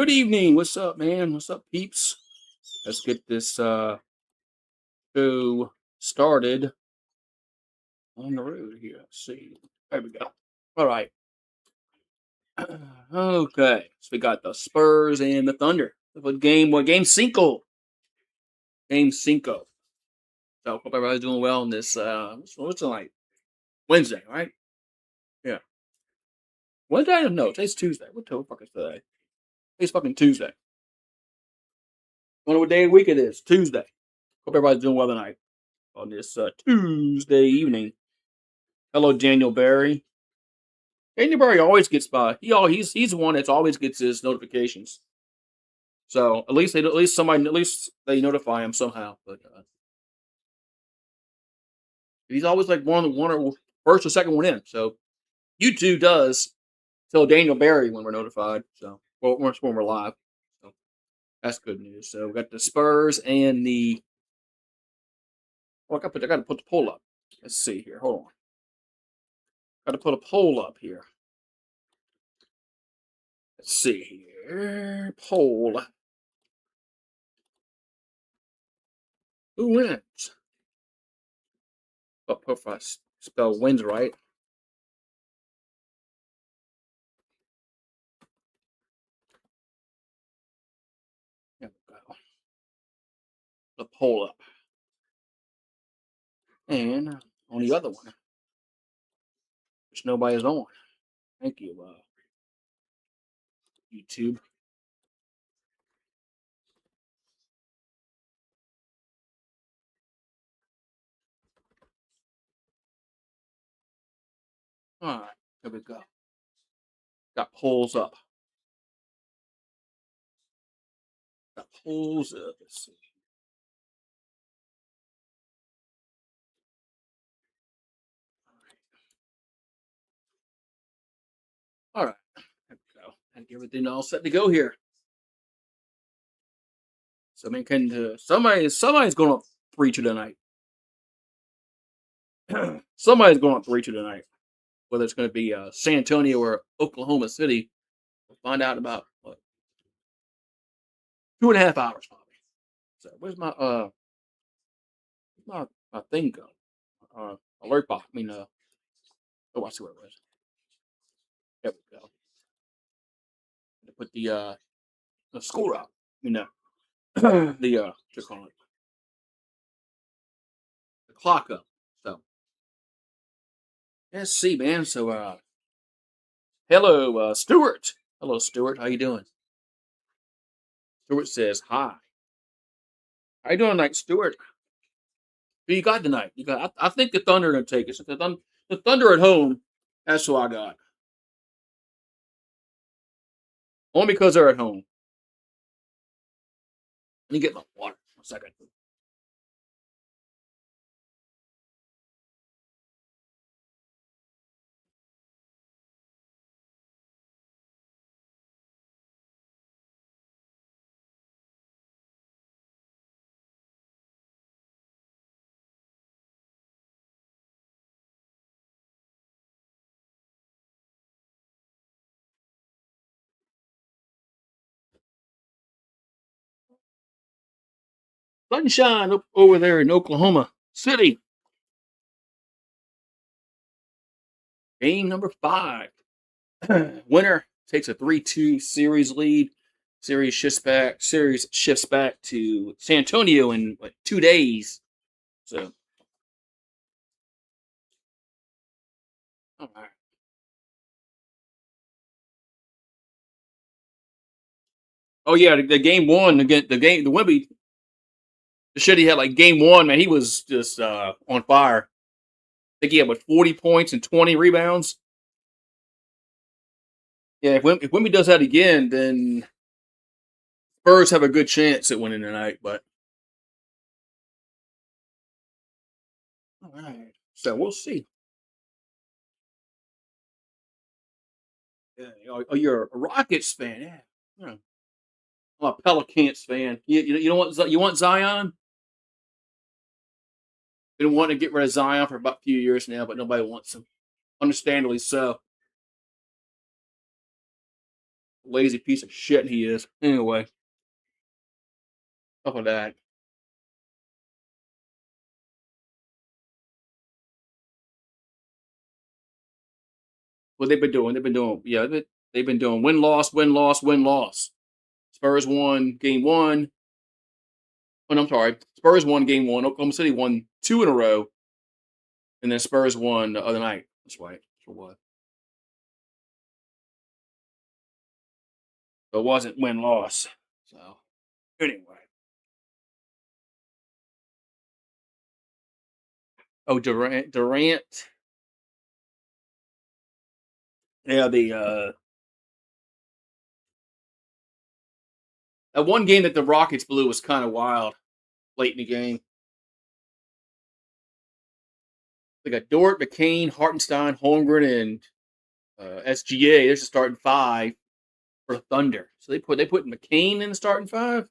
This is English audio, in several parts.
Good evening. What's up, man? What's up, peeps? Let's get this show started on the road here. Let's see. There we go. All right. Okay. So we got the Spurs and the Thunder. What game cinco? Game cinco. So hope everybody's doing well on this what's the night? Wednesday, right? Yeah. Wednesday? No, today's Tuesday. What the fuck is today? Today's fucking Tuesday. Wonder what day of the week it is. Tuesday. Hope everybody's doing well tonight on this Tuesday evening. Hello, Daniel Barry. Daniel Barry always gets by. He's the one that always gets his notifications. So at least they notify him somehow. But he's always like one or first or second one in. So YouTube does tell Daniel Barry when we're notified. So when we're live. So that's good news. So we got the Spurs and the. Oh, I got to put the poll up. Let's see here. Hold on. Got to put a poll up here. Let's see here. Poll. Who wins? Oh, if I spell wins right. There we go. The poll up. And on the other one, which nobody's on. Thank you, YouTube. All right, here we go. Got polls up. Got polls up. Let's see. All right, there we go. And everything all set to go here. So, I mean, somebody's going up 3-2 tonight. Somebody's going up 3-2 tonight. Whether it's going to be San Antonio or Oklahoma City, we'll find out about what 2.5 hours probably. So, where's my thing go? Alert box. I mean, oh, I see where it was. There we go. To put the score up. You know, the what you call it, the clock up. So let's see, man. So hello, Stuart. Hello, Stuart. How you doing? Stuart says hi. How you doing tonight, Stuart? Who you got tonight? You got? I think the Thunder are gonna take it. The Thunder at home. That's who I got. Only because they're at home. Let me get my water. 1 second. Sunshine up over there in Oklahoma City. Game number 5. Winner takes a 3-2 series lead. Series shifts back to San Antonio in 2 days. So, all right. Oh yeah, the game one again. The Wemby, the shit he had like game one, man. He was just on fire. I think he had 40 points and 20 rebounds. Yeah, if Wemby does that again, then Spurs have a good chance at winning tonight. But all right, so we'll see. Yeah, you're a Rockets fan, yeah. Yeah. I'm a Pelicans fan. You know what? You want Zion? Been wanting to get rid of Zion for about a few years now, but nobody wants him. Understandably so. lazy piece of shit he is. Anyway, enough of that. What they've been doing, yeah, they've been doing win loss, win loss, win loss. Spurs won game one. Oh, no, I'm sorry. Spurs won game one. Oklahoma City won two in a row, and then Spurs won the other night. That's right. For what? So it wasn't win loss. So anyway, oh Durant. Yeah, the that one game that the Rockets blew was kind of wild late in the game. They got Dort, McCain, Hartenstein, Holmgren, and SGA. They're just starting five for Thunder. So they put McCain in the starting five.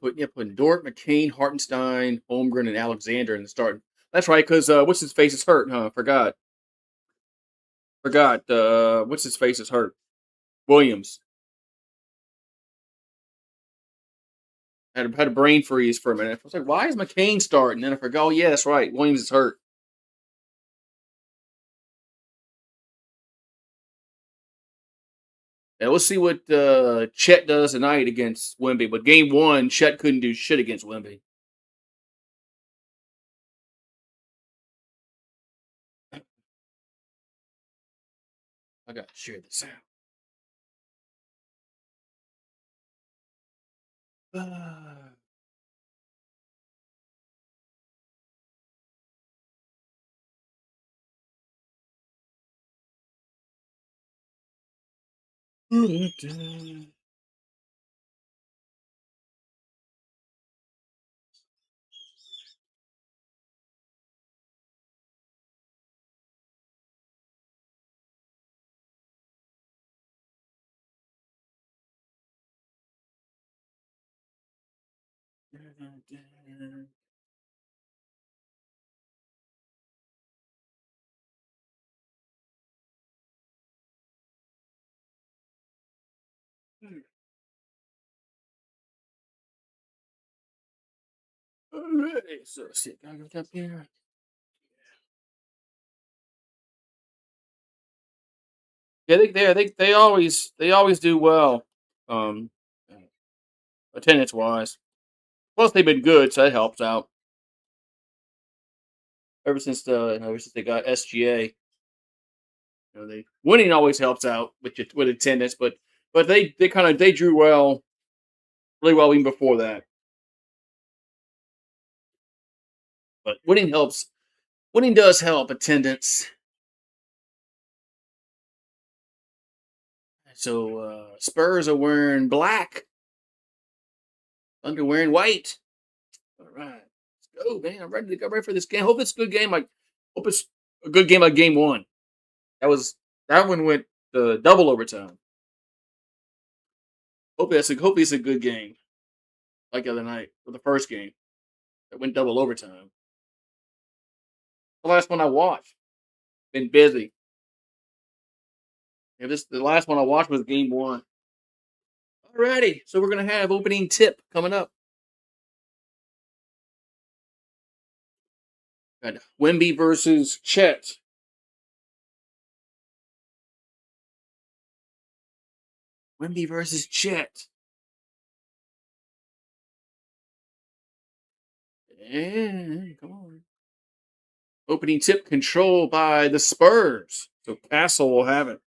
Putting Dort, McCain, Hartenstein, Holmgren, and Alexander in the starting. That's right, because what's his face is hurt, huh? Forgot. What's his face is hurt. Williams had a brain freeze for a minute. I was like, why is McCain starting? And then I forgot. Oh yeah, that's right. Williams is hurt. And we'll see what Chet does tonight against Wemby. But game one, Chet couldn't do shit against Wemby. I gotta share this out. Alright, so let's see. Gotta go up here. Yeah, they always do well. Um, attendance wise. Plus, they've been good, so that helps out. Ever since they got SGA, they winning always helps out with attendance. But they drew well, really well even before that. But winning helps. Winning does help attendance. So Spurs are wearing black, Thunder wearing white. All right, let's go, man. I'm ready to go ready for this game. Hope it's a good game. Hope it's a good game like game one. That one went double overtime. Hopefully it's a good game like the other night for the first game that went double overtime. The last one I watched. Been busy. Yeah, the last one I watched was game one. Alrighty, so we're gonna have opening tip coming up. Got Wemby versus Chet. Wemby versus Chet. And come on. Opening tip controlled by the Spurs. So Castle will have it.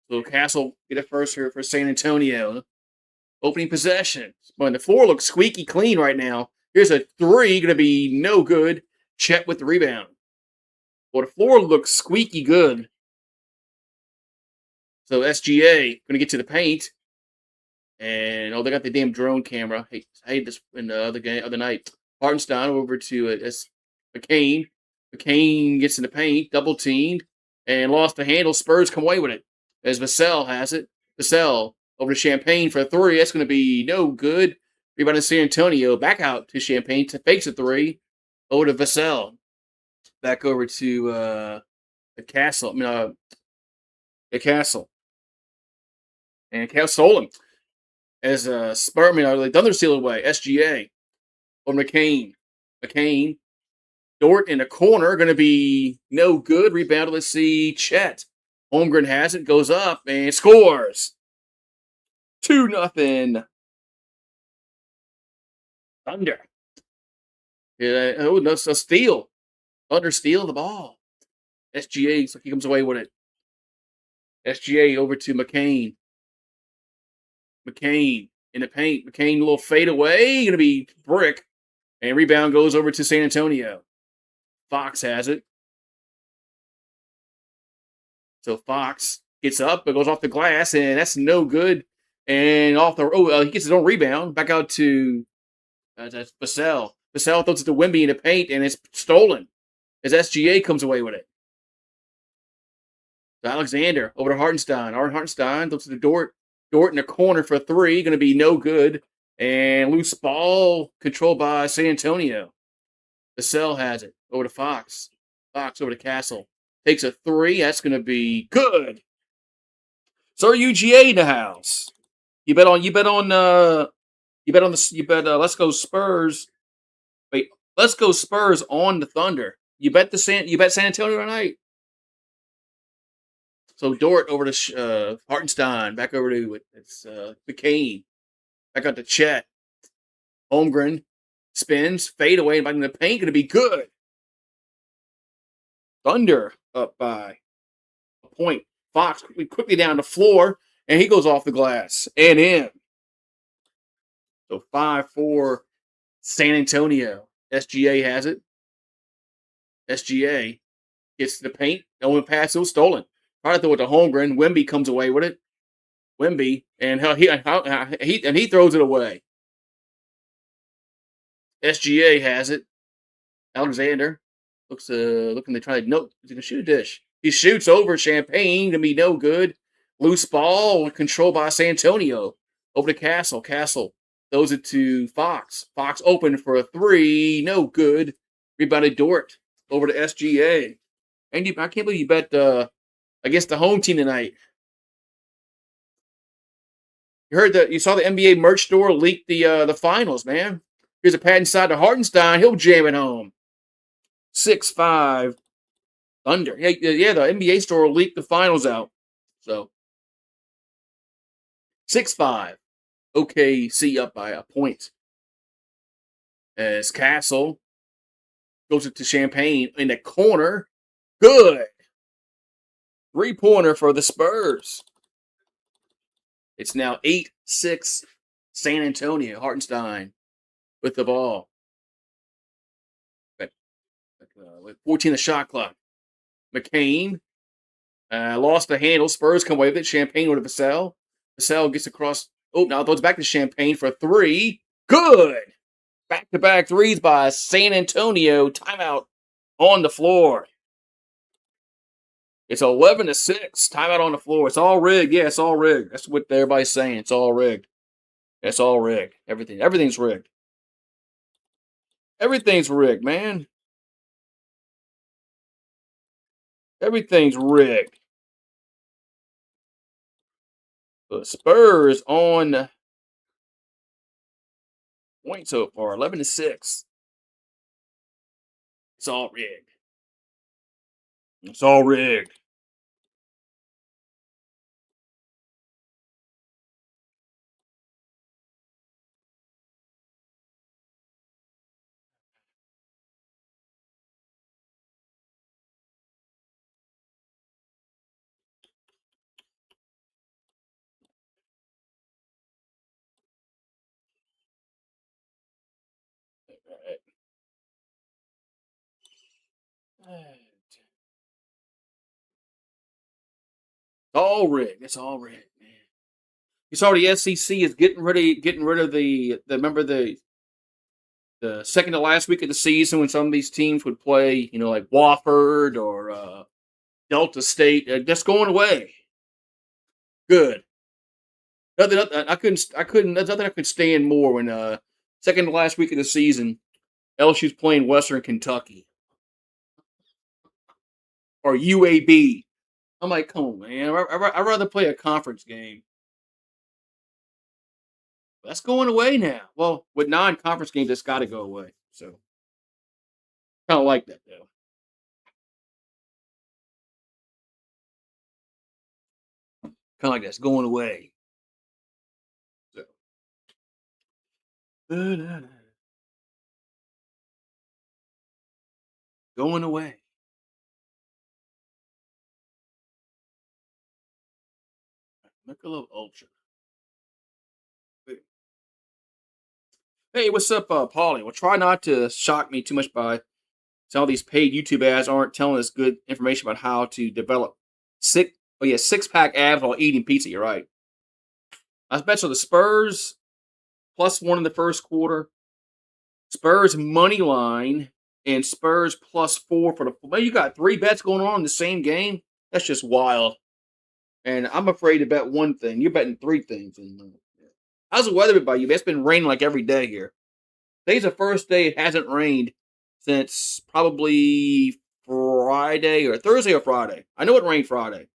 So Castle get it first here for San Antonio. Opening possession. But the floor looks squeaky clean right now. Here's a three, going to be no good. Chet with the rebound. Well, the floor looks squeaky good. So SGA going to get to the paint. And they got the damn drone camera. I hate this in the other night. Hartenstein over to McCain. McCain gets in the paint, double teamed, and lost the handle. Spurs come away with it as Vassell has it. Vassell over to Champagne for a three. That's going to be no good. Rebound to San Antonio. Back out to Champagne to fakes a three. Over to Vassell. back over to the castle. The castle. And Castle stolen as Spur. The Thunder steal away. SGA or McCain. McCain. Dort in the corner, going to be no good. Rebound. Let's see. Chet. Holmgren has it, goes up and scores. 2-0. Thunder. Yeah, oh, that's a steal. Thunder steal the ball. SGA, so he comes away with it. SGA over to McCain. McCain in the paint. McCain, a little fade away. Going to be brick. And rebound goes over to San Antonio. Fox has it. So Fox gets up, but goes off the glass, and that's no good. And off the he gets his own rebound. Back out to that's Vassell. Vassell throws it to Wemby in the paint, and it's stolen as SGA comes away with it. So Alexander over to Hartenstein. Hartenstein throws it to Dort. Dort in the corner for 3, going to be no good. And loose ball controlled by San Antonio. Vassell has it over to Fox. Fox over to Castle. Takes a 3. That's going to be good. So UGA in the house. You bet Let's Go Spurs. Wait, Let's Go Spurs on the Thunder. You bet San Antonio tonight. So Dort over to Hartenstein. Back over to it's McCain. Back out to Chet. Holmgren spins, fade away, and back in the paint. Going to be good. Thunder up by a point. Fox quickly down the floor, and he goes off the glass and in. So 5-4 San Antonio. SGA has it. SGA gets to the paint. No one pass. It was stolen. Try to throw it to Holmgren. Wemby comes away with it. Wemby, and he throws it away. SGA has it. Alexander looking to try to he's gonna shoot a dish. He shoots over Champagne to be no good. Loose ball controlled by San Antonio. Over to Castle. Castle throws it to Fox. Fox open for a 3. No good. Rebounded Dort over to SGA. And I can't believe you bet against the home team tonight. You saw the NBA merch store leak the finals, man. Here's a pad inside to Hartenstein. He'll jam it home. 6-5 Thunder. Yeah, the NBA store leaked the finals out. So 6-5. OKC up by a point. As Castle goes to Champagne in the corner. Good. 3-pointer for the Spurs. It's now 8-6 San Antonio. Hartenstein with the ball. With 14 the shot clock. McCain lost the handle. Spurs come away with it. Champagne with Vassell. Vassell gets across. Oh, now throws back to Champagne for 3. Good. Back-to-back 3s by San Antonio. Timeout on the floor. It's 11-6. Timeout on the floor. It's all rigged. Yeah, it's all rigged. That's what everybody's saying. It's all rigged. It's all rigged. Everything's rigged. Everything's rigged, man. Everything's rigged. The Spurs on point so far, 11-6. It's all rigged. It's all rigged. All rigged. It's all rigged, man. You saw the SEC is getting rid of the remember the second to last week of the season when some of these teams would play, like Wofford or Delta State. That's going away. Good. Nothing I couldn't. There's nothing I could stand more when second to last week of the season, LSU's playing Western Kentucky. or UAB. I'm like, come on, man. I'd rather play a conference game. That's going away now. Well, with non-conference games, it's got to go away. So kind of like that though. Kind of like that's going away. So. Going away. Michelob Ultra. Hey, what's up, Paulie? Well, try not to shock me too much by all these paid YouTube ads aren't telling us good information about how to develop six pack abs while eating pizza. You're right. I bet you the Spurs +1 in the first quarter, Spurs money line, and Spurs +4 for the. Man, you got 3 bets going on in the same game. That's just wild. And I'm afraid to bet one thing. You're betting 3 things. How's the weather been by you? It's been raining like every day here. Today's the first day it hasn't rained since probably Friday or Thursday or Friday. I know it rained Friday.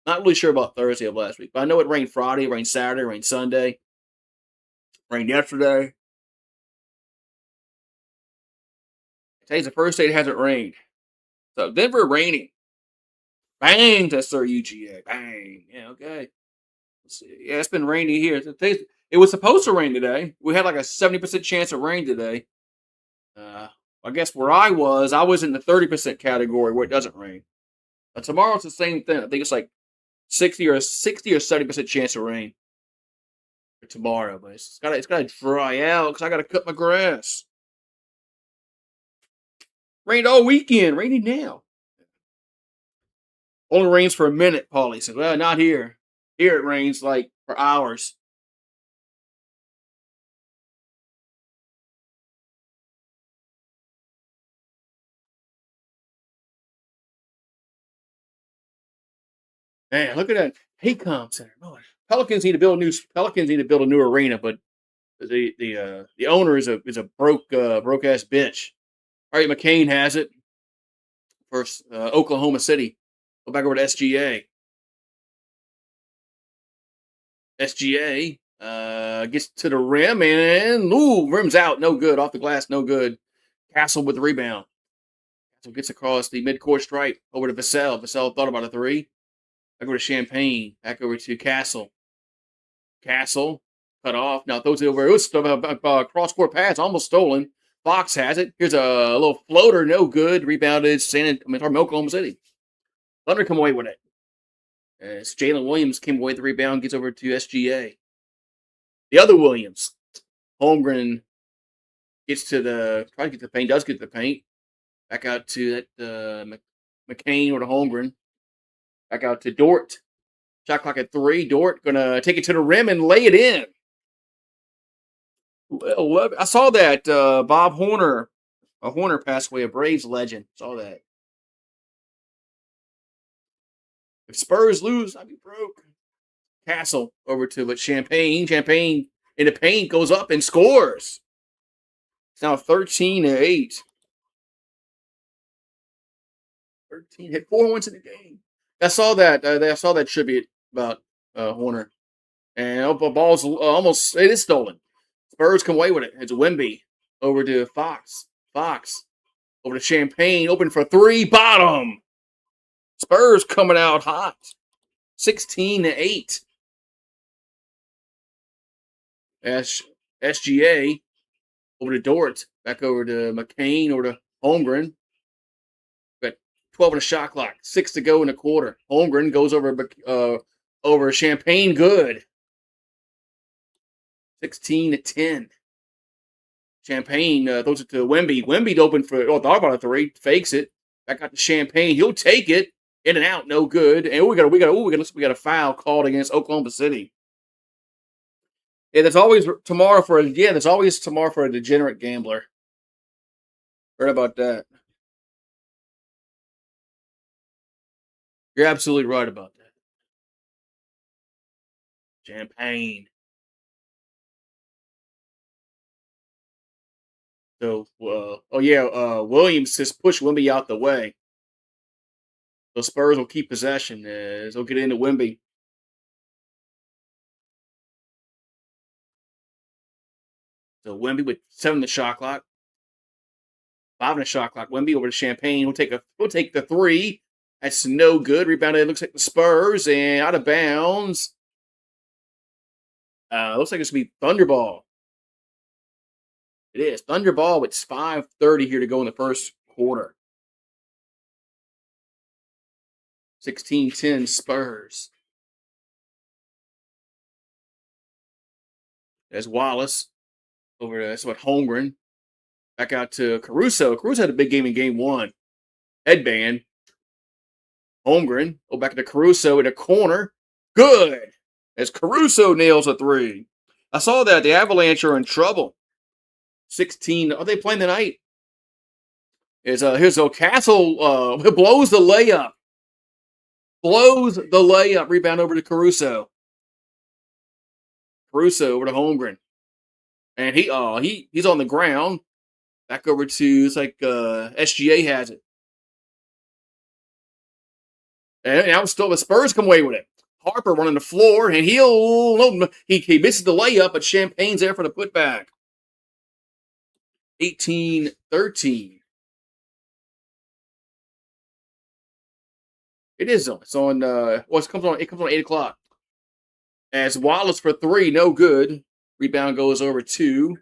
Not really sure about Thursday of last week, but I know it rained Friday, rained Saturday, rained Sunday, rained yesterday. Today's the first day it hasn't rained. So Denver raining. Bang to Sir UGA. Bang. Yeah, okay. Let's see. Yeah, it's been rainy here. It was supposed to rain today. We had like a 70% chance of rain today. Uh, I guess where I was in the 30% category where it doesn't rain. But tomorrow it's the same thing. I think it's like 60 or 70% chance of rain for tomorrow, but it's gotta dry out because I gotta cut my grass. Rained all weekend, raining now. Only rains for a minute, Paulie said. Well, not here. Here it rains like for hours. Man, look at that Paycom Center. Oh, Pelicans need to build a new arena, but the owner is a broke ass bitch. All right, McCain has it for Oklahoma City. Go back over to SGA. SGA gets to the rim and rim's out, no good. Off the glass, no good. Castle with the rebound. Castle gets across the midcourt stripe over to Vassell. Vassell thought about a three. Back over to Champagne. Back over to Castle. Castle cut off. Now throws it over. It was a cross court pass, almost stolen. Fox has it. Here's a little floater, no good. Rebounded Oklahoma City. Thunder come away with it. As Jalen Williams came away with the rebound, gets over to SGA. The other Williams, Holmgren gets to the tries to get to the paint, does get to the paint. Back out to that McCain or the Holmgren. Back out to Dort. Shot clock at 3. Dort gonna take it to the rim and lay it in. I saw that Bob Horner, a Horner passed away, a Braves legend. Saw that. If Spurs lose, I'd be broke. Castle over to but Champagne. Champagne in the paint goes up and scores. It's now 13-8. 13 hit 4 once in the game. I saw that. I saw that tribute about Horner, and the ball's almost it is stolen. Spurs come away with it. It's Wemby over to Fox. Fox over to Champagne, open for 3. Bottom. Spurs coming out hot. 16-8. SGA over to Dort. Back over to McCain over to Holmgren. Got 12 in the shot clock. 6 to go in the quarter. Holmgren goes over Champagne. Good. 16-10. Champagne throws it to Wemby. Wemby open for thought about a 3. Fakes it. Back out to Champagne. He'll take it. In and out. No good. And we got a foul called against Oklahoma City. Yeah, there's always tomorrow for a degenerate gambler. Heard about that. You're absolutely right about that. Champagne. So, Williams just pushed Wemby out the way. The Spurs will keep possession as they'll get into Wemby. So Wemby with 7 in the shot clock, 5 in the shot clock. Wemby over to Champagne. We'll take the 3. That's no good. Rebounded. It looks like the Spurs and out of bounds. Looks like it's gonna be Thunderball. It is Thunderball with 5:30 here to go in the first quarter. 16-10 Spurs. There's Wallace over to that's what Holmgren. Back out to Caruso. Caruso had a big game in game 1. Headband. Holmgren. Go back to Caruso in a corner. Good. As Caruso nails a 3. I saw that. The Avalanche are in trouble. 16. Are they playing tonight? Here's Castle blows the layup. Blows the layup. Rebound over to Caruso. Caruso over to Holmgren. And he's on the ground. Back over to it's like SGA has it. And now still the Spurs come away with it. Harper running the floor, and he misses the layup, but Champagne's there for the putback. 18-13. It is on. It's on. It comes on 8:00. As Wallace for 3, no good. Rebound goes over to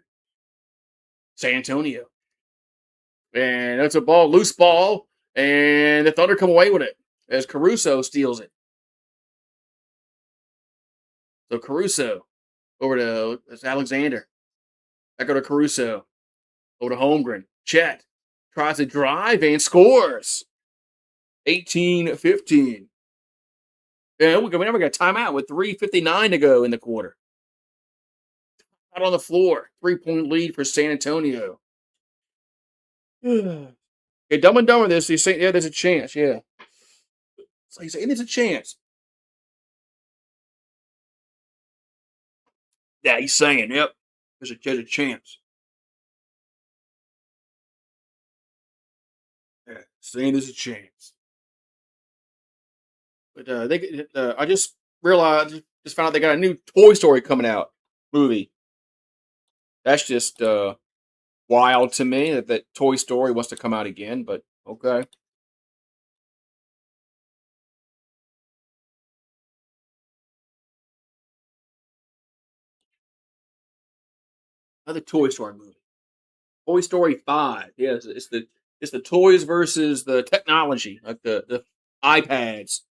San Antonio, and that's a loose ball, and the Thunder come away with it as Caruso steals it. So Caruso over to Alexander. Back over to Caruso. Over to Holmgren. Chet tries to drive and scores. 18-15. Yeah, we never got a timeout with 3:59 to go in the quarter. Out on the floor. 3-point lead for San Antonio. Okay, Dumb and Dumber this. He's saying, yeah, there's a chance. Yeah. So he's saying there's a chance. Yeah, he's saying, yep. There's a chance. Yeah, saying there's a chance. But I just realized, just found out they got a new Toy Story coming out movie. That's just wild to me that Toy Story wants to come out again. But okay, another Toy Story movie. Toy Story 5. Yes, it's the toys versus the technology, like the iPads.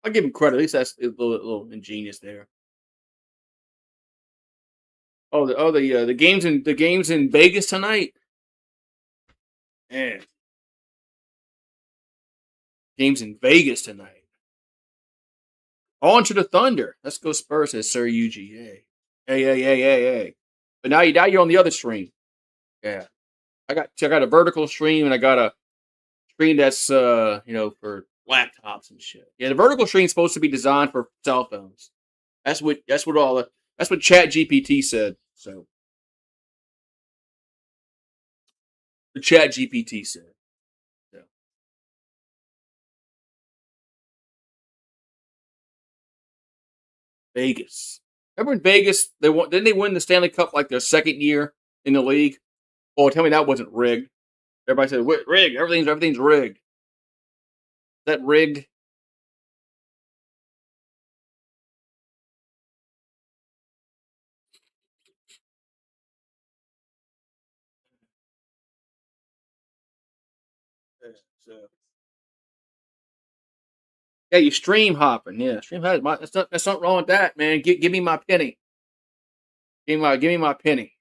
I'll give him credit. At least that's a little ingenious there. The games in Vegas tonight. Man, games in Vegas tonight. On to the Thunder. Let's go Spurs, says Sir UGA. Hey. But now you're on the other stream. Yeah. I got a vertical stream and I got a stream that's for laptops and shit. Yeah, the vertical stream's supposed to be designed for cell phones. That's what Chat GPT said. So the Chat GPT said. So. Vegas. Remember in Vegas, didn't they win the Stanley Cup like their second year in the league? Oh, tell me that wasn't rigged. Everybody said rigged. Everything's rigged. Is that rigged? Yeah, so. Yeah, you stream hopping. Yeah, stream hopping. That's not wrong with that, man. Give me my penny. Give me my penny.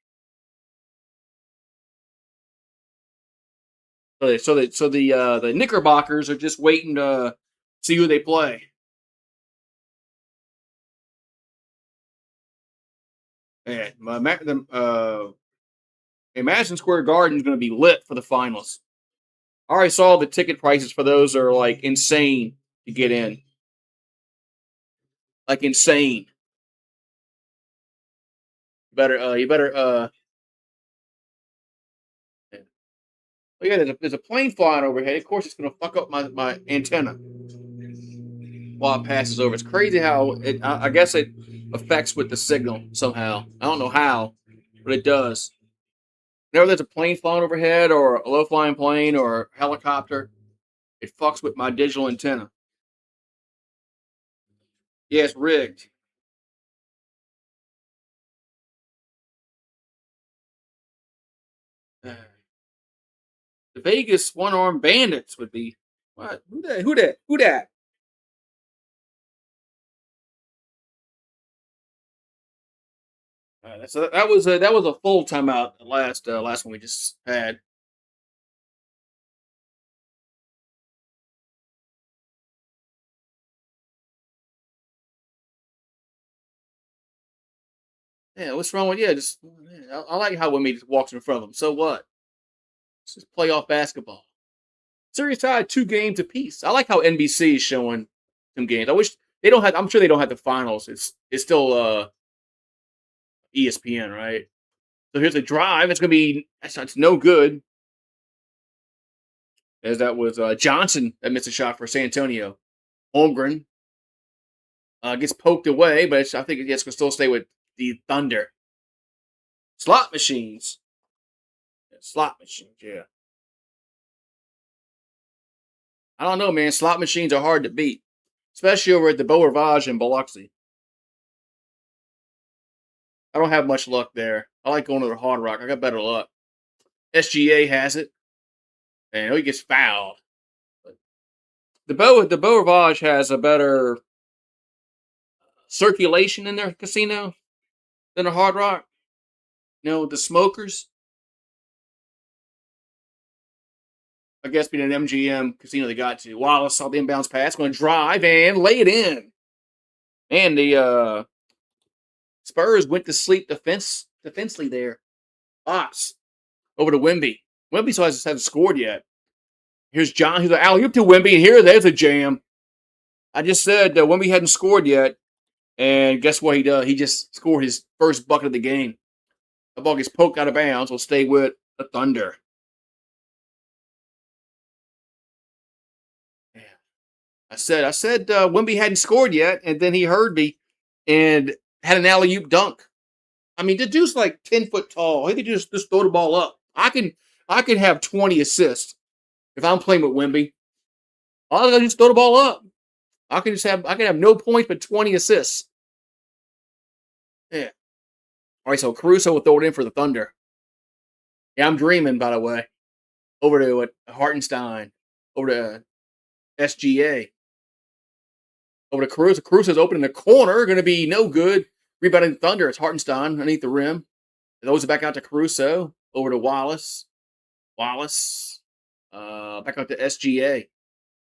The Knickerbockers are just waiting to see who they play. And Madison Square Garden is going to be lit for the finals. I already saw the ticket prices for those are like insane to get in. Like insane. You better But yeah, there's a plane flying overhead. Of course, it's going to fuck up my antenna while it passes over. It's crazy how I guess it affects with the signal somehow. I don't know how, but it does. Whenever there's a plane flying overhead or a low flying plane or a helicopter, it fucks with my digital antenna. Yeah, it's rigged. The Vegas one armed bandits would be what? Who that? Who that? Who that? That was a full timeout. The last one we just had. Yeah, what's wrong with just? Yeah, I like how Wimby just walks in front of them. So what? It's just playoff basketball. Series tied 2 games apiece. I like how NBC is showing some games. I wish they don't have. I'm sure they don't have the finals. It's still ESPN, right? So here's a drive. It's gonna be. It's no good. As that was Johnson that missed a shot for San Antonio. Holmgren gets poked away, but I think it's going to still stay with the Thunder. Slot machines. Yeah, slot machines, yeah. I don't know, man. Slot machines are hard to beat, especially over at the Beau Rivage in Biloxi. I don't have much luck there. I like going to the Hard Rock. I got better luck. SGA has it, and he gets fouled. But the Beau Rivage has a better circulation in their casino than the Hard Rock. The smokers. I guess being an MGM casino they got to. Wallace saw the inbounds pass, going to drive and lay it in. And the Spurs went to sleep defensively there. Ops over to Wimby. Wimby still hasn't scored yet. Here's John. He's like, alley oop to Wimby, and there's a jam. I just said Wimby hadn't scored yet, and guess what he does? He just scored his first bucket of the game. The ball gets poked out of bounds. Will stay with the Thunder. Yeah. I said Wimby hadn't scored yet, and then he heard me and had an alley oop dunk. I mean, the dude's like 10 foot tall. He could just throw the ball up. I can have 20 assists if I'm playing with Wimby. All I gotta do is throw the ball up. I can have no points but 20 assists. Yeah. All right, so Caruso will throw it in for the Thunder. Yeah, I'm dreaming, by the way. Over to Hartenstein. Over to SGA. Over to Caruso. Caruso's open in the corner. Going to be no good. Rebounding Thunder. It's Hartenstein underneath the rim. Those are back out to Caruso. Over to Wallace. Wallace. Back out to SGA.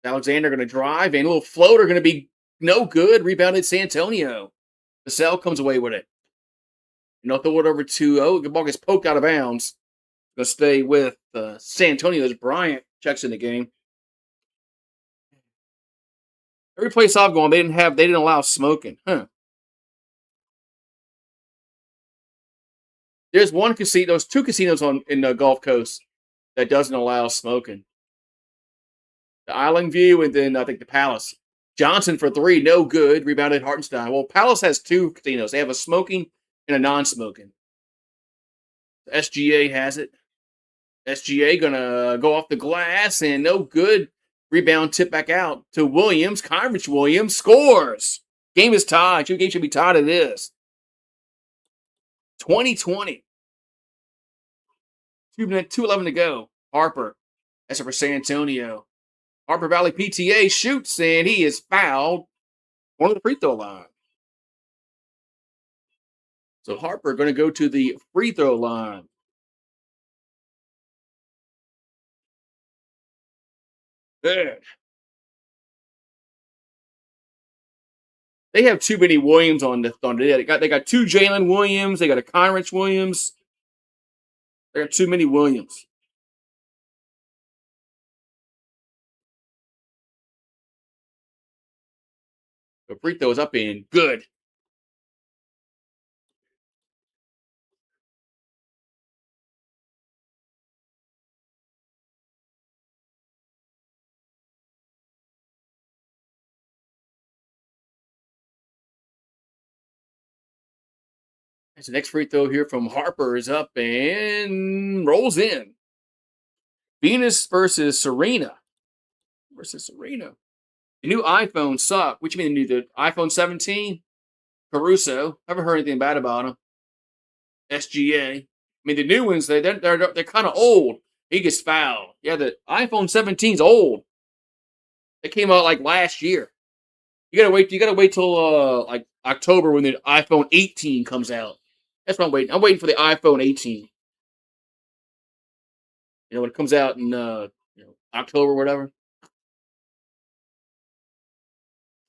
Alexander going to drive. And a little floater going to be no good. Rebounded San Antonio. Vassell comes away with it. Throw it over to, the ball gets poked out of bounds. Going to stay with San Antonio as Bryant checks in the game. Every place I've gone, they didn't allow smoking. Huh. There's one casino, there's 2 casinos in the Gulf Coast that doesn't allow smoking. The Island View and then I think the Palace. Johnson for 3, no good. Rebounded Hartenstein. Well, Palace has 2 casinos. They have a smoking and a non-smoking. SGA has it. SGA gonna go off the glass and no good. Rebound tip back out to Williams. Kyrie Williams scores. Game is tied. 2 games should be tied. It is. 2020. 2:11 to go. Harper. That's it for San Antonio. Harper Valley PTA shoots and he is fouled on the free throw line. So Harper going to go to the free throw line. Good. They have too many Williams on the Thunder. They got 2 Jalen Williams. They got a Kyrie Williams. They got too many Williams. The free throw is up in good. As the next free throw here from Harper is up and rolls in. Venus versus Serena. The new iPhone suck. What you mean the iPhone 17? Caruso. Haven't heard anything bad about him. SGA. I mean, the new ones, they're kind of old. He gets fouled. Yeah, the iPhone 17's old. It came out like last year. You gotta wait. You gotta wait till like October when the iPhone 18 comes out. That's what I'm waiting. I'm waiting for the iPhone 18. When it comes out in October, or whatever.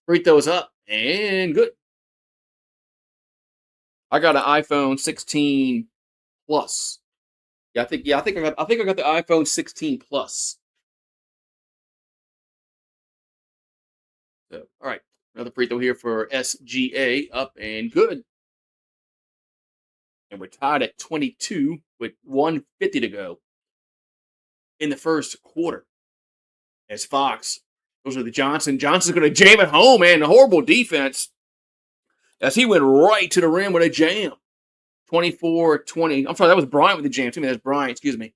Free throws up and good. I got an iPhone 16 Plus. Yeah, I think I got the iPhone 16 Plus. So, all right, another free throw here for SGA, up and good. And we're tied at 22 with 150 to go in the first quarter. As Fox goes to the Johnson. Johnson's going to jam it home, man. A horrible defense as he went right to the rim with a jam. 24-20. I'm sorry, that was Bryant with the jam. Excuse me, that's Bryant. Excuse me.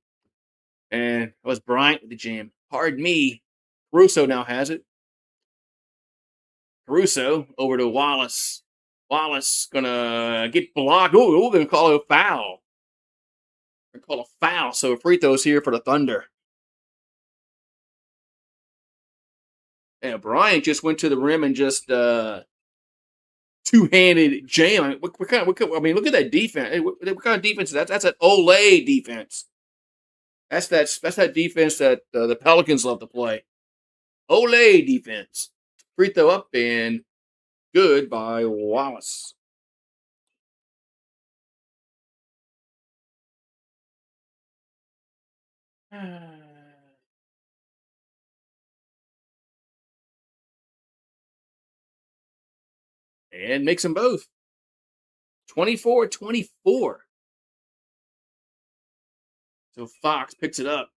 And that was Bryant with the jam. Pardon me. Caruso now has it. Caruso over to Wallace. Wallace gonna get blocked. Oh, they're gonna call it a foul. They're gonna call a foul. So free throws here for the Thunder. And Bryant just went to the rim and just two-handed jam. What kind of? I mean, look at that defense. What kind of defense is that? That's an Olay defense. That's that defense that the Pelicans love to play. Olay defense. Free throw up and good by Wallace. And makes them both. 24-24. So Fox picks it up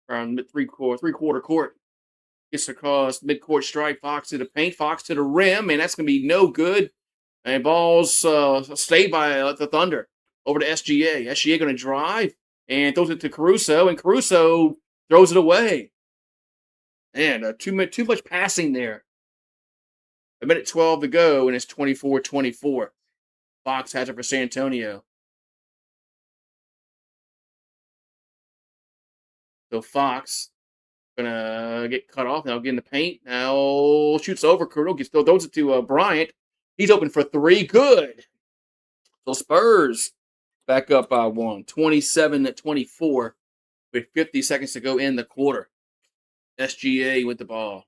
around three-quarter court. Gets across mid-court strike. Fox to the paint. Fox to the rim. And that's going to be no good. And ball's stayed by the Thunder. Over to SGA. SGA going to drive and throws it to Caruso. And Caruso throws it away. Man, too much passing there. A minute 12 to go, and it's 24-24. Fox has it for San Antonio. So Fox gonna get cut off. Now get in the paint. Now shoots over. Kuroki still throws it to Bryant. He's open for three. Good. So Spurs back up by one. 27-24 with 50 seconds to go in the quarter. SGA with the ball.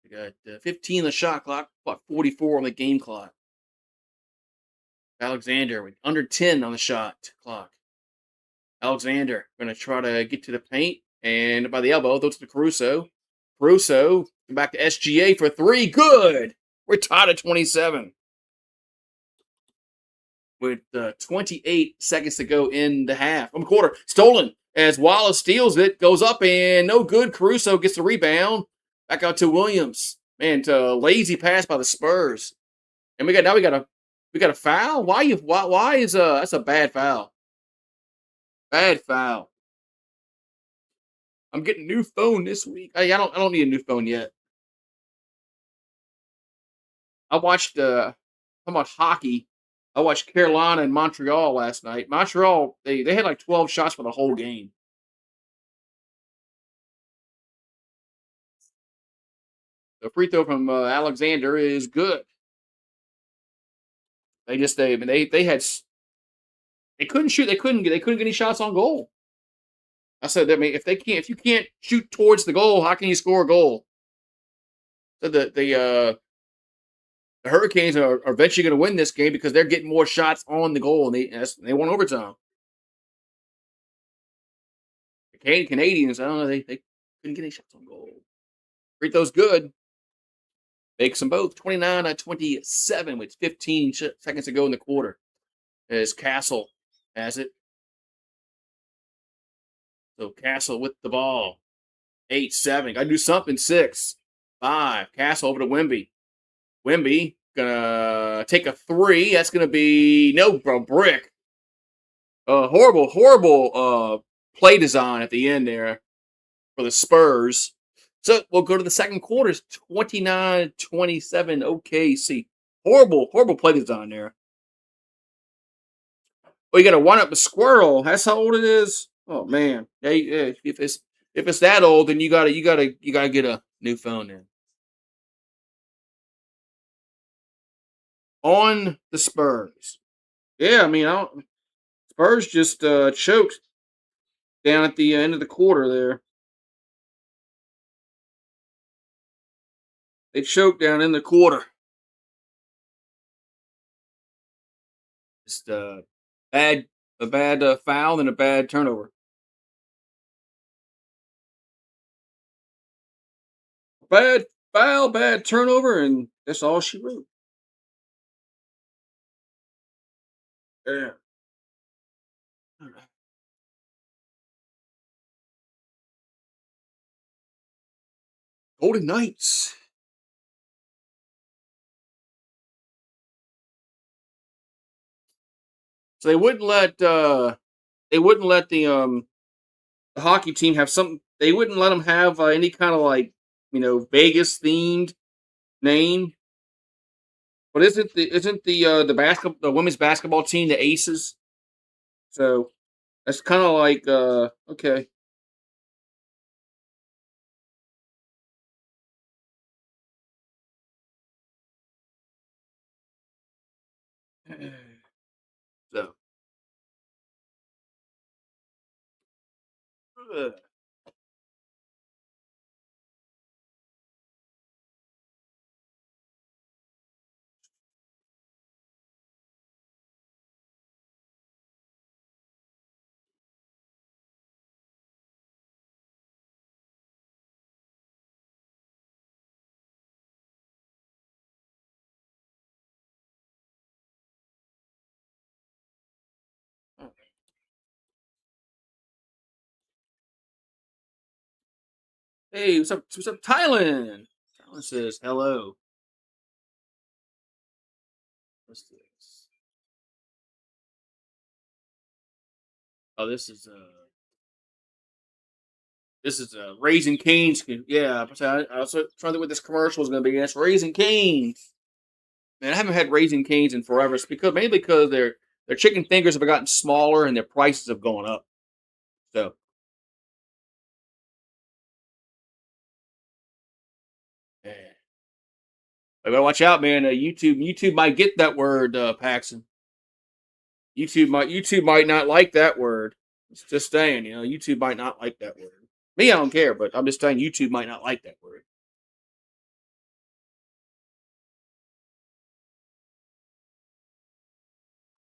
We got 15 on the shot clock. 44 on the game clock. Alexander with under 10 on the shot clock. Alexander going to try to get to the paint. And by the elbow, throws to Caruso. Caruso back to SGA for three. Good. We're tied at 27. With 28 seconds to go in the half. Quarter. Stolen as Wallace steals it. Goes up and no good. Caruso gets the rebound. Back out to Williams. Man, lazy pass by the Spurs. And we got a foul. Why is that's a bad foul. Bad foul. I'm getting a new phone this week. I don't need a new phone yet. I watched how much hockey. I watched Carolina and Montreal last night. Montreal, they had like 12 shots for the whole game. The free throw from Alexander is good. They couldn't shoot. They couldn't get any shots on goal. I said, I mean, if you can't shoot towards the goal, how can you score a goal? So the Hurricanes are eventually going to win this game because they're getting more shots on the goal, and they won overtime. The Canadians, I don't know, they couldn't get any shots on goal. Free throws good. Makes them both 29-27 with 15 seconds to go in the quarter. As Castle has it. So Castle with the ball. 8-7. Got to do something. 6-5. Castle over to Wemby. Wemby Gonna take a three. That's gonna be no, bro, brick. Horrible play design at the end there for the Spurs. So we'll go to the second quarter. It's 29-27 OKC. Horrible play design there. Oh, you got to one up the squirrel. That's how old it is. Oh man, yeah. If it's that old, then you gotta get a new phone in. On the Spurs. Yeah, I mean, Spurs just choked down at the end of the quarter there. They choked down in the quarter. Just bad a bad foul and a bad turnover. Bad foul, bad turnover, and that's all she wrote. Yeah. Golden Knights. So they wouldn't let the hockey team have something. They wouldn't let them have any kind of like Vegas themed name. But isn't the basketball the women's basketball team the Aces? So that's kind of like okay. So uh, hey, what's up, Thailand? Thailand says hello. What's this? Oh, this is Raising Cane's. Yeah, I was trying to think what this commercial is going to be. It's Raising Cane's. Man, I haven't had Raising Cane's in forever. It's mainly because their chicken fingers have gotten smaller and their prices have gone up. So yeah. I better watch out, man. YouTube might get that word, Paxson. YouTube might not like that word. It's just saying, YouTube might not like that word. Me, I don't care, but I'm just saying YouTube might not like that word.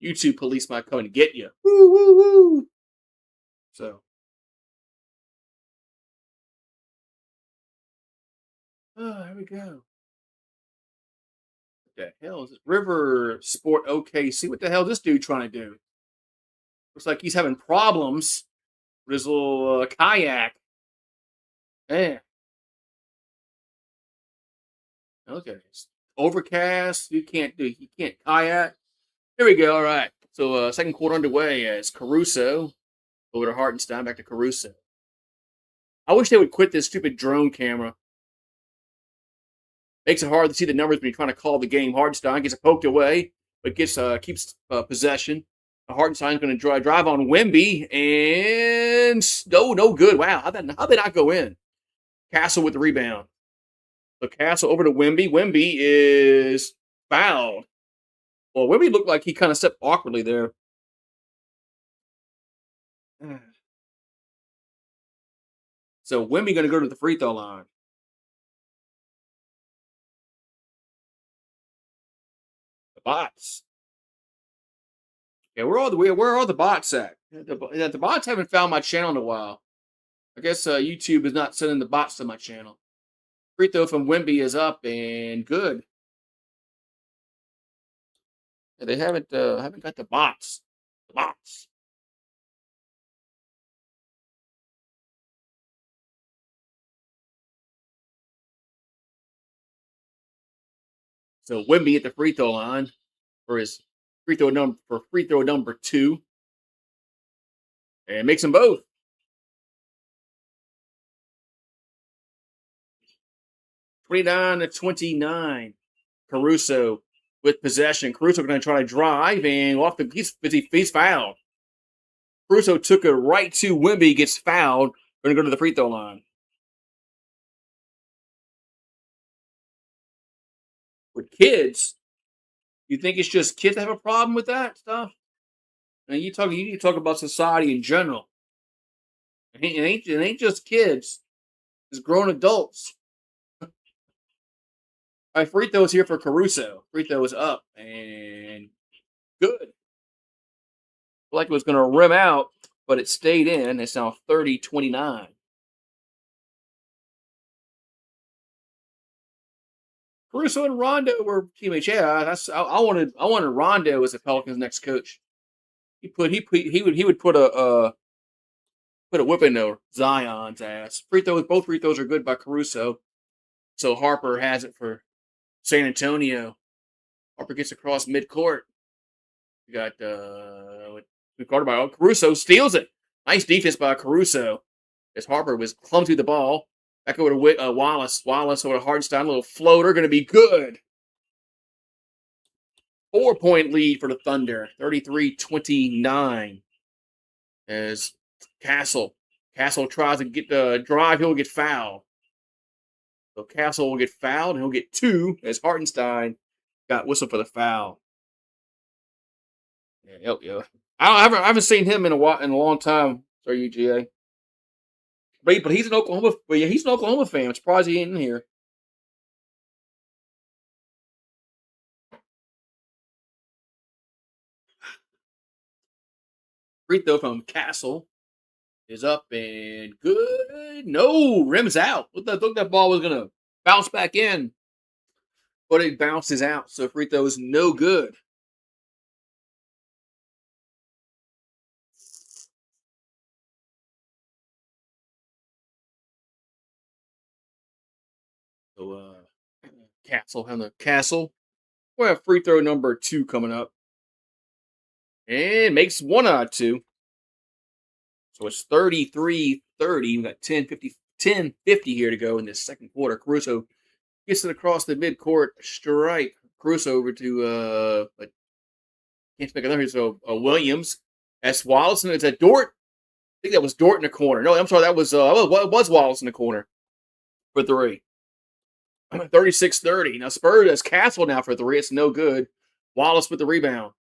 YouTube police might come and get you. Woo woo woo. So, here we go. What the hell is this? River Sport OKC. What the hell is this dude trying to do? Looks like he's having problems with his little kayak. Man, okay. It's overcast. You can't kayak. Here we go. All right. So second quarter underway as Caruso over to Hartenstein, back to Caruso. I wish they would quit this stupid drone camera. Makes it hard to see the numbers when you're trying to call the game. Hartenstein gets poked away, but keeps possession. Hartenstein's going to drive on Wemby, and no good. Wow, how'd they not go in? Castle with the rebound. So Castle over to Wemby. Wemby is fouled. Well, Wemby looked like he kind of stepped awkwardly there. So Wemby going to go to the free throw line. The bots. Yeah, where are the bots at? The bots haven't found my channel in a while. I guess YouTube is not sending the bots to my channel. Free throw from Wemby is up and good. Yeah, they haven't got the bots. The bots. So Wimby at the free throw line for his free throw number 2, and makes them both. 29-29. Caruso with possession. Caruso going to try to drive and off the he's fouled. Caruso took it right to Wimby, gets fouled. Going to go to the free throw line. With kids, you think it's just kids that have a problem with that stuff? And you need to talk about society in general. It ain't just kids. It's grown adults. All right, free throw is here for Caruso. Free throw is up and good. Like it was going to rim out, but it stayed in. It's now 30-29. Caruso and Rondo were teammates. Yeah, I wanted Rondo as the Pelicans' next coach. He would put a whipping over Zion's ass. Both free throws are good by Caruso. So Harper has it for San Antonio. Harper gets across midcourt. We got Caruso steals it. Nice defense by Caruso. As Harper was clumsy with the ball. Back over to Wallace. Wallace over to Hartenstein. A little floater. Going to be good. 4-point lead for the Thunder. 33-29. As Castle tries to get the drive. He'll get fouled. So Castle will get fouled. And he'll get 2 as Hartenstein got whistled for the foul. Yeah. I haven't seen him in a long time. Sorry, UGA. But he's an Oklahoma. But yeah, he's an Oklahoma fan. I'm surprised he ain't in here. Free throw from Castle is up and good. No, rims out. I thought that ball was gonna bounce back in, but it bounces out. So free throw is no good. So Castle. We have free throw number 2 coming up, and makes 1 out of 2. So it's 33-30. We got 10:50 here to go in this second quarter. Caruso gets it across the midcourt stripe. Caruso over to can't think of another. So Williams. That's Wallace, and it's a Dort. I think that was Dort in the corner. No, I'm sorry, that was Wallace in the corner for 3. 36-30. Now Spurs has Castle now for 3. It's no good. Wallace with the rebound.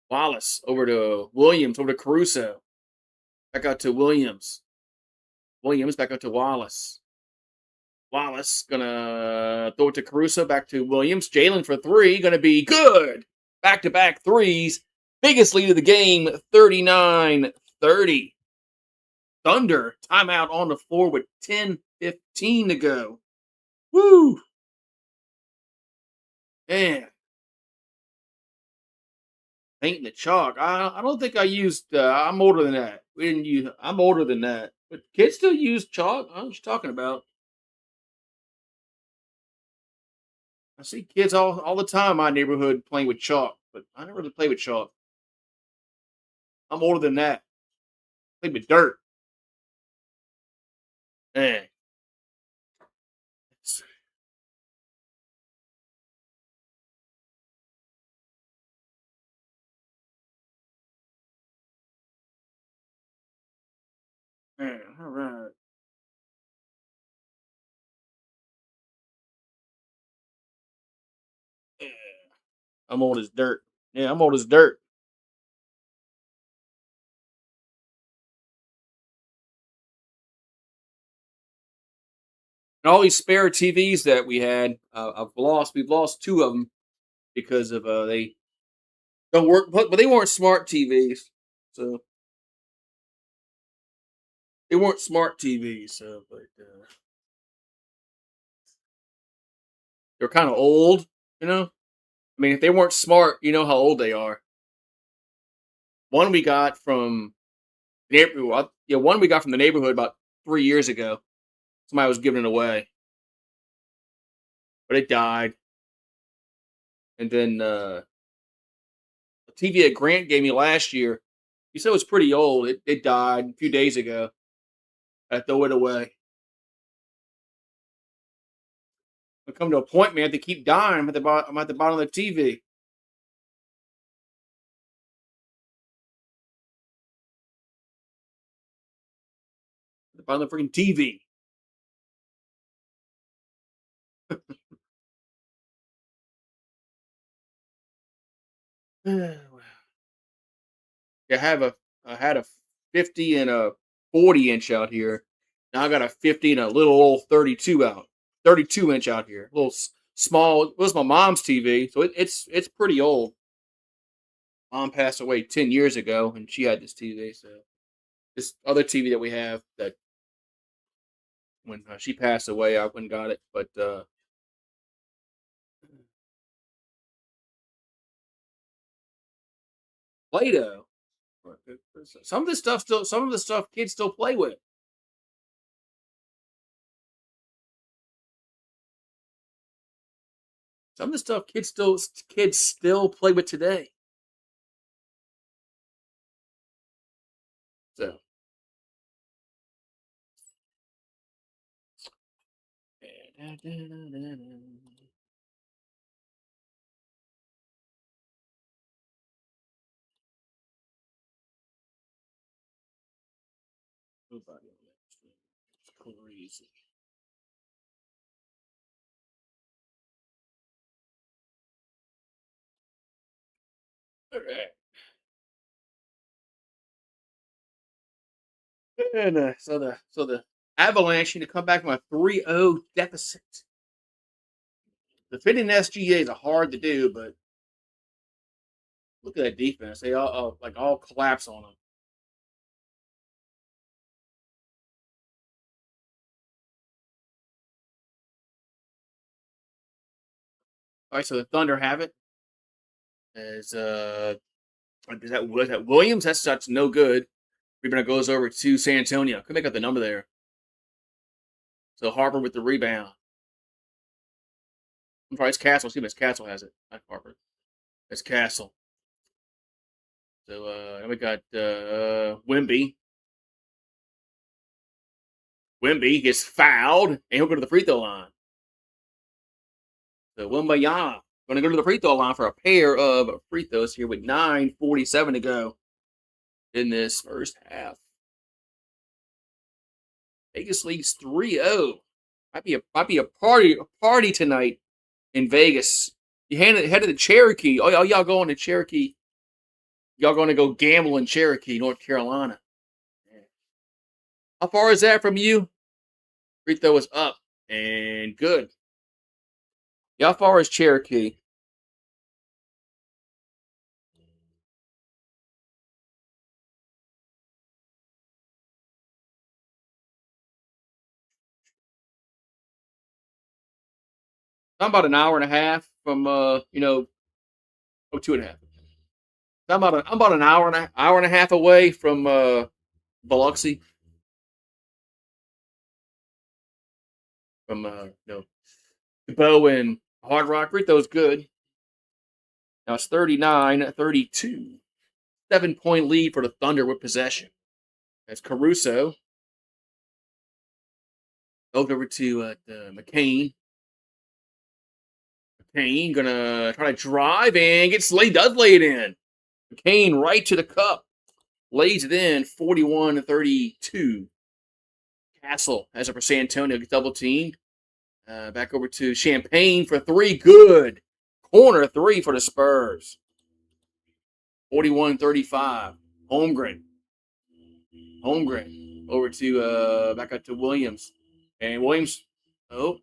Wallace over to Williams, over to Caruso. Back out to Williams. Williams back out to Wallace. Wallace gonna throw it to Caruso, back to Williams. Jalen for 3, gonna be good. Back-to-back threes. Biggest lead of the game, 39-30. Thunder timeout on the floor with 10:15 to go. Woo! Man. Painting the chalk. I don't think I used. I'm older than that. We didn't use. I'm older than that. But kids still use chalk. I don't know what you're talking about. I see kids all the time in my neighborhood playing with chalk, but I never really play with chalk. I'm older than that. I play with dirt. Man. Man, all right. Yeah. I'm old as dirt. Yeah, I'm old as dirt. And all these spare TVs that we had, we've lost 2 of them because of they don't work, but they weren't smart TVs, so they weren't smart TVs. So, but they're kind of old, you know. I mean, if they weren't smart, you know how old they are. One we got from one we got from the neighborhood about 3 years ago. Somebody was giving it away. but it died. And then the TV that Grant gave me last year, he said it was pretty old. It died a few days ago. I throw it away. I come to a point, man, they keep dying. I'm at the bottom of the TV. At the bottom of the freaking TV. I have a I had a 50 and a 40-inch out here. Now I got a 50 and a little old 32-inch out here. A little small. It was my mom's TV, so it's pretty old. Mom passed away 10 years ago, and she had this TV. So this other TV that we have, that when she passed away, I went and got it. But Play-Doh. Some of the stuff kids still play with. Some of the stuff kids still play with today. So nobody on that stream. It's crazy. All right. And so the Avalanche need to come back from a 3-0 deficit. Defending SGA is hard to do, but look at that defense. They all collapse on them. All right, so the Thunder have it. Was that Williams? That's no good. Rebound goes over to San Antonio. Could make up the number there. So Harper with the rebound. I'm sorry, it's Castle. Excuse me, it's Castle has it. Not Harper. It's Castle. So we got Wemby. Wemby gets fouled, and he'll go to the free throw line. So Wembanyama going to go to the free throw line for a pair of free throws here with 9:47 to go in this first half. Vegas leads 3-0. Might be a party tonight in Vegas. You headed to Cherokee. Oh, y'all going to Cherokee? Y'all going to go gamble in Cherokee, North Carolina? How far is that from you? Free throw is up and good. How far is Cherokee? I'm about an hour and a half from 2.5. I'm about an hour and a half away from Biloxi. From Bo and Hard Rock. Free throw's good. Now it's 39-32. 7-point lead for the Thunder with possession. That's Caruso. Over to McCain. McCain gonna try to drive and does lay it in. McCain right to the cup. Lays it in 41-32. Castle has it for San Antonio. Gets double teamed. Back over to Champagne for three. Good. Corner three for the Spurs. 41-35. Holmgren. Over to back up to Williams. And Williams. Last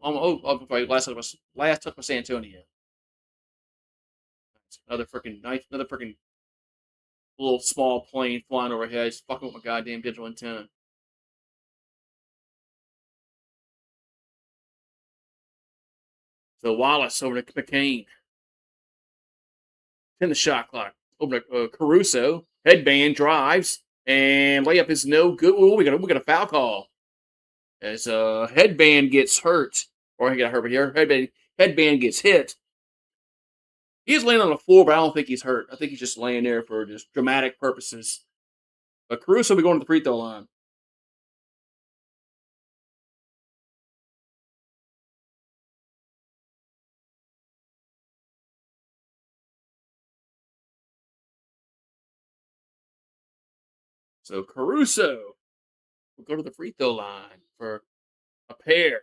touch for San Antonio. Another freaking little small plane flying overhead. It's fucking with my goddamn digital antenna. So Wallace over to McCain. 10 the shot clock. Over to Caruso. Headband drives. And layup is no good. Ooh, we got a foul call. As Headband gets hurt. Or he got hurt, but here. headband gets hit. He's laying on the floor, but I don't think he's hurt. I think he's just laying there for just dramatic purposes. But Caruso will be going to the free throw line. So Caruso will go to the free throw line for a pair.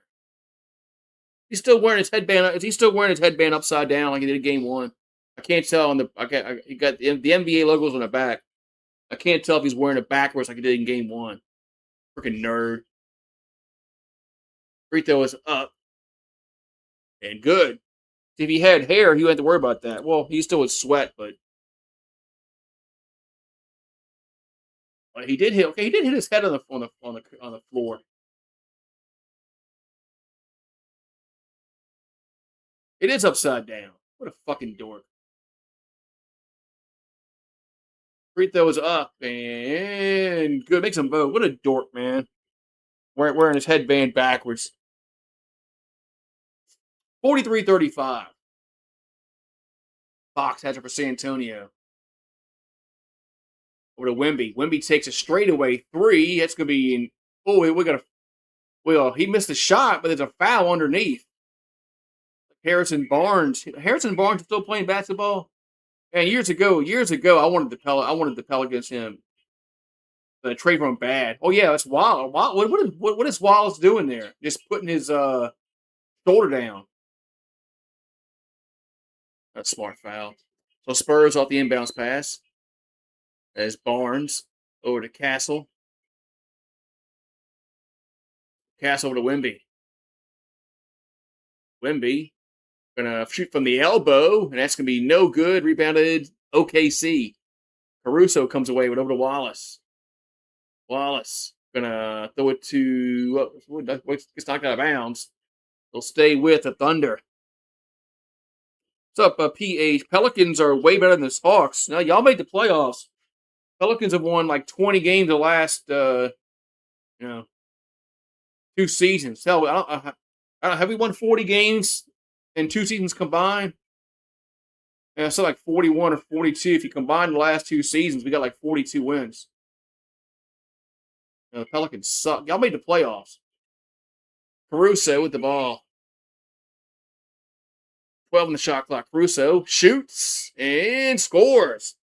He's still wearing his headband. Is he still wearing his headband upside down like he did in Game 1? I can't tell on the. He got the NBA logos on the back. I can't tell if he's wearing it backwards like he did in Game 1. Freaking nerd. Free throw is up and good. If he had hair, he wouldn't have to worry about that. Well, he still would sweat, but he did hit. Okay, he did hit his head on the floor. It is upside down. What a fucking dork. Free throw is up and good. Makes him vote. What a dork, man. Wearing his headband backwards. 43-35. Fox has it for San Antonio. Over to Wemby. Wemby takes a straightaway three. That's going to be in. Oh, we got a. Well, he missed the shot, but there's a foul underneath. Harrison Barnes is still playing basketball. And years ago, I wanted the Pelicans him. The trade from bad. Oh yeah, that's Wallace. What is Wallace doing there? Just putting his shoulder down. That's a smart foul. So Spurs off the inbounds pass. As Barnes over to Castle. Castle over to Wemby. Wemby gonna shoot from the elbow, and that's gonna be no good. Rebounded OKC. Caruso comes away with over to Wallace. Wallace gonna throw it to it's knocked out of bounds. They'll stay with the Thunder. What's up, PH? Pelicans are way better than the Hawks. Now y'all made the playoffs. Pelicans have won like 20 games the last 2 seasons. Hell, I don't, have we won 40 games in 2 seasons combined? Yeah, so like 41 or 42. If you combine the last 2 seasons, we got like 42 wins. The Pelicans suck. Y'all made the playoffs. Caruso with the ball. 12 on the shot clock. Caruso shoots and scores.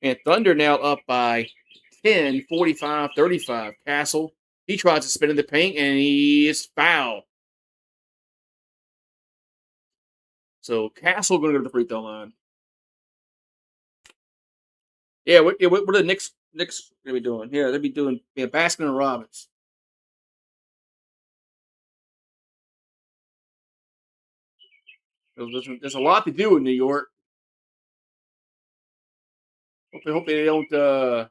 And Thunder now up by 10, 45-35. Castle, he tries to spin in the paint, and he is fouled. So Castle going to go to the free throw line. Yeah, what are the Knicks going to be doing? Yeah, they'll be doing Baskin and Robbins. There's a lot to do in New York. Hope they don't do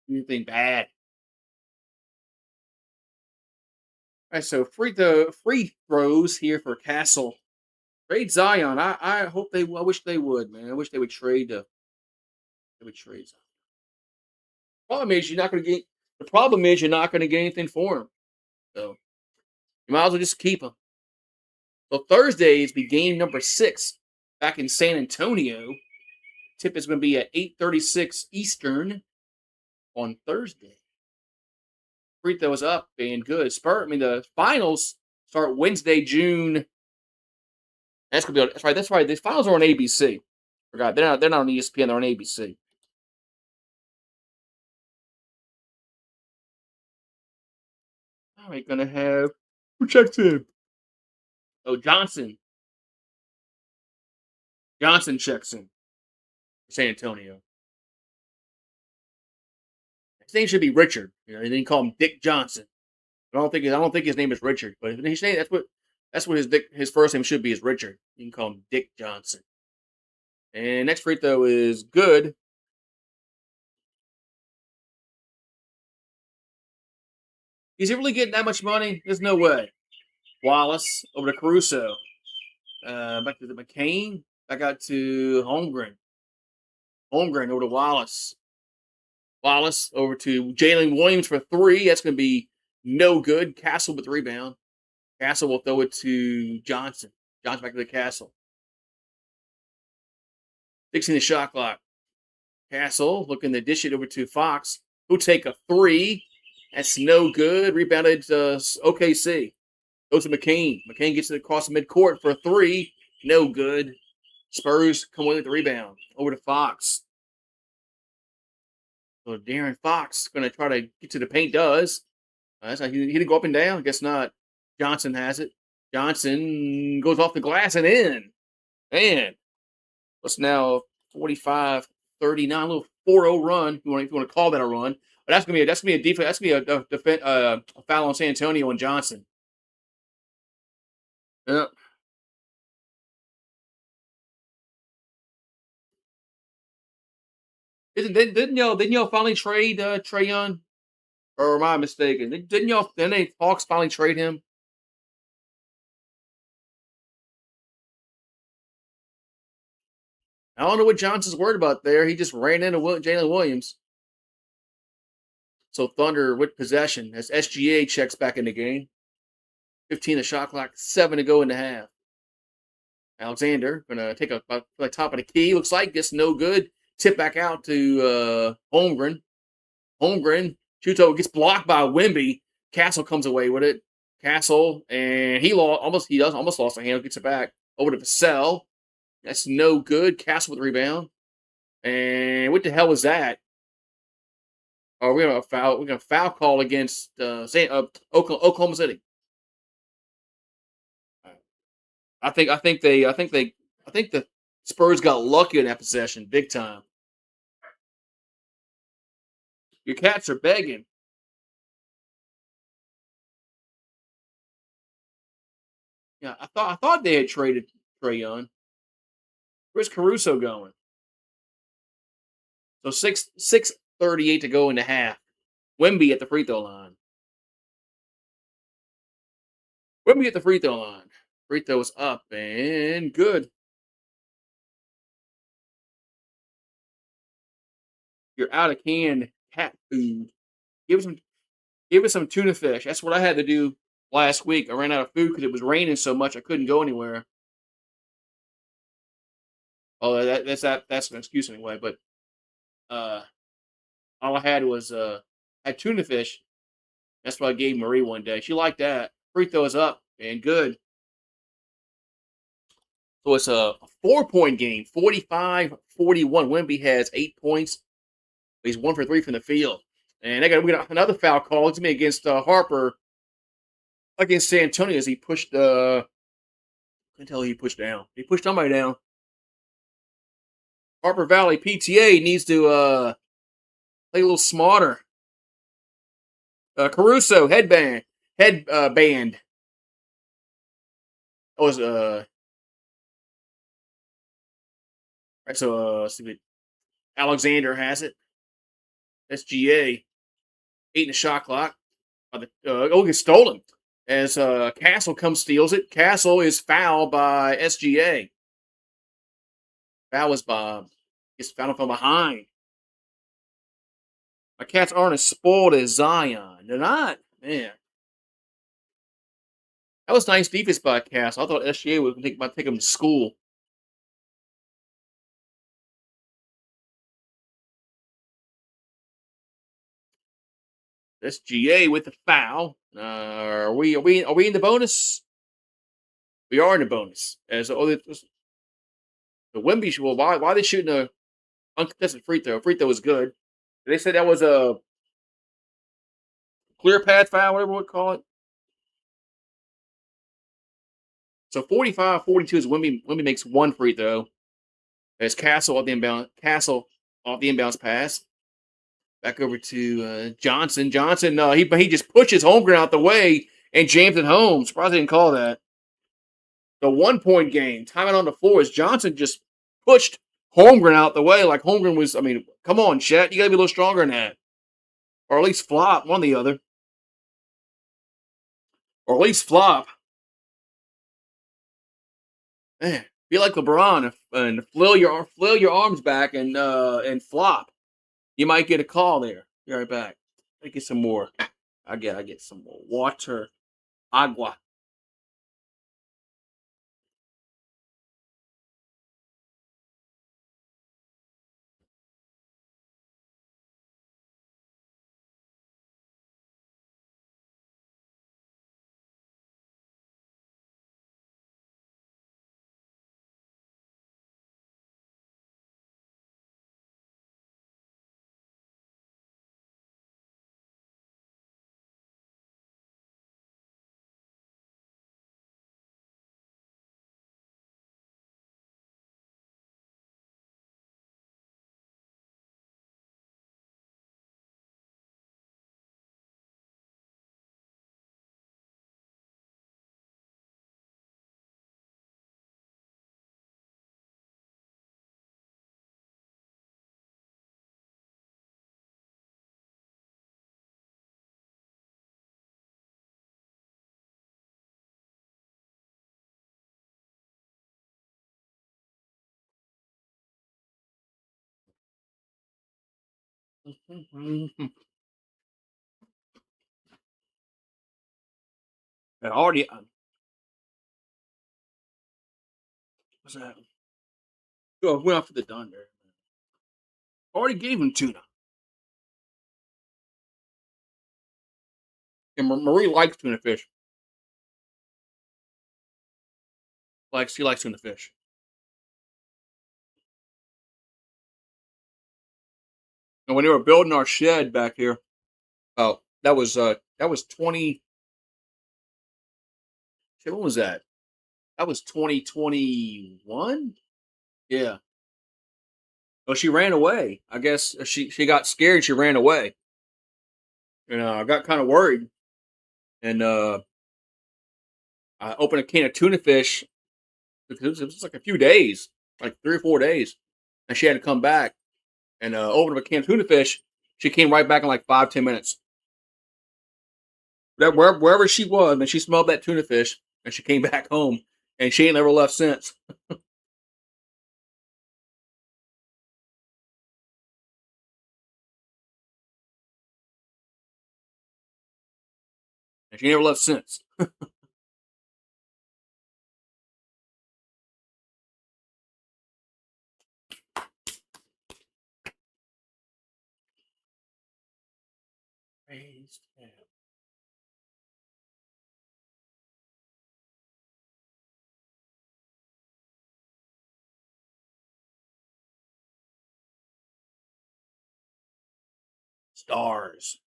anything bad. All right, so free throws here for Castle. Trade Zion. I wish they would, man. I wish they would trade. They would trade Zion. The problem is you're not going to get anything for him. So you might as well just keep him. So Thursdays be game number 6 back in San Antonio. Tip is going to be at 8:36 Eastern on Thursday. Free throws up and good. The finals start Wednesday, June. That's gonna be. That's right. That's right. The finals are on ABC. Forgot they're not on ESPN. They're on ABC. All right, gonna have who checks in? Oh, Johnson. Johnson checks in. San Antonio. His name should be Richard. They didn't call him Dick Johnson. I don't think his name is Richard, but his name, that's what his first name should be is Richard. You can call him Dick Johnson. And next free throw is good. Is he really getting that much money? There's no way. Wallace over to Caruso. Back to the McCain. Back out to Holmgren. Holmgren over to Wallace. Wallace over to Jalen Williams for 3. That's going to be no good. Castle with the rebound. Castle will throw it to Johnson. Johnson back to the Castle. 16 the shot clock. Castle looking to dish it over to Fox, who'll take a three. That's no good. Rebounded OKC. Goes to McCain. McCain gets it across the midcourt for a three. No good. Spurs come away with the rebound. Over to Fox. So Darren Fox going to try to get to the paint. Does. That's how he didn't go up and down. Guess not. Johnson has it. Johnson goes off the glass and in. Man, what's now 45-39, a little 4-0 run. If you want to call that a run, but that's gonna be a defense. That's gonna be a foul on San Antonio and Johnson. Yeah. Didn't y'all finally trade Trae Young? Or am I mistaken? Didn't Hawks finally trade him? I don't know what Johnson's worried about there. He just ran into Jalen Williams. So Thunder with possession as SGA checks back in the game. 15 the shot clock, 7 to go in the half. Alexander gonna take the top of the key. Looks like gets no good. Tip back out to Holmgren. Holmgren Chuto gets blocked by Wemby. Castle comes away with it. Castle and he almost lost a handle. Gets it back over to Vassell. That's no good. Castle with the rebound. And what the hell was that? Oh, we're gonna foul call against Oklahoma City. I think the Spurs got lucky in that possession, big time. Your cats are begging. Yeah, I thought they had traded Trae Young. Where's Caruso going? So 6:38 to go in the half. Wemby at the free throw line. Wemby at the free throw line. Free throw is up and good. You're out of canned cat food. Give us some tuna fish. That's what I had to do last week. I ran out of food because it was raining so much I couldn't go anywhere. Oh, that's an excuse anyway. But all I had was had tuna fish. That's what I gave Marie one day. She liked that. Free throw is up and good. So it's a 4-point game, 45-41. Wemby has 8 points. He's 1 for 3 from the field. And we got another foul call. It's me against Harper against San Antonio as he pushed. I can tell he pushed down. He pushed somebody down. Harper Valley PTA needs to play a little smarter. Caruso headband. Band. That was right. So Alexander has it. SGA 8 in the shot clock. Gets stolen as Castle comes steals it. Castle is fouled by SGA. Foul was Bob. Gets fouled from behind. My cats aren't as spoiled as Zion. They're not, man. That was nice defense by Castle. I thought SGA would take him to school. SGA with the foul. Are we in the bonus? We are in the bonus. As the Wemby. Well, why are they shooting a uncontested free throw? Free throw was good. They said that was a clear path foul, whatever we would call it. So 45-42 is Wemby makes one free throw. As Castle off the inbounds pass. Back over to Johnson. Johnson, he just pushes Holmgren out the way and jams it home. Surprised they didn't call that. The 1-point game, timing on the floor, as Johnson just pushed Holmgren out the way like Holmgren was. I mean, come on, Chet, you got to be a little stronger than that, or at least flop one or the other, or at least flop. Man, be like LeBron and flail your arms back and flop. You might get a call there. Be right back. I get some more. I get some more water. Agua. I already what's that? Oh, went off for the Thunder. Already gave him tuna. And Marie likes tuna fish. She likes tuna fish. And when they were building our shed back here, oh, that was 20. Shit, what was that? That was 2021. Yeah. Well, she ran away. I guess she got scared. She ran away. And I got kind of worried. And I opened a can of tuna fish because it was like a few days, like 3 or 4 days, and she had to come back and open up a can of tuna fish. She came right back in like 5-10 minutes. Wherever she was, and she smelled that tuna fish, and she came back home, and she ain't never left since. And she never left since. Raised stars.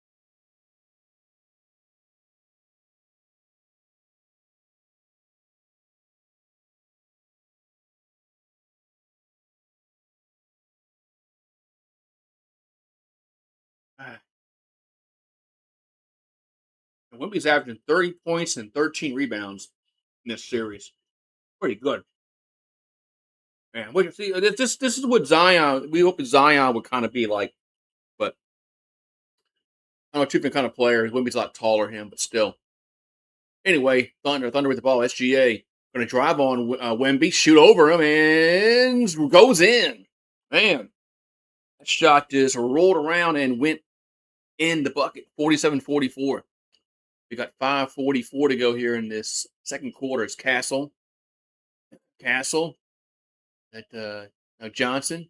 Ah, and Wemby's averaging 30 points and 13 rebounds in this series. Pretty good. Man, see, this is what Zion. We hope Zion would kind of be like, but I don't know, two kind of player. Wemby's a lot taller than him, but still. Anyway, Thunder with the ball. SGA going to drive on Wemby, shoot over him, and goes in. Man, that shot just rolled around and went in the bucket. 47-44. We got 5:44 to go here in this second quarter. It's Castle, at Johnson.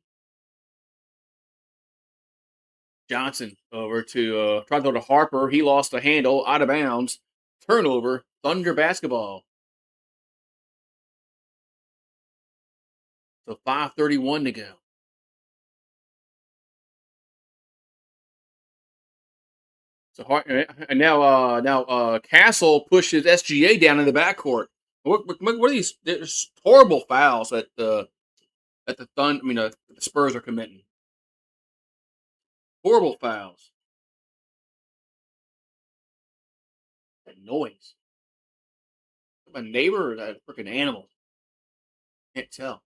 Johnson over to tried to go to Harper. He lost the handle, out of bounds. Turnover. Thunder basketball. So 5:31 to go. So and now Castle pushes SGA down in the backcourt. What are these? There's horrible fouls at the Thunder. I mean, the Spurs are committing horrible fouls. That noise. A neighbor or that freaking animal? Can't tell.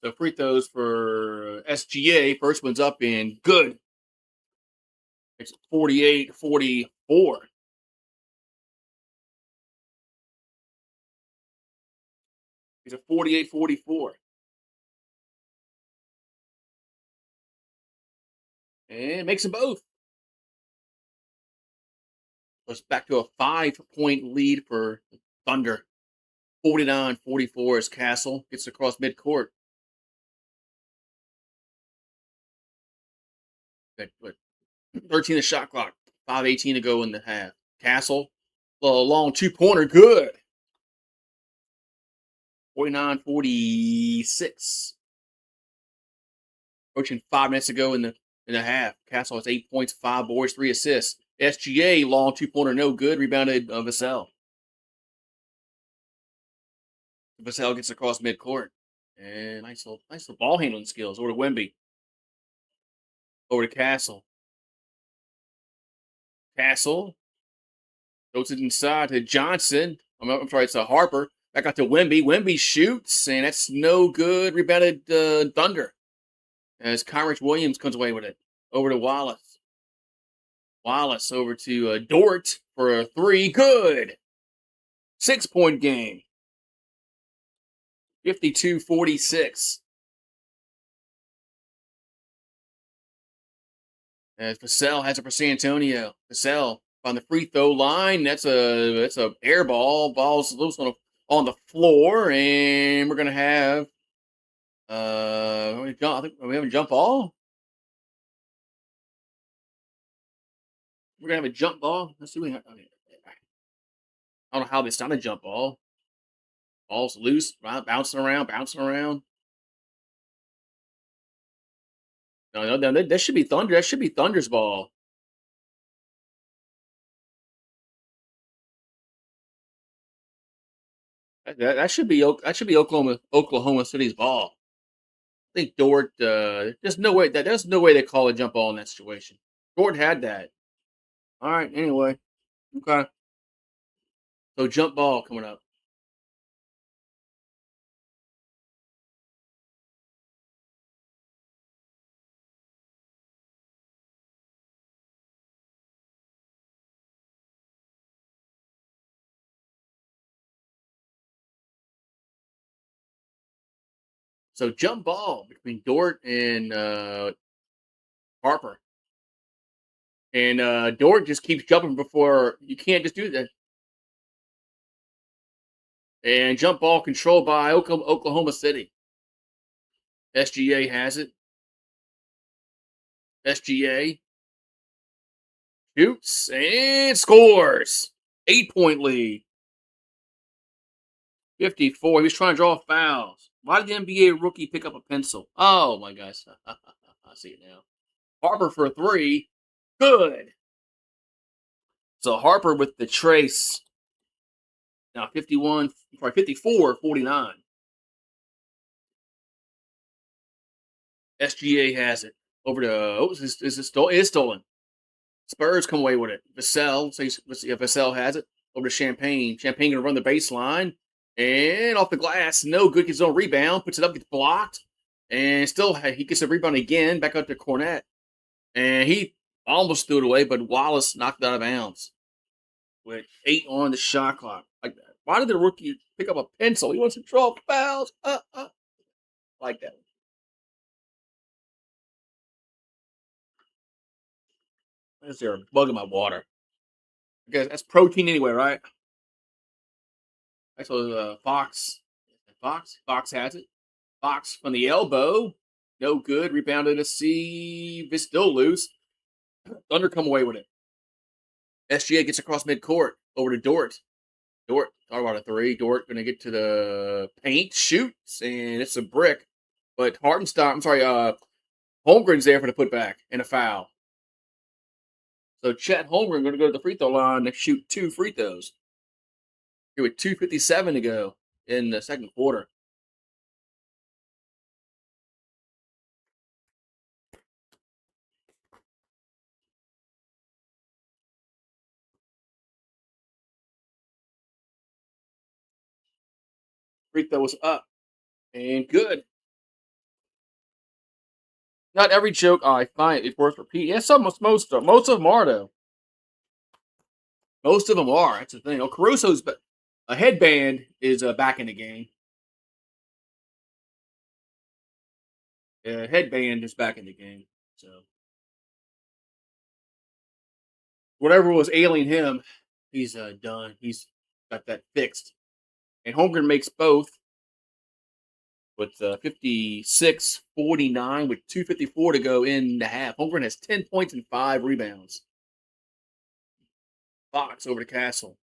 So free throws for SGA. First one's up and good. It's 48-44. It's a 48-44. And makes them both. So it's back to a 5-point lead for Thunder. 49-44 as Castle gets across midcourt. But 13 the shot clock. 5:18 to go in the half. Castle, a long two-pointer, good. 49-46. Approaching 5 minutes ago in the half. Castle has 8 points, 5 boards, 3 assists. SGA, long two-pointer, no good. Rebounded Vassell. Vassell gets across midcourt. And nice little ball handling skills. Over to Wemby. Over to Castle. Castle goes it inside to Johnson. I'm sorry, it's a Harper. Back out to Wemby. Wemby shoots, and that's no good. Rebounded Thunder. As Kyrie Williams comes away with it. Over to Wallace. Wallace over to Dort for a 3. Good. 6-point game. 52-46. As Vassell has it for San Antonio. Vassell on the free throw line. That's a air ball. Ball's loose on the floor, and we're gonna have I think we have a jump ball. We're gonna have a jump ball. Let's see. I don't know how it's not a jump ball. Ball's loose, right? Bouncing around, bouncing around. No, that should be Thunder. That should be Thunder's ball. That should be Oklahoma City's ball. I think Dort. There's no way they call a jump ball in that situation. Dort had that. All right. Anyway, okay. So jump ball coming up. So jump ball between Dort and Harper. And Dort just keeps jumping before you can't just do that. And jump ball controlled by Oklahoma City. SGA has it. SGA shoots and scores. 8-point lead. 54. He was trying to draw fouls. Why did the NBA rookie pick up a pencil? Oh my gosh. I see it now. Harper for a 3. Good. So Harper with the trace. Now 54-49. SGA has it. Over to is it stolen? It is stolen. Spurs come away with it. Vassell, Vassell has it. Over to Champagne. Champagne gonna run the baseline. And off the glass. No good. Gets his own rebound. Puts it up, gets blocked. And still he gets a rebound again. Back up to Cornette. And he almost threw it away, but Wallace knocked it out of bounds. With 8 on the shot clock. Like that. Why did the rookie pick up a pencil? He wants to draw fouls. Like that. Is there a bug in my water? I guess that's protein anyway, right? So Fox has it. Fox from the elbow, no good. Rebounded to C. It's still loose. Thunder come away with it. SGA gets across midcourt over to Dort. Dort, talk about a 3. Dort gonna get to the paint, shoots, and it's a brick. But Holmgren's there for the putback and a foul. So Chet Holmgren going to go to the free throw line and shoot 2 free throws. Here with 2:57 to go in the second quarter. Free throw was up and good. Not every joke I find is worth repeating. Yes, most of them are though. Most of them are. That's the thing. Caruso's a headband is back in the game. Headband is back in the game. So whatever was ailing him, he's done. He's got that fixed. And Holmgren makes both with 56-49 with 2:54 to go in the half. Holmgren has 10 points and 5 rebounds. Fox over to Castle.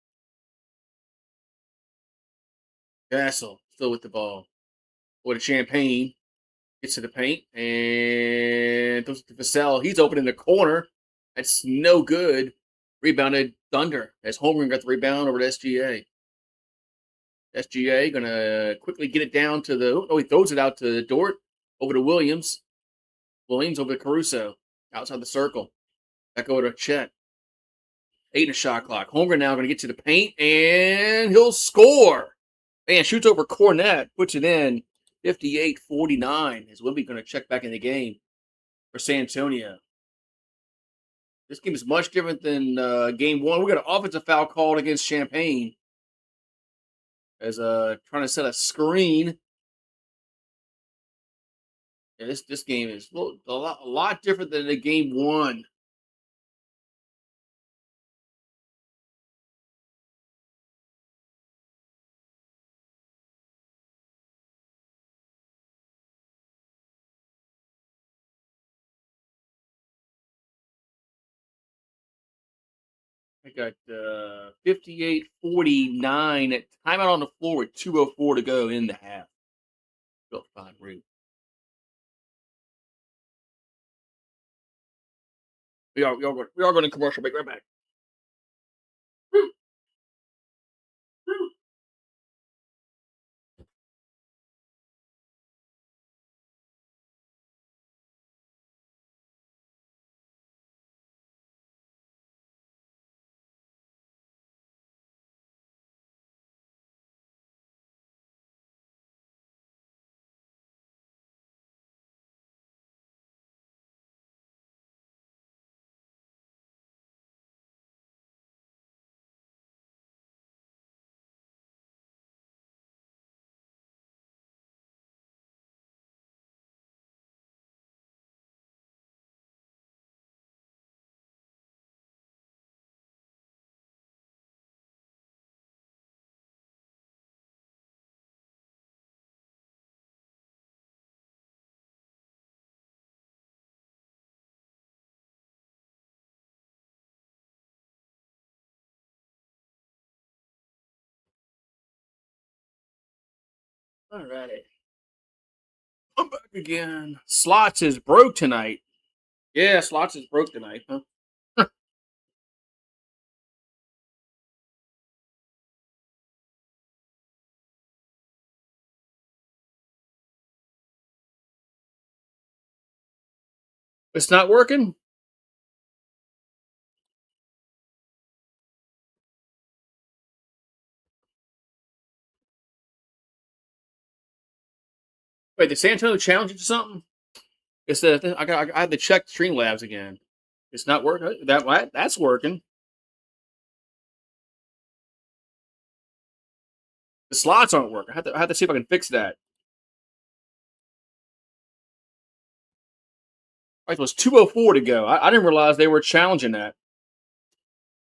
Castle still with the ball. Or the Champagne gets to the paint and throws it to Vassell. He's open in the corner. That's no good. Rebounded Thunder as Holmgren got the rebound over to SGA. SGA gonna quickly get it down to he throws it out to Dort over to Williams. Williams over to Caruso outside the circle. Back over to Chet. 8 in the shot clock. Holmgren now gonna get to the paint and he'll score. Man, shoots over Cornette, puts it in. 58-49 is Wimby gonna check back in the game for San Antonio. This game is much different than game one. We got an offensive foul called against Champagne as trying to set a screen. Yeah, this game is a lot different than the game one. I got 58-49 at timeout on the floor with 2:04 to go in the half. Felt fine, Reed. We are going to commercial break right back. All righty. I'm back again. Slots is broke tonight. Yeah, Slots is broke tonight, huh? It's not working? Wait, did San Antonio challenge it to something? It's I had to check Streamlabs again. It's not working. That's working. The slots aren't working. I have to see if I can fix that. Right, it was 2:04 to go. I didn't realize they were challenging that.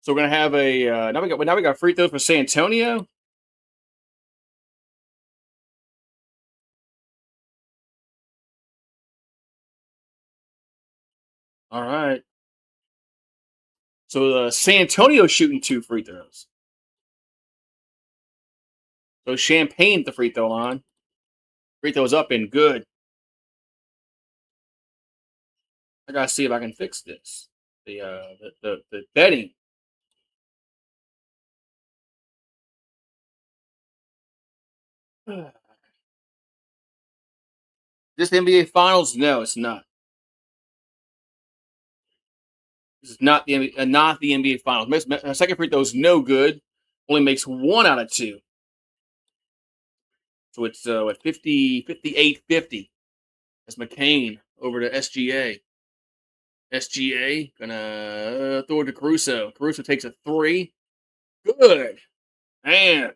So we're gonna have a now we got free throws for San Antonio. All right. So San Antonio shooting 2 free throws. So Champagne at the free throw line. Free throws up and good. I gotta see if I can fix this. The betting. This NBA Finals? No, it's not. This is not the NBA Finals. Second free throw is no good. Only makes 1 out of 2. So it's at 58-50. That's McCain over to SGA. SGA gonna throw it to Caruso. Caruso takes a 3. Good. Man.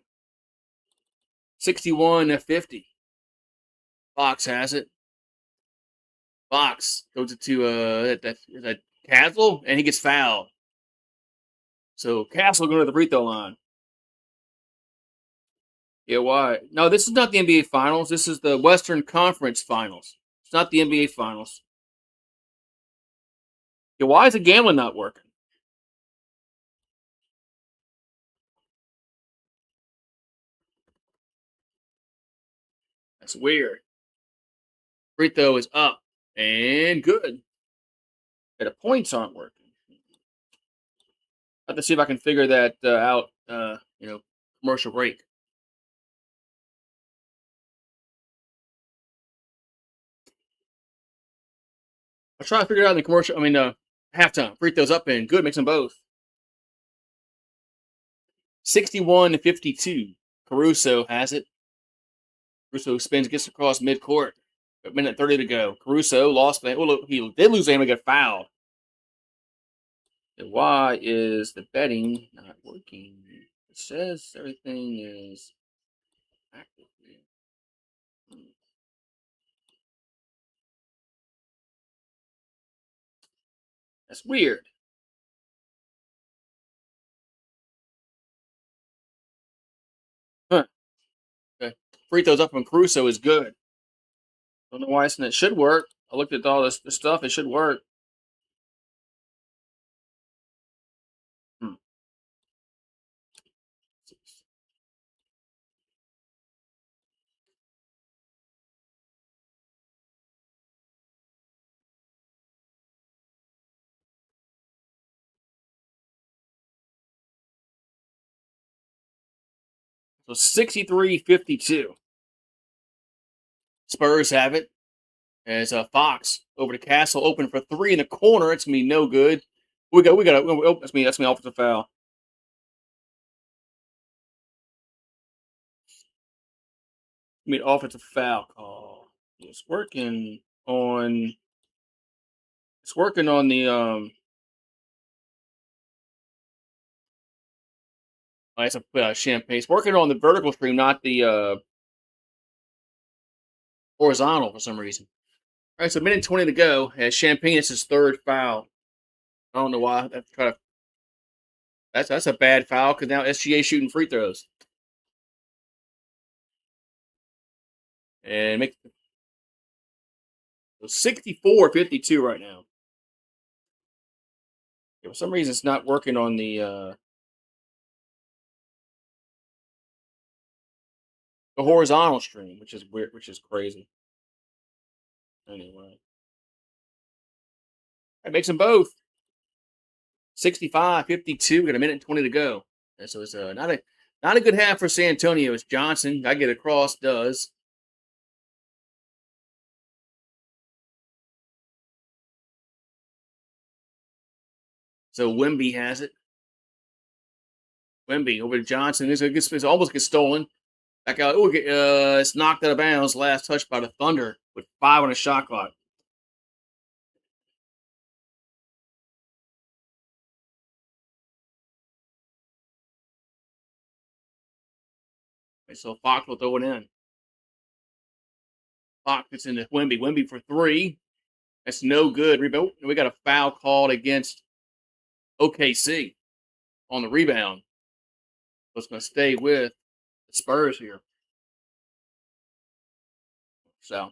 61-50. Fox has it. Fox goes it to that Castle, and he gets fouled. So Castle going to the free throw line. Yeah, why? No, this is not the NBA Finals. This is the Western Conference Finals. It's not the NBA Finals. Yeah, why is the gambling not working? That's weird. Free throw is up and good. Yeah, the points aren't working. I have to see if I can figure that out. Commercial break. I'll try to figure it out in the commercial. Halftime. Free throws up and good. Makes them both. 61-52. Caruso has it. Caruso spins, gets across midcourt. A minute 30 to go. Caruso lost that. Well, he did lose the game and got fouled. And why is the betting not working? It says everything is active here. Hmm, That's weird. Huh. Okay. Free throws up from Caruso is good. Don't know why it's it should work. I looked at all this stuff. It should work. Hmm. So 63-52. Spurs have it. As Fox over to Castle, open for three in the corner. It's gonna be no good. We got. Oh, that's me offensive foul. I mean offensive foul call. It's working on. It's working on the it's a champagne. It's working on the vertical stream, not the horizontal for some reason. All right, so a minute 20 to go. As Champagne, it's his third foul. I don't know why. That's a bad foul because now SGA shooting free throws and make 64-52 right now. Yeah, for some reason, it's not working on the horizontal stream, which is weird, which is crazy. Anyway, that makes them both 65-52. Got a minute and 20 to go. And so it's not a good half for San Antonio. It's Johnson. I get across. Does so Wemby has it. Wemby over to Johnson. It's almost gets stolen. Back out. It's knocked out of bounds. Last touch by the Thunder with 5 on a shot clock. And so Fox will throw it in. Fox gets into Wemby. Wemby for three. That's no good. Rebound. We got a foul called against OKC on the rebound. So it's going to stay with the Spurs here. So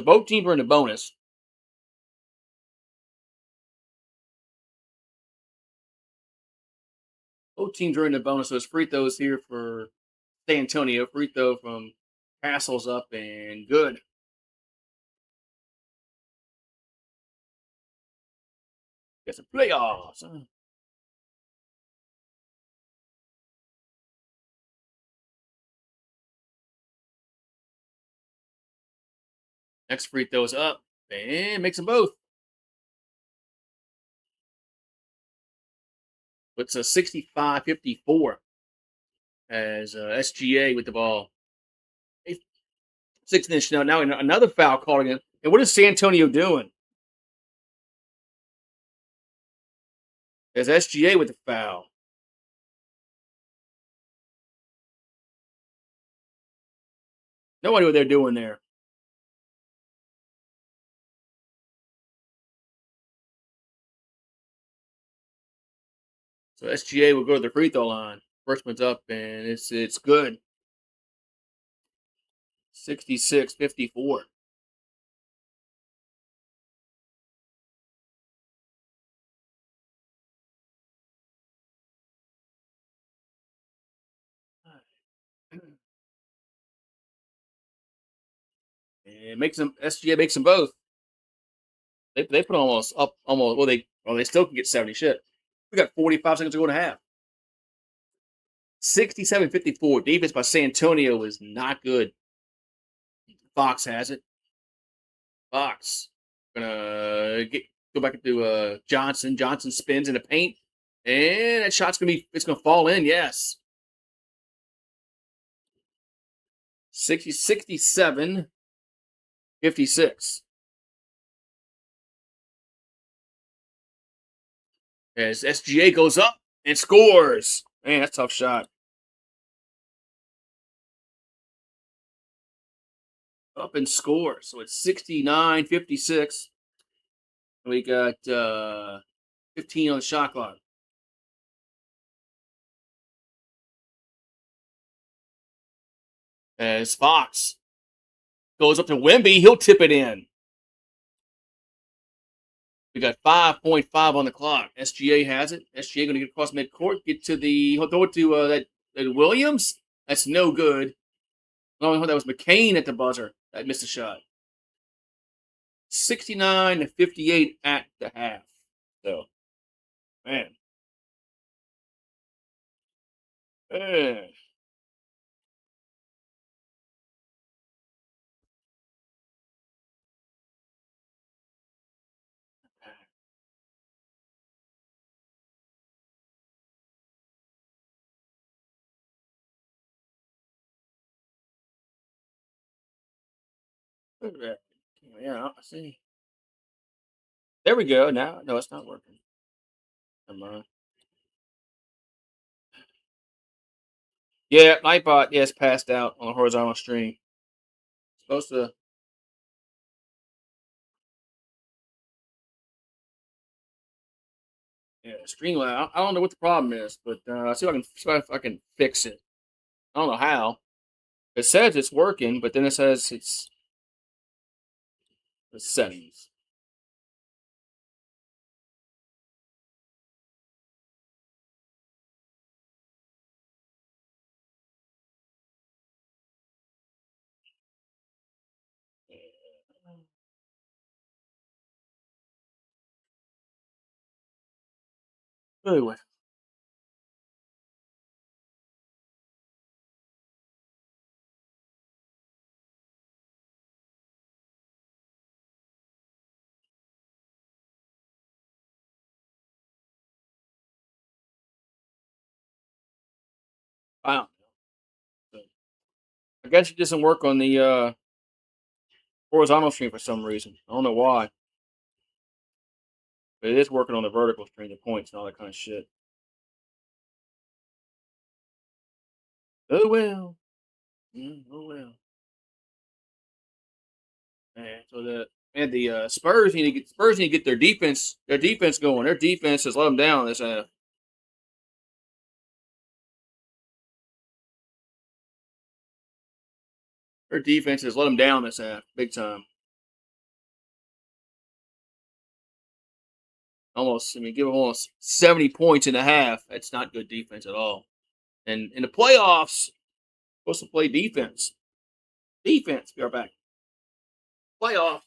both teams are in the bonus. Both teams are in the bonus. So it's free throws here for San Antonio. Free throw from Castles up and good. It's a playoffs. Next free throws up and makes them both. It's a 65-54 as SGA with the ball. 6 inch now another foul calling it. And what is San Antonio doing? As SGA with the foul. No idea what they're doing there. So SGA will go to the free throw line. First one's up and it's good. 66-54. And makes them SGA makes them both. They put almost up almost they still can get 70 shit. We got 45 seconds to go to half. 67-54. Defense by San Antonio is not good. Fox has it. Fox gonna go back into Johnson. Johnson spins in the paint, and that shot's gonna fall in. Yes, 67-56. as SGA goes up and scores. Man, that's a tough shot. Up and scores. So it's 69-56. We got 15 on the shot clock. As Fox goes up to Wemby, he'll tip it in. We got 5.5 on the clock. SGA has it. SGA going to get across midcourt, get to the. He'll throw it to that Williams. That's no good. No, that was McCain at the buzzer. That missed a shot. 69-58 at the half. So, man. Man. Look at that. Yeah, I see. There we go. Now, no, it's not working. Come on. Yeah, Nightbot, yes, passed out on a horizontal stream. Supposed to. Yeah, Streamlab. I don't know what the problem is, but I'll see if I can fix it. I don't know how. It says it's working, but then it says it's the settings. Anyway, I don't know. I guess it doesn't work on the horizontal stream for some reason. I don't know why, but it is working on the vertical stream, the points and all that kind of shit. Oh well. Oh well. Man, so the Spurs need to get their defense going. Their defense has let them down this half. Their defense has let them down this half, big time. Almost, I mean, give them almost 70 points in a half. That's not good defense at all. And in the playoffs, supposed to play defense. Defense. We are back. Playoff.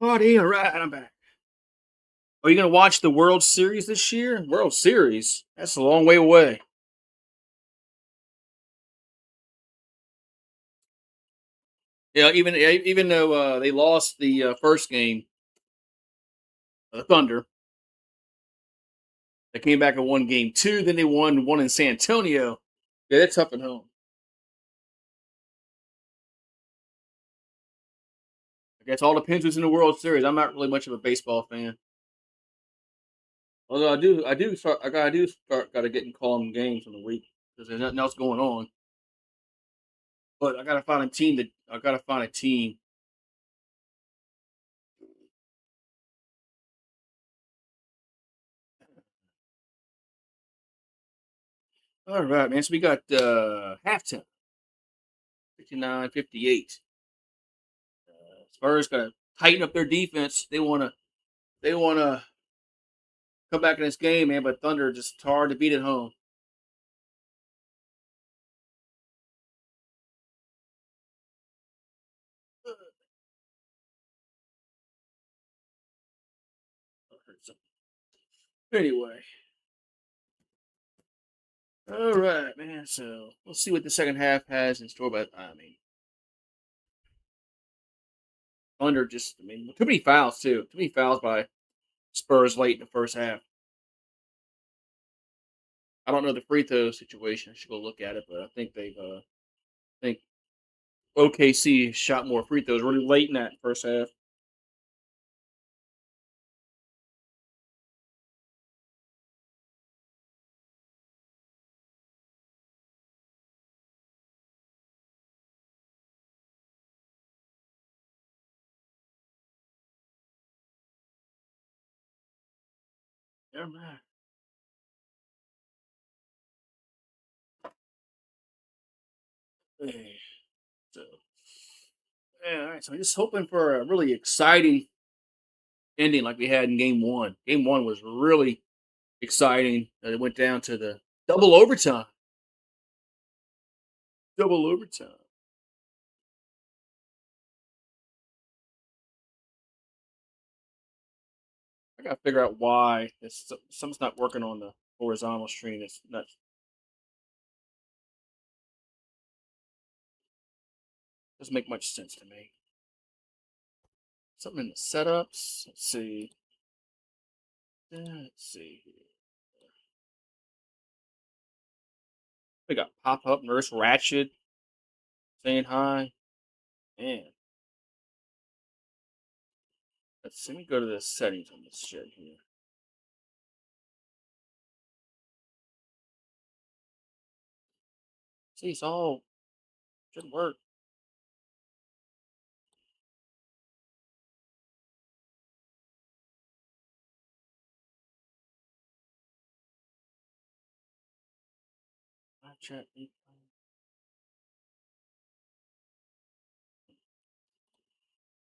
Party, all right, I'm back. Are you gonna watch the World Series this year? World Series? That's a long way away. Yeah, even though they lost the first game, the Thunder, they came back and won game two. Then they won one in San Antonio. Yeah, they're tough at home. I guess all depends who's in the World Series. I'm not really much of a baseball fan. Although I do start gotta getting calling games on the week because there's nothing else going on. But I gotta find a team that I gotta find a team. All right, man. So we got halftime, 59-58. Spurs gotta tighten up their defense. They wanna come back in this game, man. But Thunder just hard to beat at home. Anyway, all right, man. So we'll see what the second half has in store. But I mean, Thunder I mean, too many fouls too. Too many fouls by Spurs late in the first half. I don't know the free throw situation. I should go look at it, but I think I think OKC shot more free throws really late in that first half. Yeah, man. Hey, so, yeah, all right. So I'm just hoping for a really exciting ending like we had in game one. Game one was really exciting. It went down to the double overtime. Double overtime. I gotta figure out why something's not working on the horizontal stream. It's not doesn't make much sense to me. Something in the setups. Let's see. Let's see. We got pop up Nurse Ratchet saying hi. Man, let's see. Let me go to the settings on this shit here. See, it's all should work. Live chat.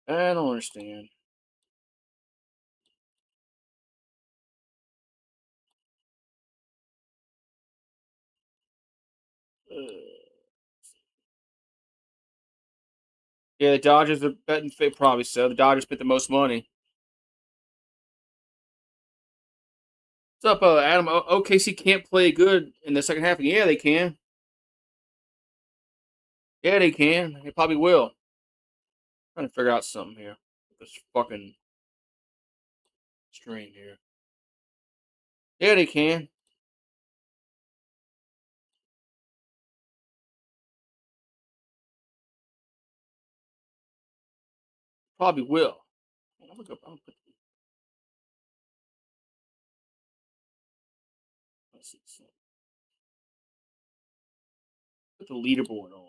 I don't understand. Yeah, the Dodgers are betting probably so. The Dodgers spent the most money. What's up, Adam? OKC can't play good in the second half. Yeah, they can. Yeah, they can. They probably will. Trying to figure out something here. This fucking stream here. Yeah, they can. Probably will. I'm gonna go. I'm gonna let's see, put the leaderboard on.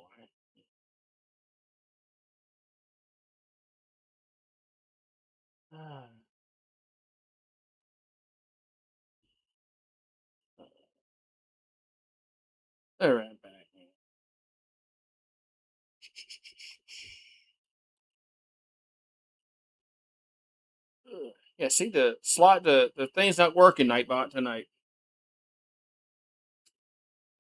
Ah, all right, I'm back. Man. Ugh. Yeah, see the thing's not working, Nightbot tonight.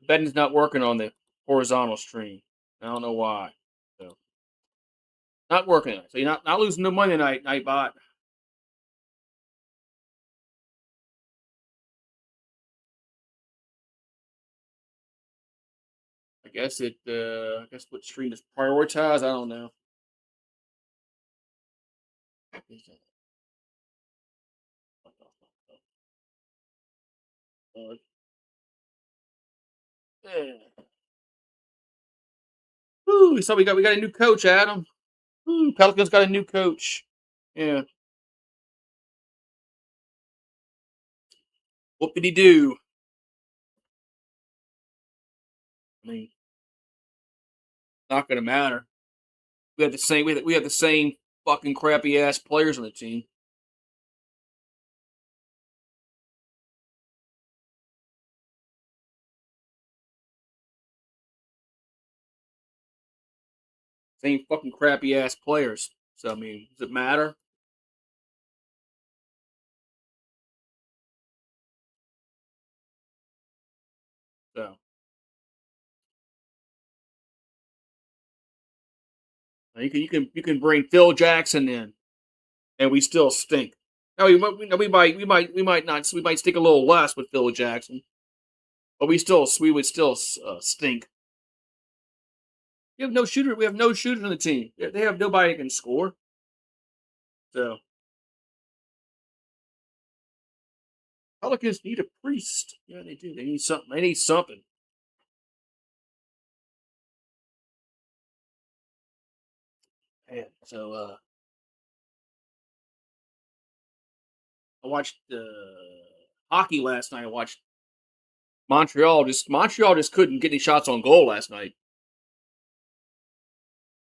The betting's not working on the horizontal stream. I don't know why. So Not working it. So you're not losing no money tonight, Nightbot. I guess what stream is prioritized. I don't know. Yeah. Ooh, so we got a new coach, Adam. Ooh, Pelicans got a new coach. Yeah. What did he do? I mean, not gonna matter. We have the same fucking crappy ass players on the team. Same fucking crappy ass players. So I mean, does it matter? So you can bring Phil Jackson in, and we still stink. Now we might stink a little less with Phil Jackson, but we would still stink. We have no shooter. We have no shooters on the team. They have nobody that can score. So Pelicans need a priest. Yeah, they do. They need something. They need something. Man, so I watched hockey last night. I watched Montreal just couldn't get any shots on goal last night.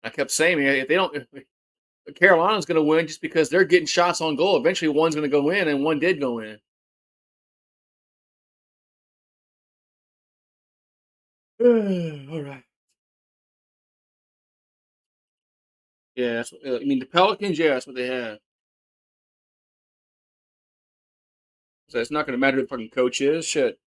I kept saying, if they don't, if Carolina's going to win just because they're getting shots on goal. Eventually, one's going to go in, and one did go in. All right. Yeah, I mean the Pelicans. Yeah, that's what they have. So it's not going to matter who the fucking coach is. Shit.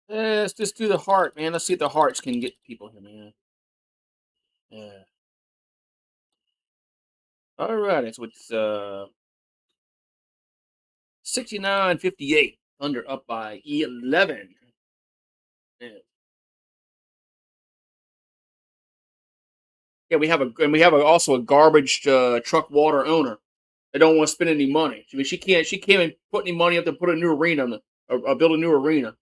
Let's just do the heart, man. Let's see if the hearts can get people here, man. Yeah. All right. So it's 69-58. Thunder up by 11. Yeah. Yeah, we have also a garbage truck water owner. They don't want to spend any money. I mean, she can't even put any money up to put a new arena build a new arena.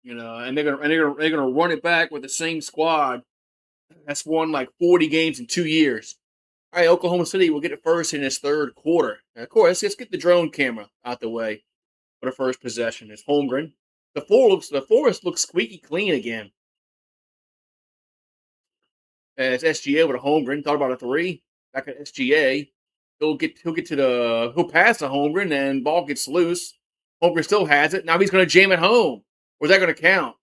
And they're gonna run it back with the same squad that's won like 40 games in 2 years. All right, Oklahoma City will get it first in its third quarter. Of course, let's get the drone camera out the way for the first possession. It's Holmgren. The forest looks squeaky clean again. It's SGA with a Holmgren. Thought about a three back at SGA. He'll pass to Holmgren and ball gets loose. Holmgren still has it. Now he's going to jam it home. Or is that going to count?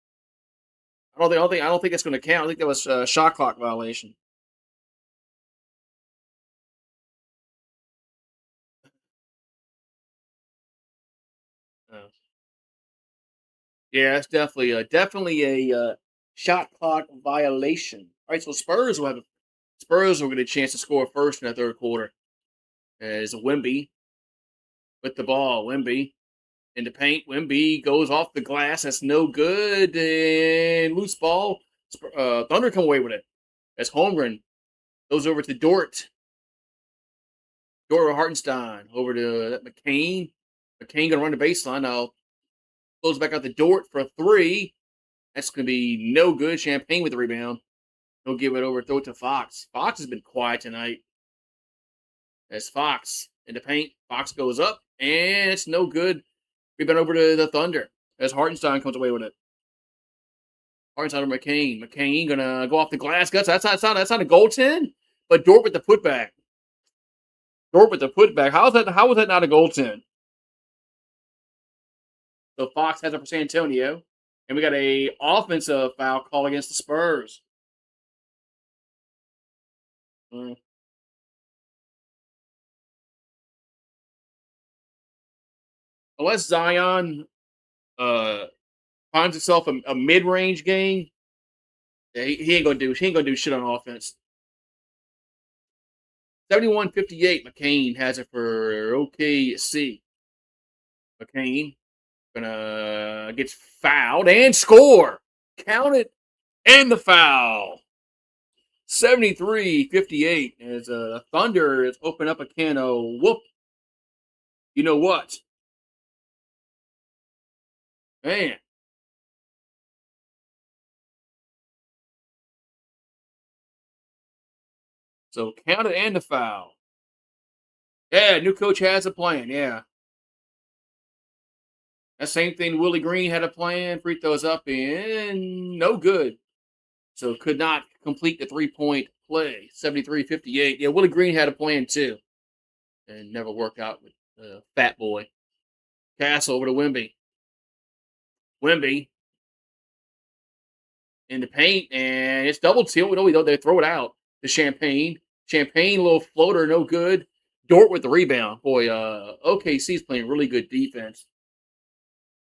I don't think that's going to count. I think that was a shot clock violation. Uh, yeah, it's definitely a shot clock violation. All right, so Spurs will get a chance to score first in that third quarter. As Wimby with the ball, Wimby in the paint. Wimby goes off the glass. That's no good. And loose ball. Thunder come away with it. As Holmgren goes over to Dort. Dort with Hartenstein. Over to McCain. McCain going to run the baseline. Now goes back out to Dort for a three. That's going to be no good. Champagne with the rebound. He'll give it over. Throw it to Fox. Fox has been quiet tonight. As Fox in the paint. Fox goes up. And it's no good. Rebound over to the Thunder. As Hartenstein comes away with it. Hartenstein to McCain. McCain gonna go off the glass guts. That's not a goaltend. But Dort with the putback. Dort with the putback. How was that not a goaltend? So Fox has it for San Antonio. And we got a offensive foul call against the Spurs. Mm. Unless Zion uh, finds himself a mid range game, yeah, he ain't gonna do shit on offense. 71-58, McCain has it for OKC. McCain gets fouled and score. Count it and the foul. 73-58 as Thunder is open up a can of whoop. You know what? Man. So count it and the foul. Yeah, new coach has a plan. Yeah. That same thing Willie Green had a plan. Free throws up and no good. So could not complete the 3-point play. 73-58. Yeah, Willie Green had a plan too. And never worked out with Fat Boy. Castle over to Wimby. Wimby in the paint, and it's double team. No, they throw it out to Champagne. Champagne, little floater, no good. Dort with the rebound. Boy, OKC's playing really good defense.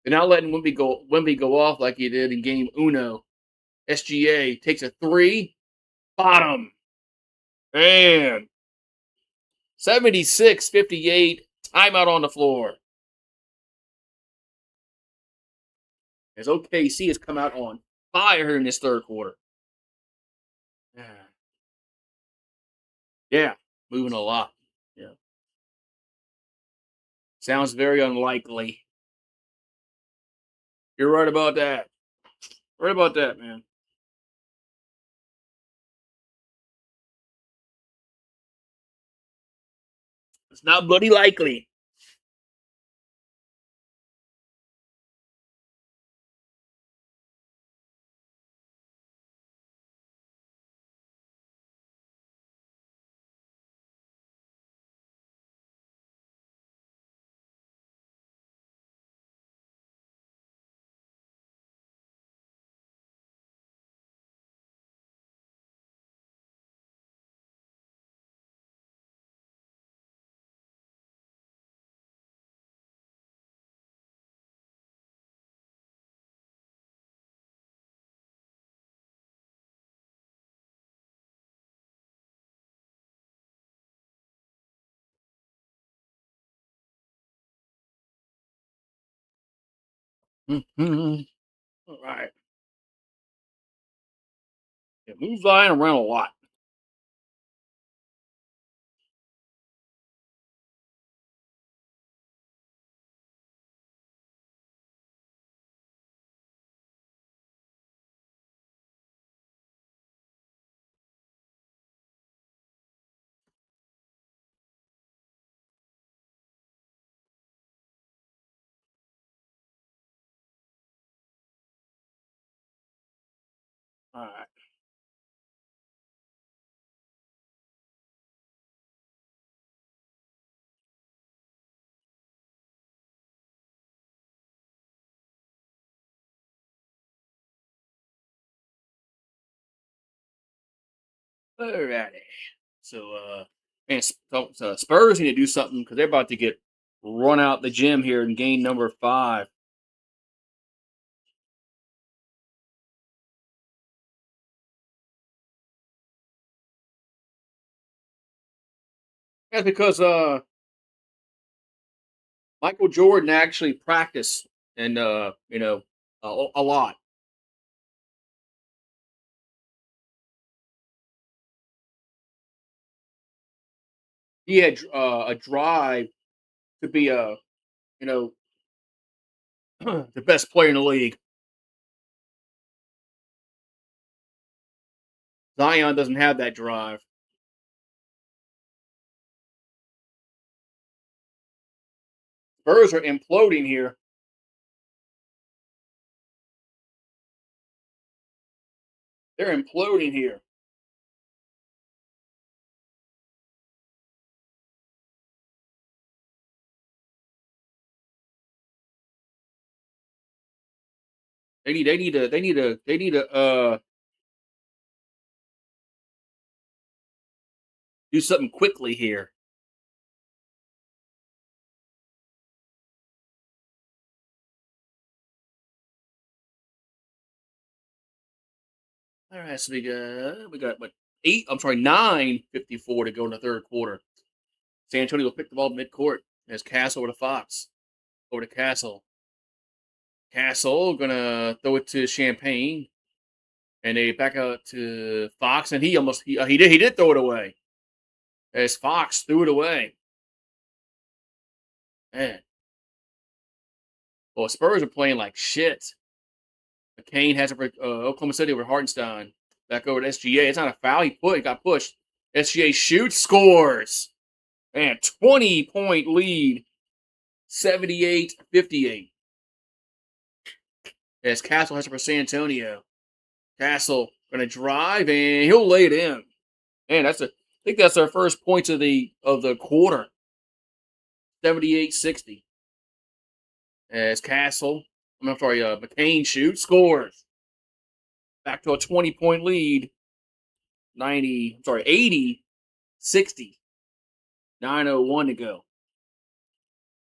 They're not letting Wimby go off like he did in game Uno. SGA takes a three. Bottom. Man. 76-58. Timeout on the floor. As OKC has come out on fire here in this third quarter. Yeah. Moving a lot. Yeah. Sounds very unlikely. You're right about that. Right about that, man. It's not bloody likely. Mm-hmm. All right. It moves Zion around a lot. All right. All righty. So, man, Spurs need to do something because they're about to get run out the gym here in game number 5. That's because Michael Jordan actually practiced and a lot. He had a drive to be you know the best player in the league. Zion doesn't have that drive. Spurs are imploding here. They're imploding here. They need to do something quickly here. All right, so we got what 8? I'm sorry, 9:54 to go in the third quarter. San Antonio will pick the ball midcourt as Castle over to Fox. Over to Castle. Castle gonna throw it to Champagne, and they back out to Fox, and he did throw it away as Fox threw it away. Man, well, Spurs are playing like shit. McCain has it for Oklahoma City over Hartenstein. Back over to SGA. It's not a foul. He got pushed. SGA shoots, scores. Man, 20-point lead. 78-58. As Castle has it for San Antonio. Castle gonna drive and he'll lay it in. Man, I think that's our first points of the quarter. 78-60. As McCain shoots, scores. Back to a 20-point lead. 80-60. 9:01 to go.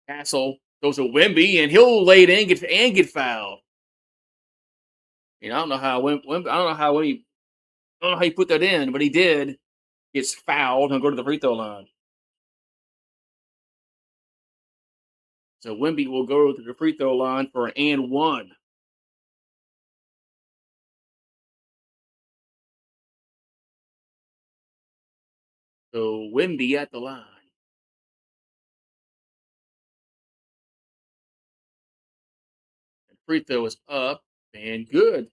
Castle goes to Wemby and he'll lay it in and get fouled. I don't know how I don't know how he put that in, but he did. Gets fouled and go to the free throw line. So Wemby will go to the free throw line for an and one. So Wemby at the line. And free throw is up and good.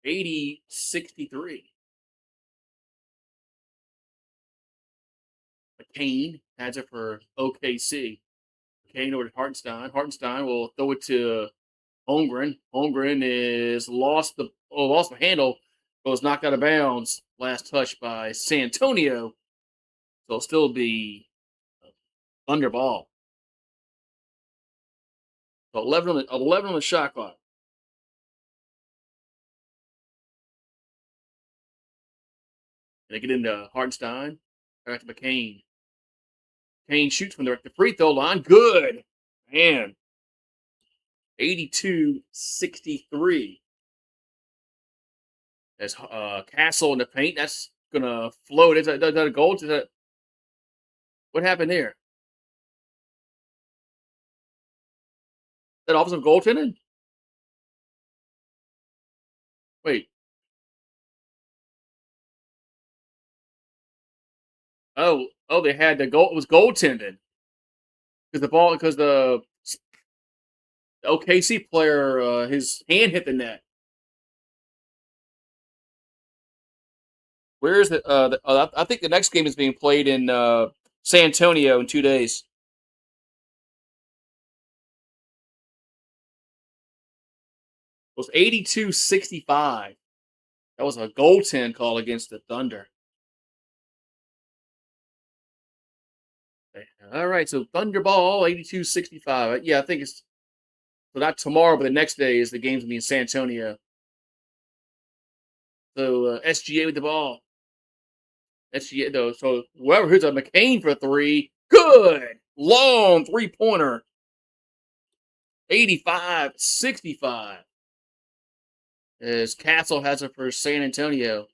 80-63. McCain has it for OKC. McCain over to Hartenstein. Hartenstein will throw it to Holmgren. Holmgren is lost the handle, but was knocked out of bounds. Last touch by San Antonio. So it'll still be Thunder ball. So 11 on the shot clock. They get into Hartenstein. Back to McCain. McCain shoots from the free throw line. Good. Man. 82-63. As Castle in the paint. That's going to float. Is that a goal? What happened there? That offensive goaltending? Wait. They had the goal. It was goaltending because the OKC player, his hand hit the net. Where's I think the next game is being played in San Antonio in 2 days. It was 82-65. That was a goaltend call against the Thunder. All right, so Thunderball 82-65. Yeah, I think it's so not tomorrow, but the next day is the game's gonna be in San Antonio. So SGA with the ball. SGA though. So whoever hits a McCain for three, good long 3-pointer. 85-65. As Castle has it for San Antonio.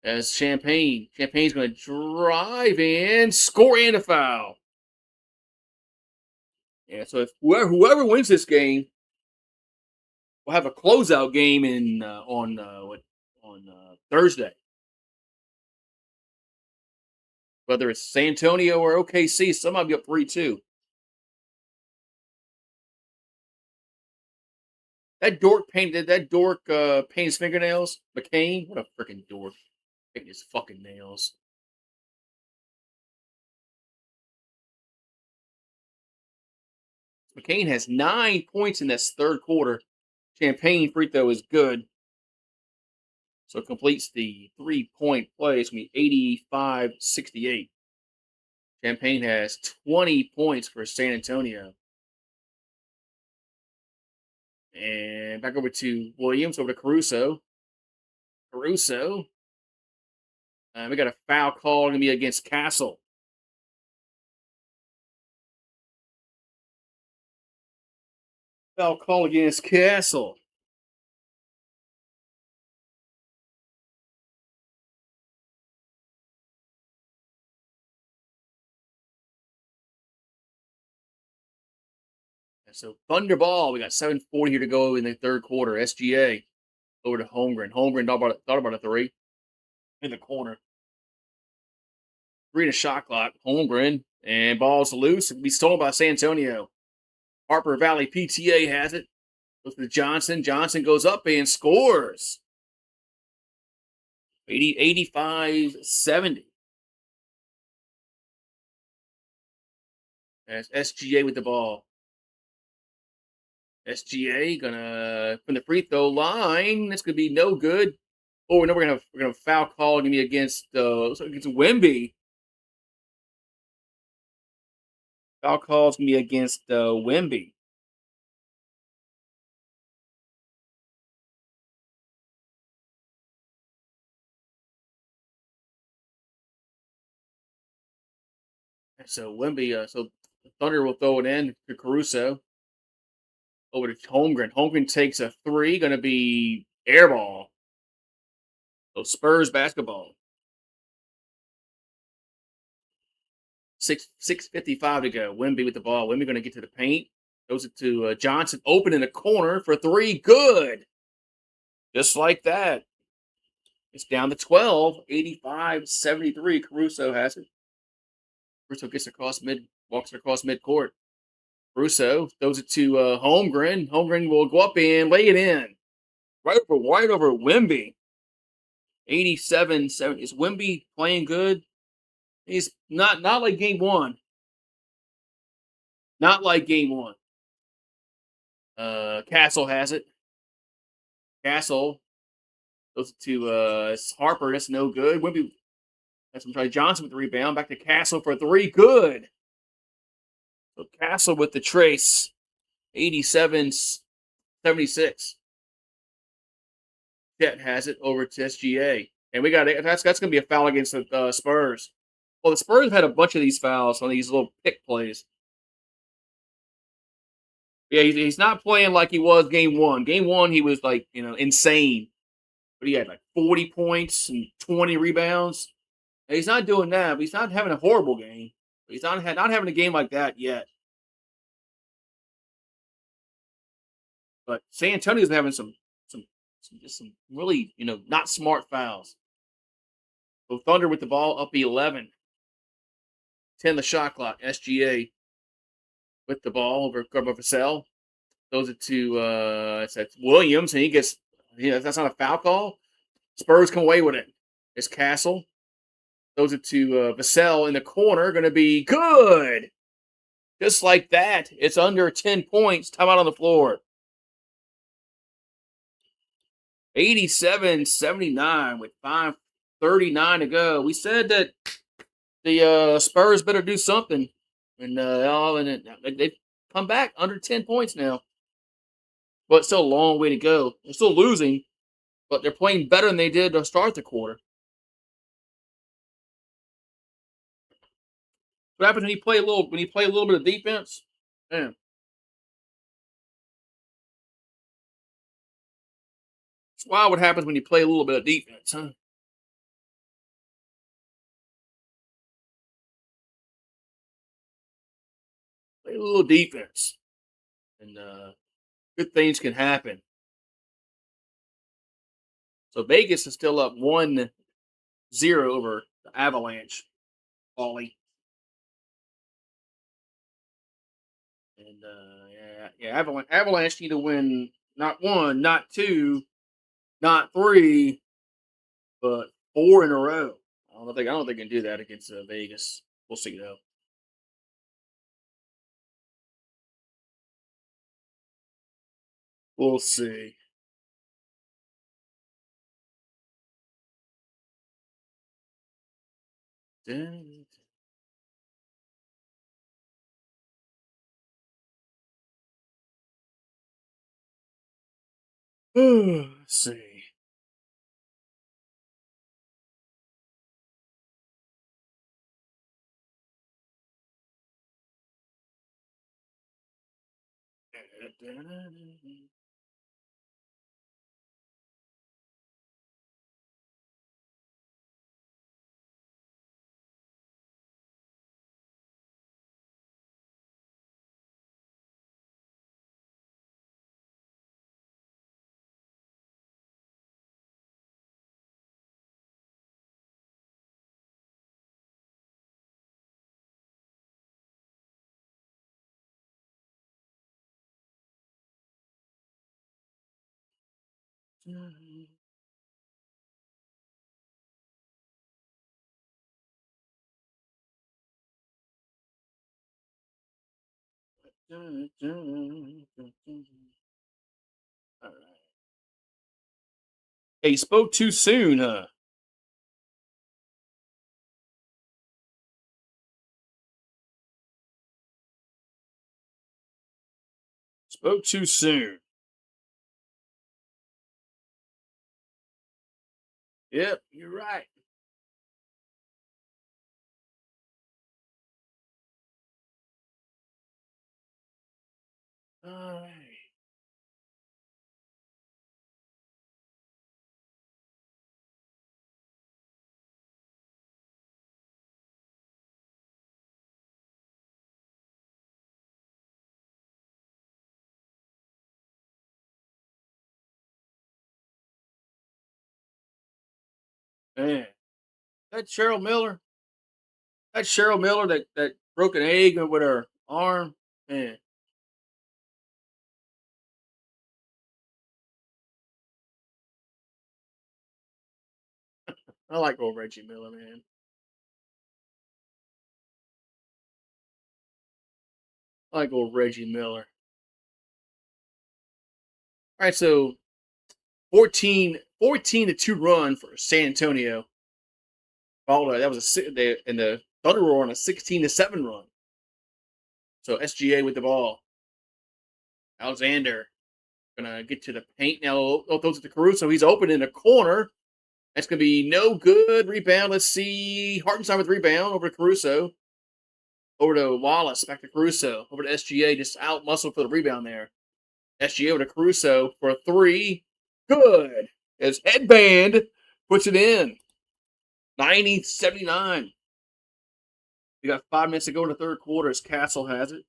As Champagne's going to drive in, score and a foul. Yeah, so if whoever wins this game will have a closeout game on Thursday. Whether it's San Antonio or OKC, some might be up 3-2. That dork painted his fingernails. McCain, what a freaking dork. Painting his fucking nails. McCain has 9 points in this third quarter. Champagne free throw is good. So it completes the 3-point play. It's going to be 85-68. Champagne has 20 points for San Antonio. And back over to Williams, over to Caruso. Caruso. We got a foul call going to be against Castle. Foul call against Castle. And so Thunderball, we got 7:40 here to go in the third quarter. SGA over to Holmgren. Holmgren thought about a three in the corner. Three to shot clock. Holmgren and ball's loose. It'll be stolen by San Antonio. Harper Valley PTA has it. Goes to Johnson. Johnson goes up and scores. 85-70. That's SGA with the ball. SGA gonna from the free throw line. This could be no good. Oh, no, we're gonna foul call gonna be against Wemby. Foul call's gonna be against Wemby. So Wemby, so Thunder will throw it in to Caruso. Over to Holmgren. Holmgren takes a three, gonna be air ball. So Spurs basketball. 6:55 to go. Wemby with the ball. Wemby going to get to the paint. Goes it to Johnson. Open in the corner for three. Good. Just like that. It's down to 12. 85-73. Caruso has it. Caruso gets across walks across midcourt. Caruso throws it to Holmgren. Holmgren will go up and lay it in. Right over Wemby. 87-70. Is Wemby playing good? He's not like game one. Not like game one. Castle has it. Castle goes to Harper. That's no good. Wemby. That's try Johnson with the rebound. Back to Castle for three. Good. So Castle with the trace. 87-76. Chet has it over to SGA. And we got that's going to be a foul against the Spurs. Well, the Spurs had a bunch of these fouls on these little pick plays. Yeah, he's not playing like he was game one. Game one, he was like, insane. But he had like 40 points and 20 rebounds. And he's not doing that, but he's not having a horrible game. He's not having a game like that yet. But San Antonio's having some really, not smart fouls. So Thunder with the ball up 11. 10 the shot clock. SGA with the ball over Vassell. Throws it to it's Williams, and he gets that's not a foul call. Spurs come away with it. It's Castle. Throws it to Vassell in the corner. Going to be good. Just like that. It's under 10 points. Time out on the floor. 87-79 with 5:39 to go. We said that the Spurs better do something. And they've come back under 10 points now. But it's still a long way to go. They're still losing, but they're playing better than they did to start the quarter. What happens when you play a little bit of defense? Man, it's wild what happens when you play a little bit of defense, huh? Play a little defense, and good things can happen. So Vegas is still up 1-0 over the Avalanche, Ollie. And Avalanche need to win not one, not two, not three, but four in a row. I don't think they can do that against Vegas. We'll see though. We'll see. Let's see. All right. Hey, you spoke too soon, huh? Spoke too soon. Yep, you're right. All right. Man, that Cheryl Miller. That Cheryl Miller that broke an egg with her arm. Man, I like old Reggie Miller, man. I like old Reggie Miller. All right, so 14 to 2 run for San Antonio. Followed, that was and the Thunder were on a 16 to 7 run. So SGA with the ball. Alexander gonna get to the paint now. Throws it to Caruso. He's open in the corner. That's gonna be no good. Rebound. Let's see. Hartenstein with rebound over to Caruso. Over to Wallace. Back to Caruso. Over to SGA. Just out muscle for the rebound there. SGA over to Caruso for a three. Good. As headband puts it in. 90-79. We got 5 minutes to go in the third quarter as Castle has it.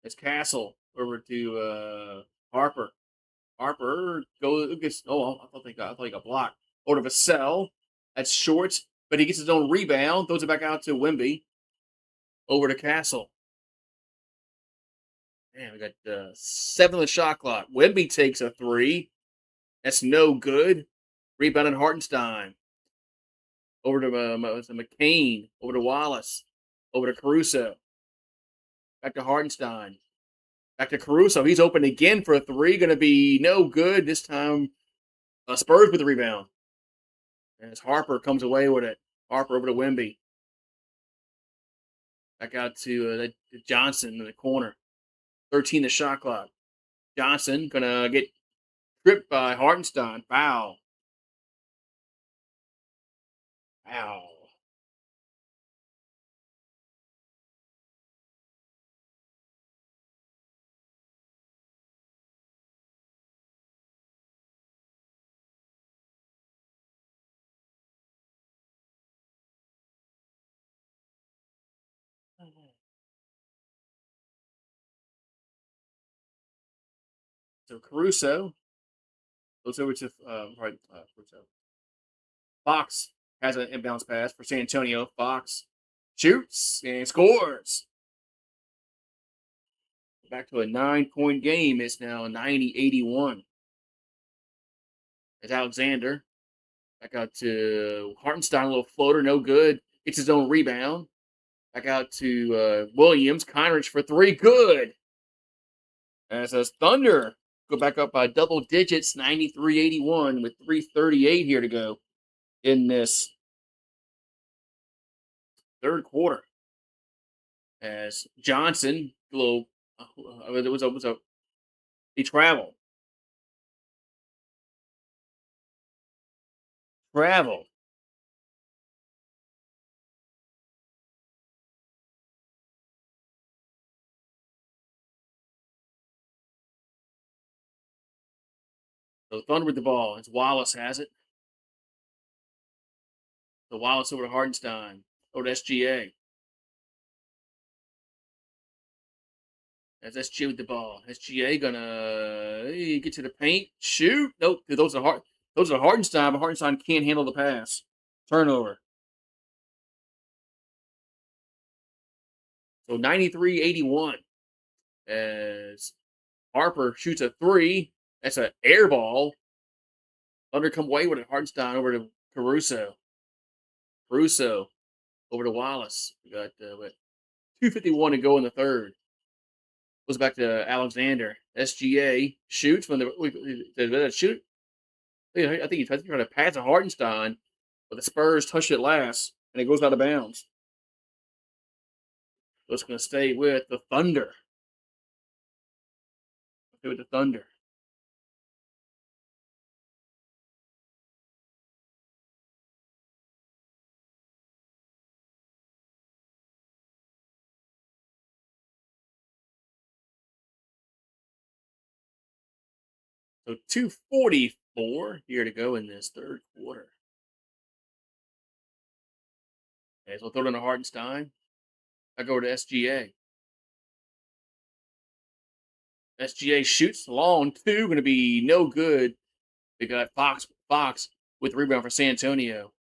It's Castle over to Harper. Harper gets. Oh, I thought he got blocked. Over to Vassell. That's short, but he gets his own rebound. Throws it back out to Wimby. Over to Castle. Man, we got 7 on the shot clock. Wimby takes a three. That's no good. Rebounded Hartenstein. Over to McCain. Over to Wallace. Over to Caruso. Back to Hartenstein. Back to Caruso. He's open again for a three. Going to be no good. This time, Spurs with the rebound. As Harper comes away with it. Harper over to Wimby. Back out to Johnson in the corner. 13 the shot clock. Johnson going to get tripped by Hartenstein. Foul. Foul. So Caruso goes over to Caruso. Fox has an inbounds pass for San Antonio. Fox shoots and scores. Back to a 9-point game. It's now 90-81. It's Alexander. Back out to Hartenstein, a little floater, no good. Gets his own rebound. Back out to Williams. Conrich for three, good. As us Thunder go back up by double digits, 93-81 with 3:38 here to go in this third quarter. As Johnson, a little, it was a he traveled. Travel. So Thunder with the ball. It's Wallace has it. The Wallace over to Hardenstein. Over to SGA. That's SGA with the ball. SGA gonna get to the paint. Shoot. Nope. Those are hard. Those are Hardenstein, but Hardenstein can't handle the pass. Turnover. So 93-81 as Harper shoots a three. That's an air ball. Thunder come away with it. Hardenstein over to Caruso. Caruso over to Wallace. We got 2:51 to go in the third. Goes back to Alexander. SGA shoots from the shoot. I think he's trying to pass to Hardenstein, but the Spurs touched it last, and it goes out of bounds. So it's going to stay with the Thunder. Stay with the Thunder. So 2:44 here to go in this third quarter. Okay, so we'll throw it in to Hardenstein. I go to SGA. SGA shoots long two, going to be no good. They got Fox with the rebound for San Antonio.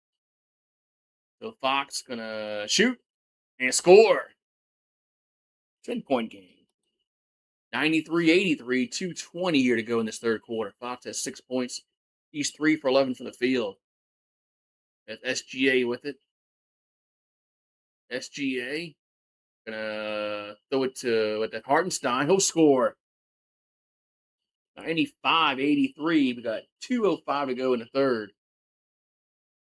So Fox gonna shoot and score. 10-point game. 93-83, 2:20 here to go in this third quarter. Fox has 6 points. He's 3 for 11 from the field. That's SGA with it. SGA gonna throw it to Hartenstein. He'll score. 95-83. We got 2:05 to go in the third.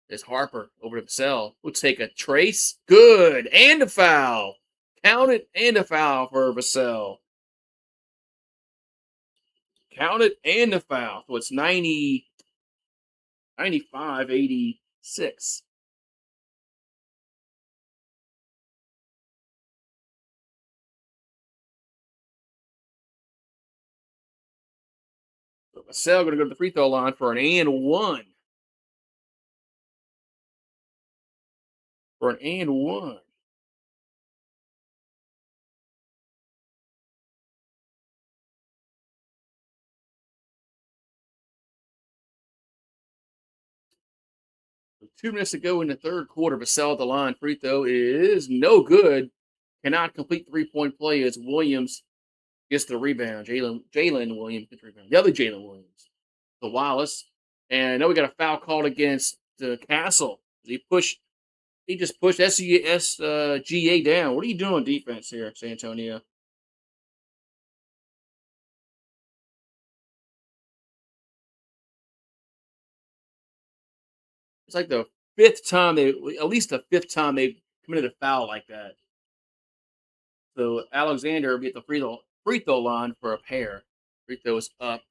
There's Harper over to Vassell. We'll take a trace. Good. And a foul. Count it and a foul for Vassell. Count it and a foul. So it's 95-86. So Vassell going to go to the free throw line for an and one. For an and one. So 2 minutes to go in the third quarter. Vassell at the line. Free throw is no good. Cannot complete 3-point play as Williams gets the rebound. Jalen Williams gets the rebound. The other Jalen Williams. The Wallace. And I know we got a foul called against Castle. He just pushed SGA down. What are you doing on defense here, San Antonio? It's like the at least the fifth time they committed a foul like that. So Alexander will be at the free throw line for a pair. Free throws up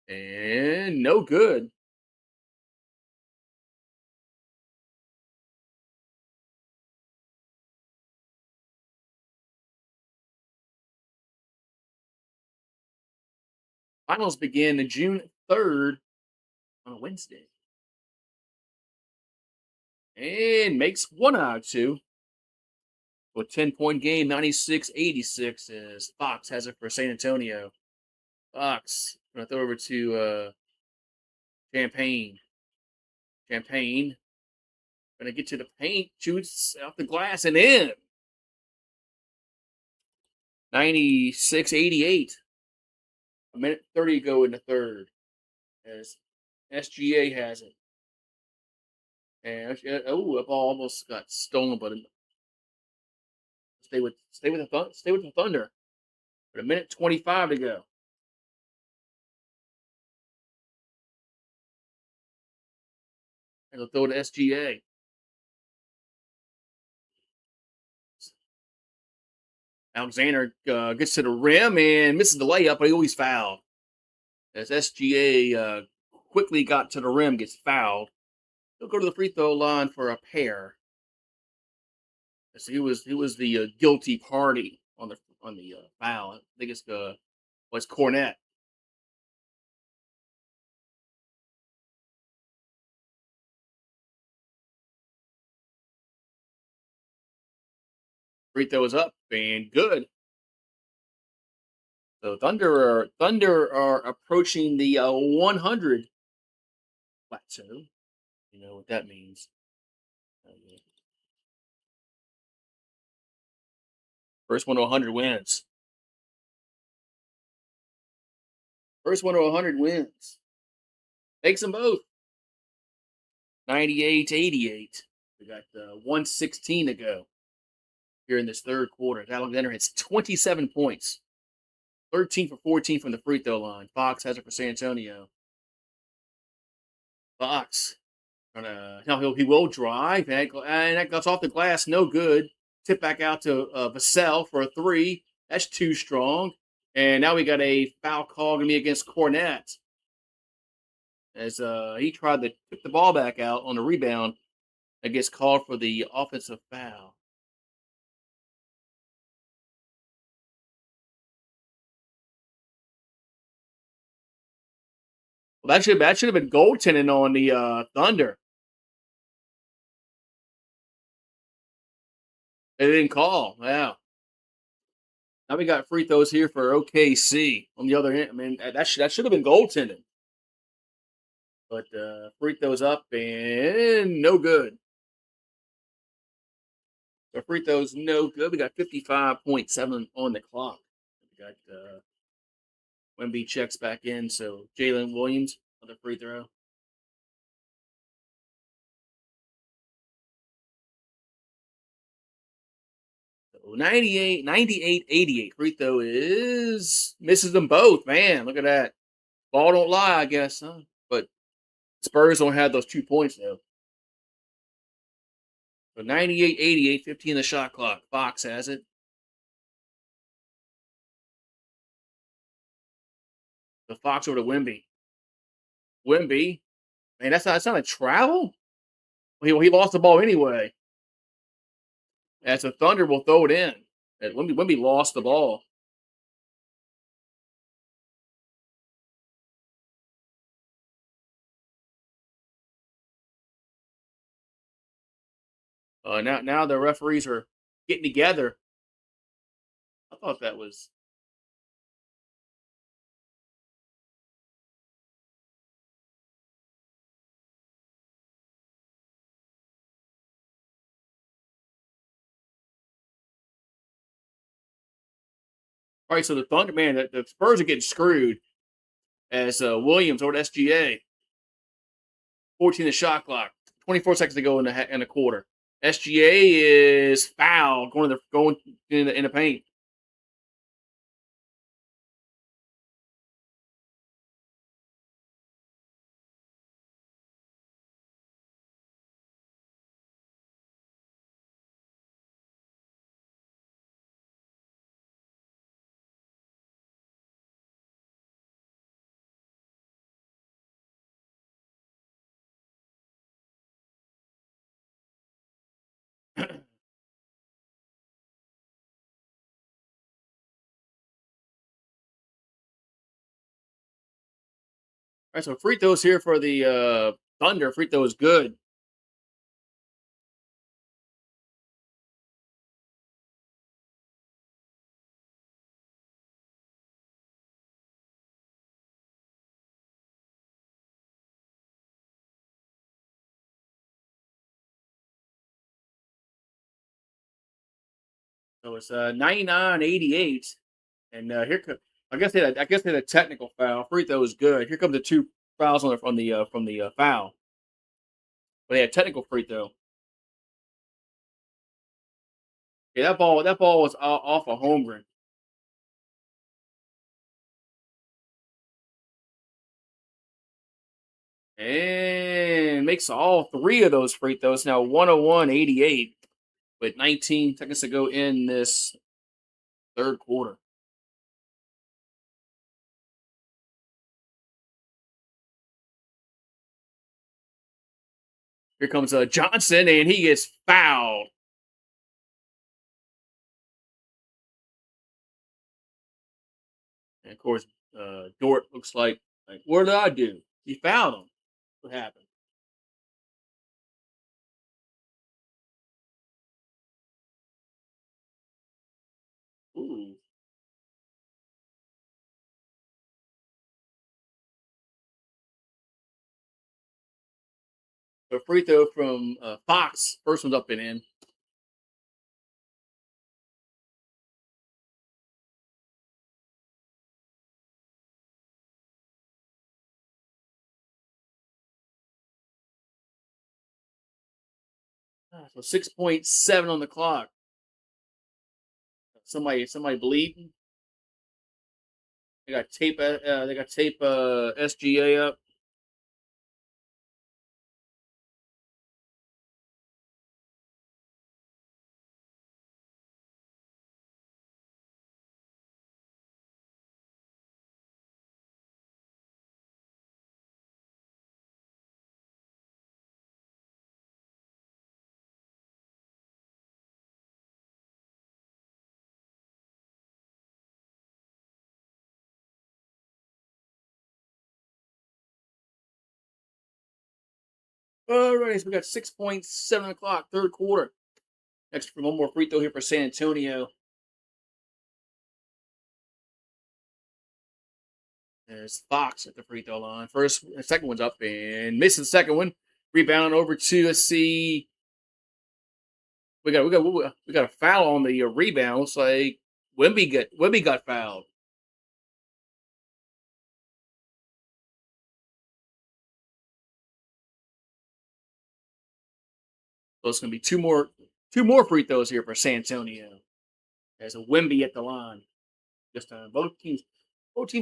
and no good. Finals begin June 3rd on a Wednesday. And makes one out of two. With 10-point game, 96-86 as Fox has it for San Antonio. Fox going to throw over to Champagne. Champagne going to get to the paint, shoots off the glass and in. 96-88. A minute 30 to go in the third as SGA has it. And the ball almost got stolen, but stay with the Thunder. But a minute 25 to go. And they'll throw it to SGA. Alexander gets to the rim and misses the layup, but he always fouled. As SGA quickly got to the rim, gets fouled. He'll go to the free throw line for a pair. So he was the guilty party on the foul. I think it's the what's Cornette. Free throw is up and good. So Thunder are approaching the 100 plateau. You know what that means. Yeah. First one to 100 wins. First one to 100 wins. Takes them both. 98 to 88. We got 116 to go here in this third quarter. Alexander hits 27 points, 13 for 14 from the free throw line. Fox has it for San Antonio. Fox, now he will drive, and that goes off the glass, no good. Tip back out to Vassell for a three. That's too strong. And now we got a foul call going to be against Cornette as he tried to tip the ball back out on the rebound. That gets called for the offensive foul. Well, that should have been goaltending on the Thunder. They didn't call. Yeah. Now we got free throws here for OKC on the other end. I mean, that should have been goaltending, but free throws up and no good. The free throws no good. We got 55.7 on the clock. We got Wemby checks back in, so Jalen Williams on the free throw. So 98, 88 free throw is misses them both. Man, look at that. Ball don't lie, I guess, huh? But Spurs don't have those 2 points though. So 98, 88, 15 the shot clock. Fox has it. The Fox over to Wemby. Wemby, man, that's not a travel. He lost the ball anyway. As the Thunder will throw it in. And Wemby lost the ball. Now the referees are getting together. I thought that was all right. So the Thunder, man, the Spurs are getting screwed as Williams over to SGA. 14 the shot clock. 24 seconds to go in the quarter. SGA is fouled going in the paint. All right, so free throws here for the Thunder. Free throw is good. So it's 99-88. And I guess they had a technical foul. Free throw is good. Here comes the two fouls from the foul. But they had technical free throw. Yeah, that ball was off a Holmgren. And makes all three of those free throws. Now 101-88 with 19 seconds to go in this third quarter. Here comes Johnson, and he gets fouled. And of course, Dort looks like what did I do? He fouled him. What happened? Ooh, a free throw from Fox. First one's up and in. So 6.7 on the clock. Somebody bleeding. They got tape. They got tape. SGA up. All right, so we got 6.7 o'clock, third quarter. Next, for one more free throw here for San Antonio. There's Fox at the free throw line. Second one's up and missing the second one. Rebound over to let's see. We got a foul on the rebound. Looks like Wemby got fouled. So it's gonna be two more free throws here for San Antonio. There's a Wemby at the line. Just both teams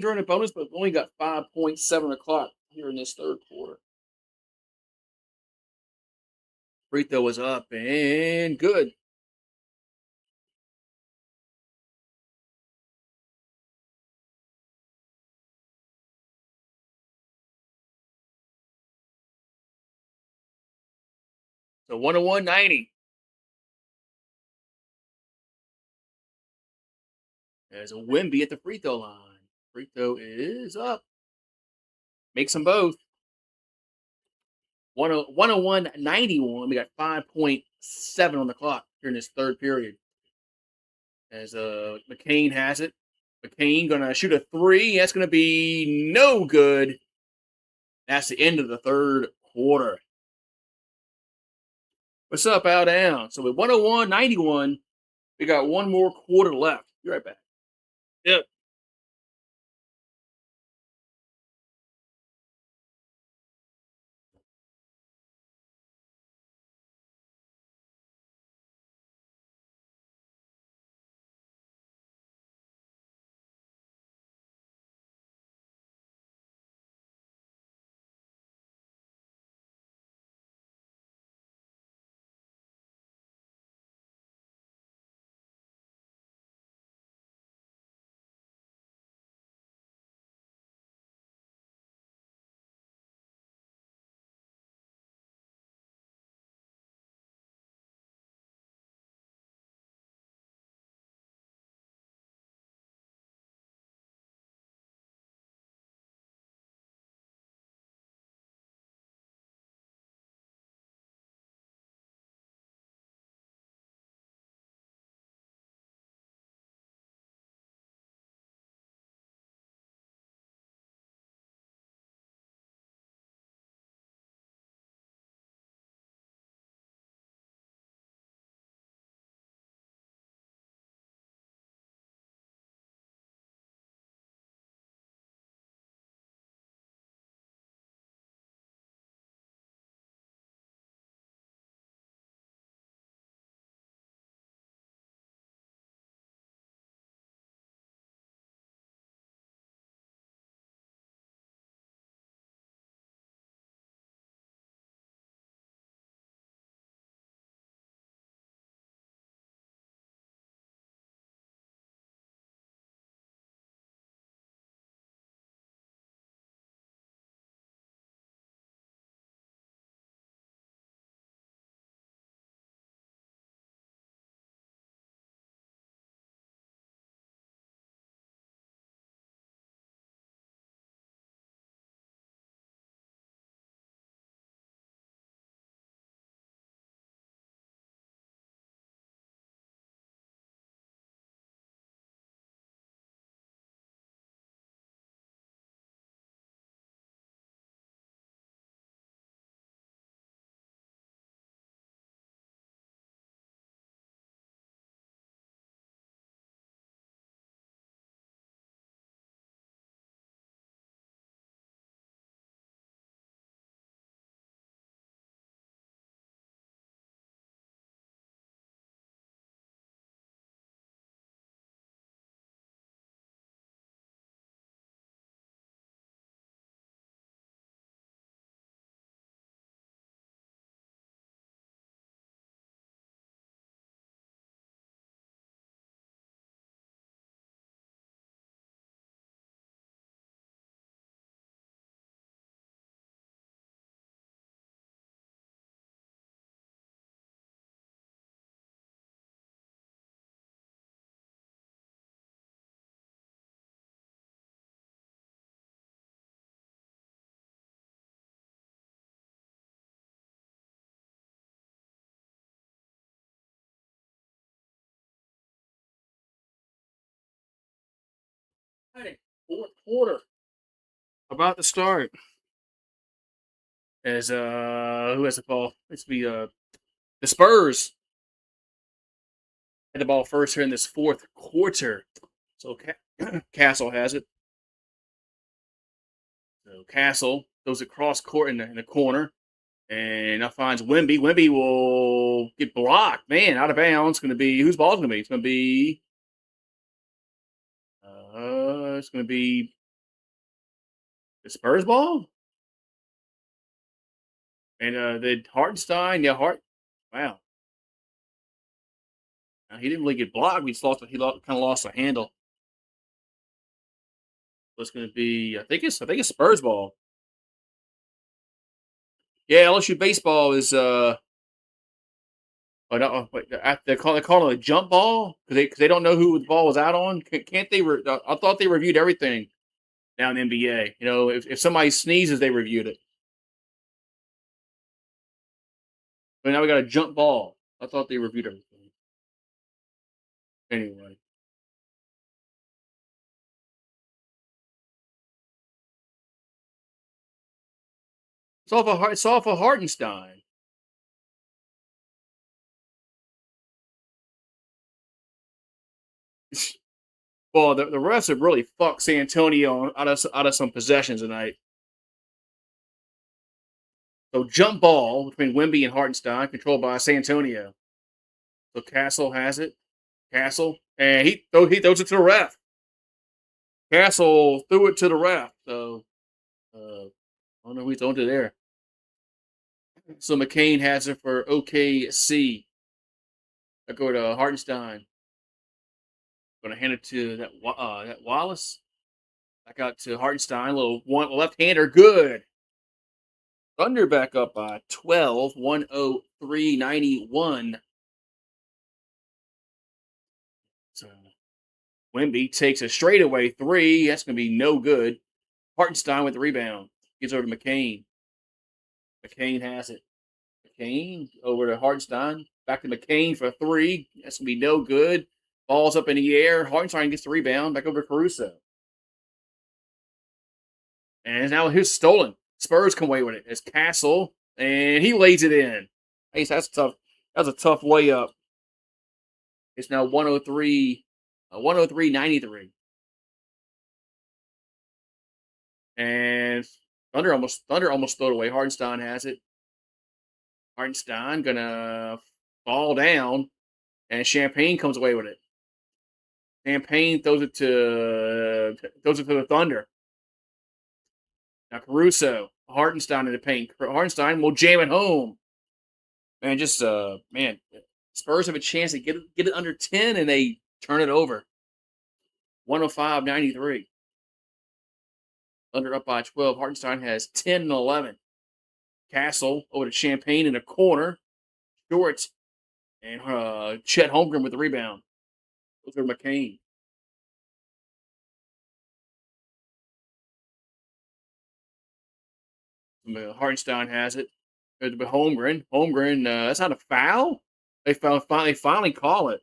are in a bonus, but we only got 5.7 o'clock here in this third quarter. Free throw was up and good. So 101-90. There's a Wimby at the free throw line. Free throw is up. Makes them both. 101-91. We got 5.7 on the clock here in this third period. As McCain has it. McCain gonna shoot a three. That's gonna be no good. That's the end of the third quarter. What's up, out down? So with 101-91, we got one more quarter left. Be right back. Yep. Alright, fourth quarter about to start. As who has the ball? It's the Spurs had the ball first here in this fourth quarter. So Castle has it. So Castle goes across court in the corner and now finds Wimby. Wimby will get blocked. Man, out of bounds. Going to be whose ball's going to be? It's going to be the Spurs ball. And the Hartenstein, yeah, Wow, he didn't really get blocked. He just lost. Kind of lost the handle. So it's going to be. I think it's Spurs ball. Yeah, LSU baseball is. Oh, no, wait, they're calling it a jump ball because they don't know who the ball was out on. Can't they? I thought they reviewed everything down in the NBA. You know, if somebody sneezes, they reviewed it. But now we got a jump ball. I thought they reviewed everything. Anyway, it's off a Hartenstein. Well, the refs have really fucked San Antonio out of some possessions tonight. So jump ball between Wimby and Hartenstein, controlled by San Antonio. So Castle has it. Castle, and he throws it to the ref. Castle threw it to the ref. So I don't know who he's throwing to there. So McCain has it for OKC. I go to Hartenstein. Going to hand it to that Wallace. I got to Hartenstein. Little one left-hander. Good. Thunder back up by 12. 103-91. So Wimby takes a straightaway three. That's going to be no good. Hartenstein with the rebound. Gives over to McCain. McCain has it. McCain over to Hartenstein. Back to McCain for three. That's going to be no good. Ball's up in the air. Hartenstein gets the rebound. Back over to Caruso. And now here's stolen. Spurs come away with it. It's Castle. And he lays it in. Hey, that's tough. That's a tough layup. It's now 103, 103-93. And Thunder almost threw it away. Hartenstein has it. Hartenstein gonna fall down, and Champagne comes away with it. Champagne throws it to the Thunder. Now Caruso, Hartenstein in the paint. Hartenstein will jam it home. Man, Spurs have a chance to get it under 10, and they turn it over. 105-93. Thunder up by 12. Hartenstein has 10 and 11. Castle over to Champagne in the corner. Short. And Chet Holmgren with the rebound. Those are McCain. Hartenstein has it. There's Holmgren. Holmgren, that's not a foul? They finally call it.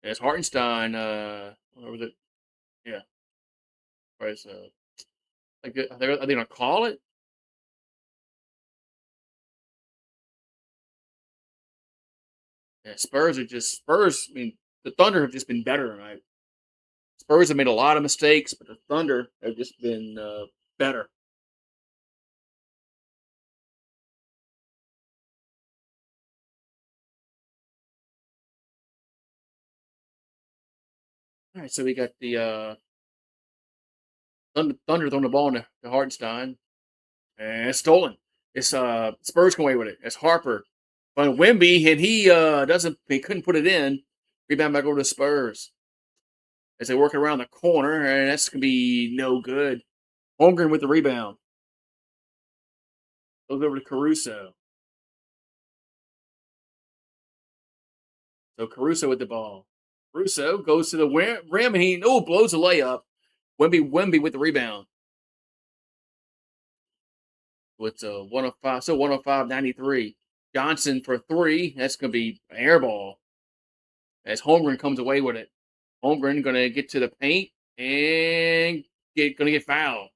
It's Hartenstein. What was it? Yeah. Whereas, are they going to call it? Yeah, Spurs. I mean, the Thunder have just been better tonight. Spurs have made a lot of mistakes, but the Thunder have just been better. All right, so we got the Thunder throwing the ball to Hartenstein, and it's stolen. It's Spurs come away with it. It's Harper, but Wimby, and he couldn't put it in. Rebound back over to Spurs as they work around the corner, and that's gonna be no good. Holmgren with the rebound. Goes over to Caruso. So Caruso with the ball. Caruso goes to the rim, and he blows a layup. Wemby with the rebound. With 105, so 105-93. Johnson for three. That's going to be an air ball as Holmgren comes away with it. Holmgren gonna get to the paint and gonna get fouled.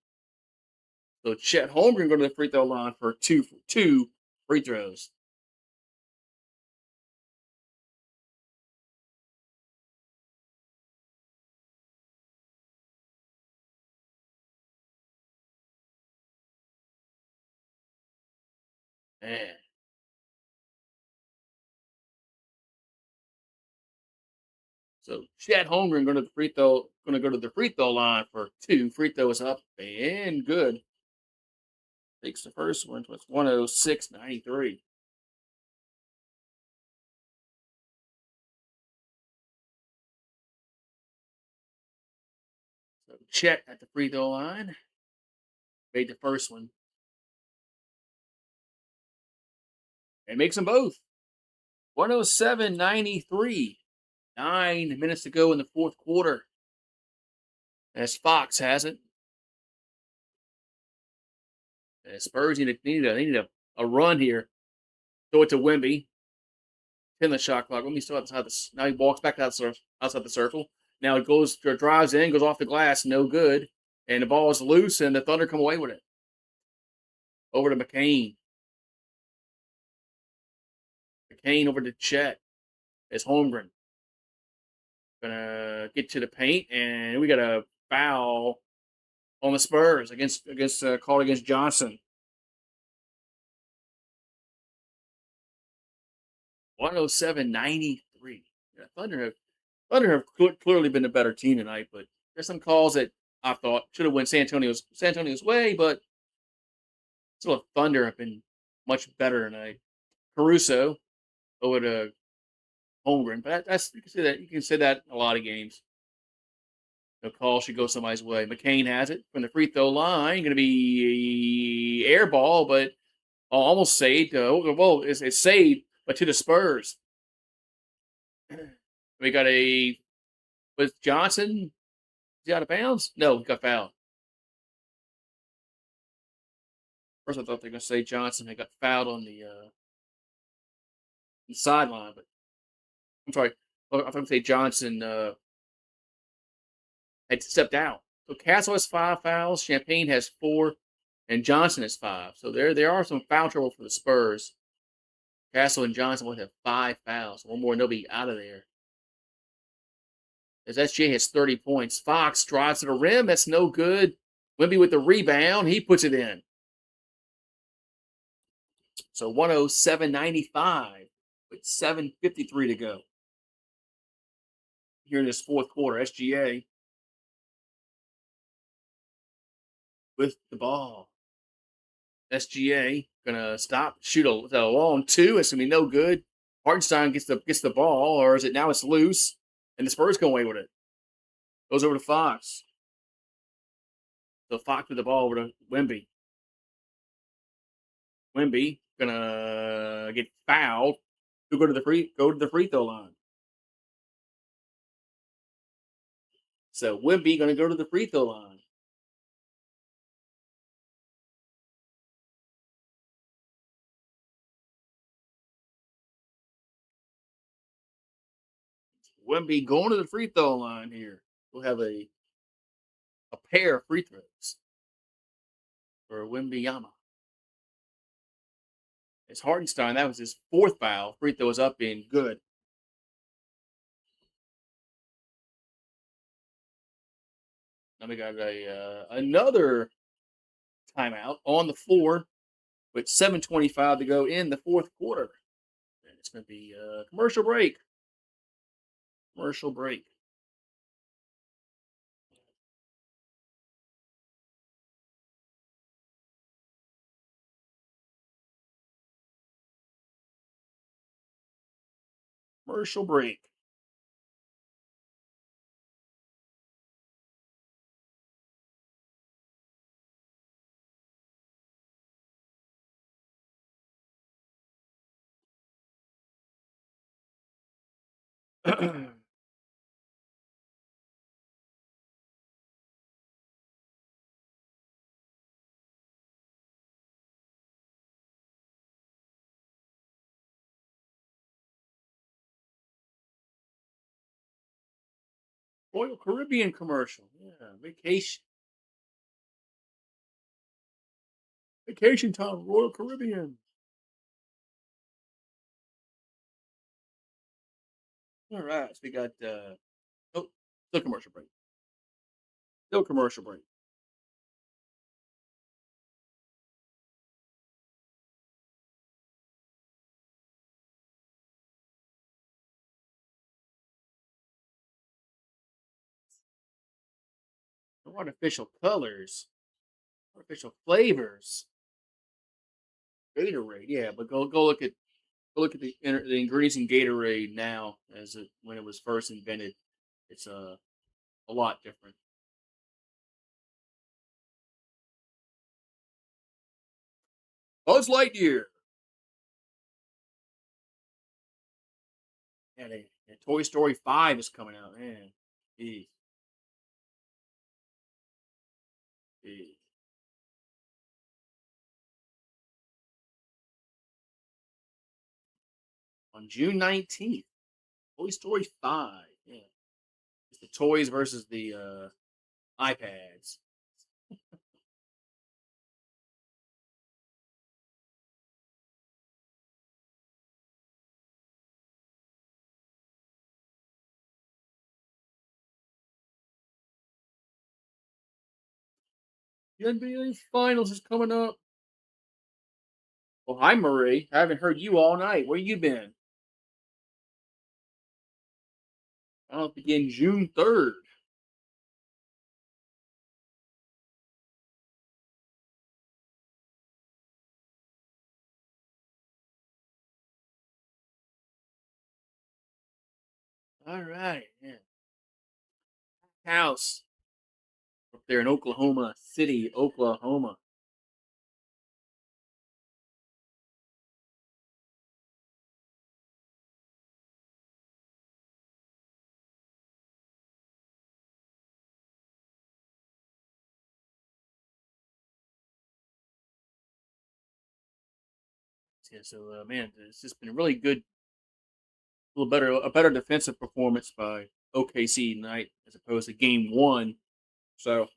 So Chet Holmgren going to the free throw line for two free throws. Man. So Chet Holmgren going to go to the free throw line for two free throws up and good. Takes the first one. It's 106.93. So Chet at the free throw line made the first one and makes them both. 107.93. 9 minutes to go in the fourth quarter. As Fox has it. And Spurs need a run here. Throw it to Wemby. 10 the shot clock. Wemby still outside the. Now he walks back outside the circle. Now it drives in, goes off the glass, no good. And the ball is loose, and the Thunder come away with it. Over to McCain. McCain over to Chet. It's Holmgren. Gonna get to the paint, and we got a foul on the Spurs called against Johnson. 107.93. Yeah, Thunder have clearly been the better team tonight, but there's some calls that I thought should have went San Antonio's way, but still Thunder have been much better tonight. Caruso over to Holmgren, but that's you can say that in a lot of games. The call should go somebody's way. McCain has it from the free throw line. Going to be air ball, but almost saved. Well, it's saved, but to the Spurs. We got was Johnson? Is he out of bounds? No, he got fouled. First, I thought they were going to say Johnson had got fouled on the sideline, but I'm sorry. I thought they say Johnson had stepped out. So Castle has 5 fouls, Champagne has 4, and Johnson has 5. So there are some foul trouble for the Spurs. Castle and Johnson will have 5 fouls. One more, and they'll be out of there. As SGA has 30 points. Fox drives to the rim. That's no good. Wemby with the rebound. He puts it in. So 107.95 with 7:53 to go. Here in this fourth quarter, SGA with the ball. SGA gonna stop, shoot a long two. It's gonna be no good. Hartenstein gets the ball, or is it now? It's loose, and the Spurs come away with it. Goes over to Fox. So Fox with the ball over to Wemby. Wemby gonna get fouled. Who go to the free throw line. So Wemby gonna go to the free throw line. Wemby going to the free throw line here. We'll have a pair of free throws for Wembyama. It's Hartenstein. That was his 4th foul. Free throw is up and good. Now we got another timeout on the floor with 7:25 to go in the fourth quarter. And it's going to be a commercial break. Commercial break. Commercial break. Royal Caribbean commercial. Yeah, vacation time, Royal Caribbean. All right, so we got oh, still commercial break. Still commercial break. No artificial colors, artificial flavors. Gatorade, yeah, but go look at the ingredients in Gatorade now as it when it was first invented. It's a lot different. Buzz Lightyear. Yeah, Toy Story 5 is coming out, man. Jeez, jeez. On June 19th, Toy Story 5. Yeah. It's the toys versus the iPads. The NBA Finals is coming up. Well, hi Marie. I haven't heard you all night. Where you been? I'll begin June 3rd. All right. Yeah. House up there in Oklahoma City, Oklahoma. Yeah, so man, it's just been a really good, a better defensive performance by OKC tonight as opposed to Game One. So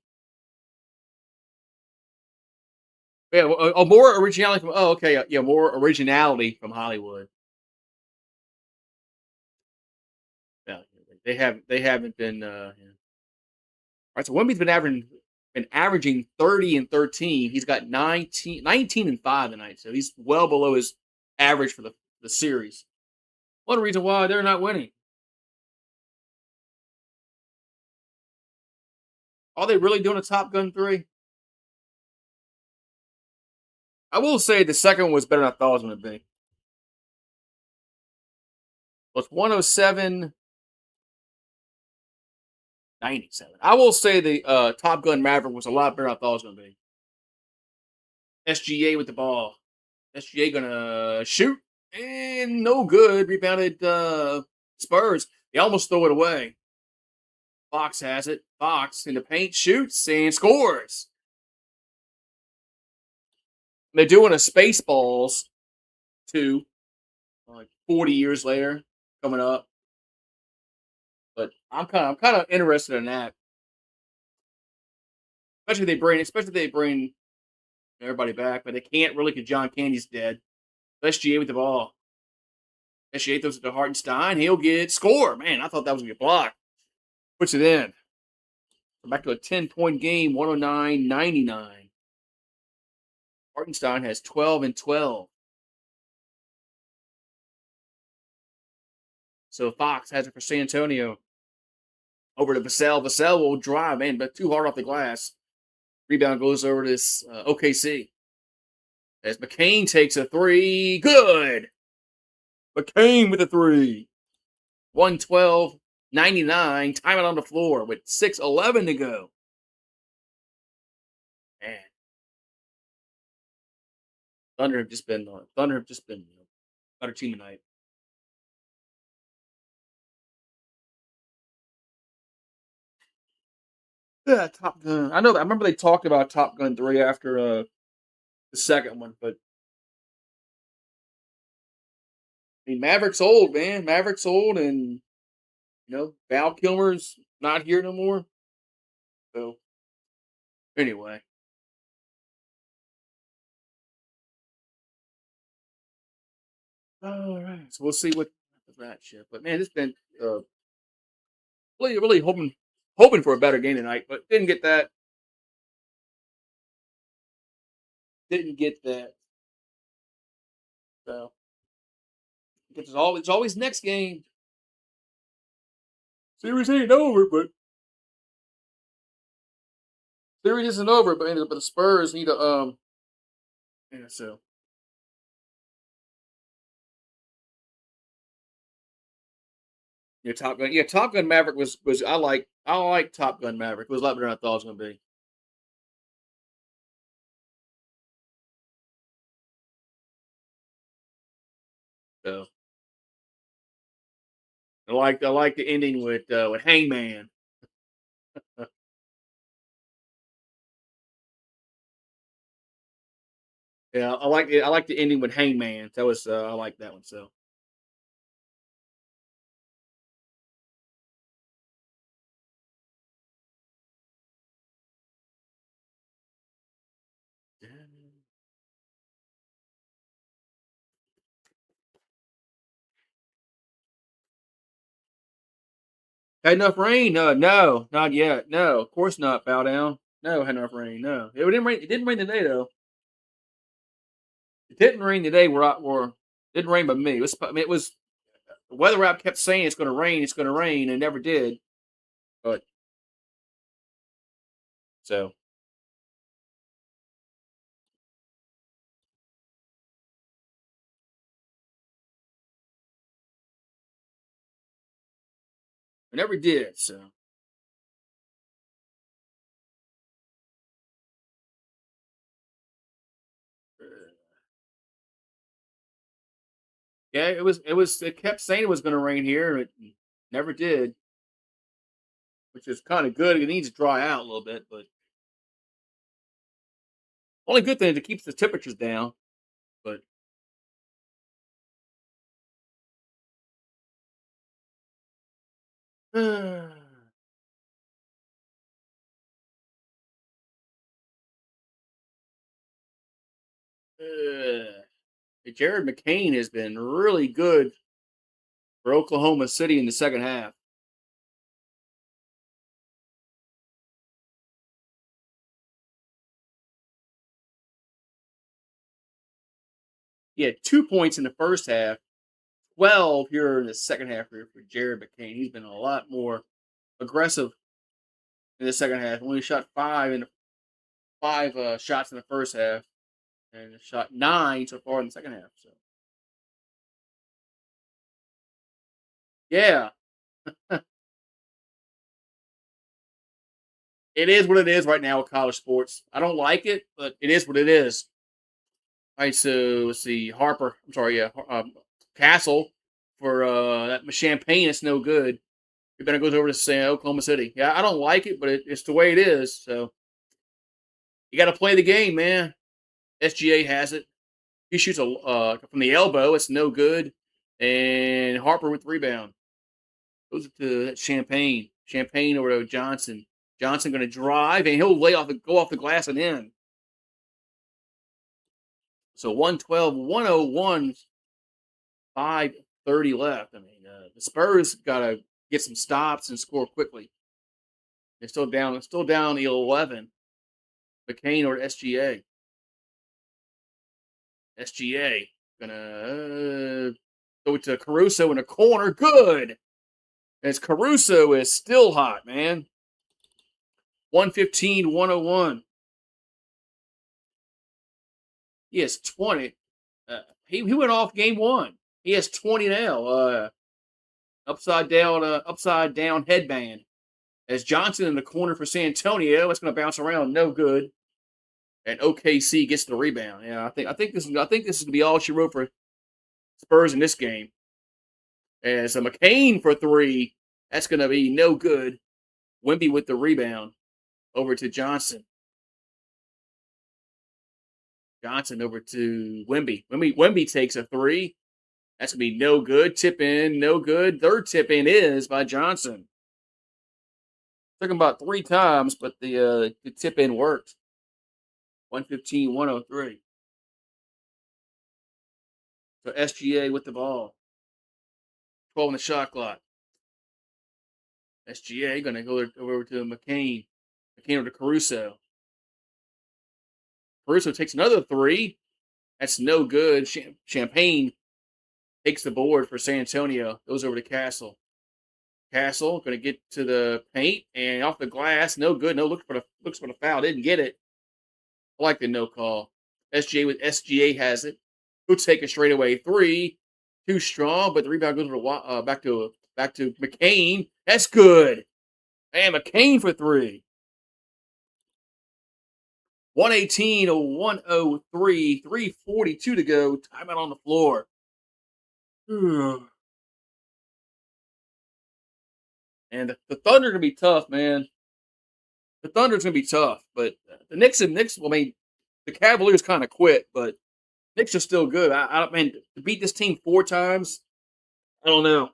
yeah, more originality from. Oh, okay, yeah, more originality from Hollywood. Yeah, they haven't been. Yeah. All right, so Wemby's been averaging 30 and 13. He's got 19 and 5 tonight, so he's well below his average for the series. One reason why they're not winning. Are they really doing a Top Gun 3? I will say the second one was better than I thought it was going to be. Well, it's 107.97. I will say the Top Gun Maverick was a lot better than I thought it was going to be. SGA with the ball. SGA gonna shoot and no good. Rebounded Spurs. They almost throw it away. Fox has it. Fox in the paint shoots and scores. They're doing a Spaceballs 2, like 40 years later, coming up. But I'm kind of interested in that. Especially if they bring everybody back, but they can't really because John Candy's dead. SGA with the ball. SGA throws it to Hartenstein. He'll get score. Man, I thought that was gonna be a block. Puts it in. Back to a 10-point game, 109-99. Hartenstein has 12 and 12. So Fox has it for San Antonio. Over to Vassell. Vassell will drive, man, but too hard off the glass. Rebound goes over to this OKC. As McCain takes a three. Good. McCain with a three. 112-99. Time it on the floor with 6:11 to go. Man, Thunder have just been better team tonight. Yeah, Top Gun. I know that. I remember they talked about Top Gun 3 after the second one, but I mean, Maverick's old, man. Maverick's old, and Val Kilmer's not here no more. So anyway, all right. So we'll see what that shit. But man, it's been really hoping for a better game tonight, but didn't get that. Didn't get that. So it's always next game. Series ain't over, but series isn't over. But the Spurs need to yeah. So yeah, Top Gun. Yeah, Top Gun Maverick was I like Top Gun Maverick. It was a lot better than I thought it was gonna be. So I like the ending with Hangman. Yeah, I like the ending with Hangman. That was I like that one. So had enough rain? No, not yet. No, of course not. Bow down. No, had enough rain. No, it didn't rain. It didn't rain today though. It didn't rain today. Where didn't rain by me. It was the weather app kept saying it's going to rain. It's going to rain, and it never did. But so it never did. So yeah, it was. It kept saying it was going to rain here. And it never did, which is kind of good. It needs to dry out a little bit, but only good thing is it keeps the temperatures down. But Jared McCain has been really good for Oklahoma City in the second half. He had 2 points in the first half, 12 here in the second half for Jared McCain. He's been a lot more aggressive in the second half. Only shot five shots in the first half, and shot 9 so far in the second half. So yeah, it is what it is right now with college sports. I don't like it, but it is what it is. All right, so let's see. Harper, I'm sorry, yeah, Castle for that Champagne. It's no good. It better goes over to say Oklahoma City. Yeah, I don't like it, but it's the way it is. So you got to play the game, man. SGA has it. He shoots from the elbow. It's no good. And Harper with the rebound. Goes to that Champagne. Champagne over to Johnson. Johnson going to drive and he'll go off the glass and in. So 112, 101, 5:30 left. I mean, the Spurs got to get some stops and score quickly. They're still down 11. McCain or SGA. SGA gonna go to Caruso in a corner. Good. As Caruso is still hot, man. 115, 101. He has 20. He went off game one. He has 20 now. Upside down headband. As Johnson in the corner for San Antonio, it's going to bounce around, no good. And OKC gets the rebound. Yeah, I think this is going to be all she wrote for Spurs in this game. As a McCain for three, that's going to be no good. Wemby with the rebound over to Johnson. Johnson over to Wemby. Wemby takes a three. That's going to be no good. Tip in, no good. Third tip in is by Johnson. Took him about 3 times, but the tip in worked. 115, 103. So SGA with the ball. 12 on the shot clock. SGA gonna go over to McCain. McCain over to Caruso. Caruso takes another three. That's no good. Champagne takes the board for San Antonio. Goes over to Castle. Castle going to get to the paint and off the glass. No good. No looks for the foul. Didn't get it. I like the no call. SGA has it. He'll take a straightaway three. Too strong, but the rebound goes back to McCain. That's good. And McCain for three. 118 to 103. 3:42 to go. Timeout on the floor. And the Thunder gonna be tough, man. The Thunder's gonna be tough, but the Knicks. Well, I mean, the Cavaliers kind of quit, but Knicks are still good. I don't mean to beat this team 4 times. I don't know.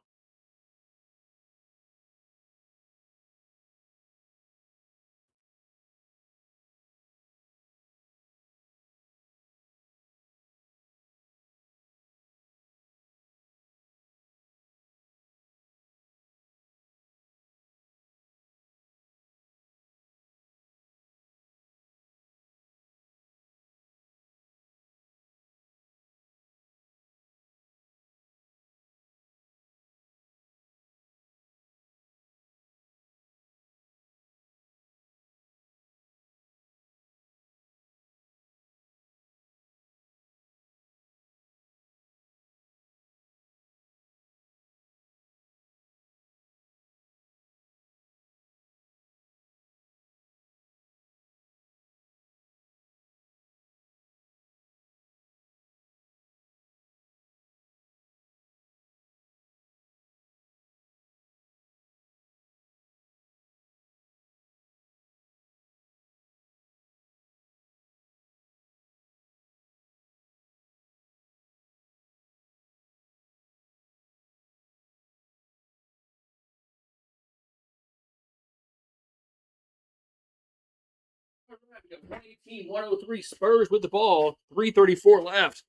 All right, we got 118, 103 Spurs with the ball. 3:34 left.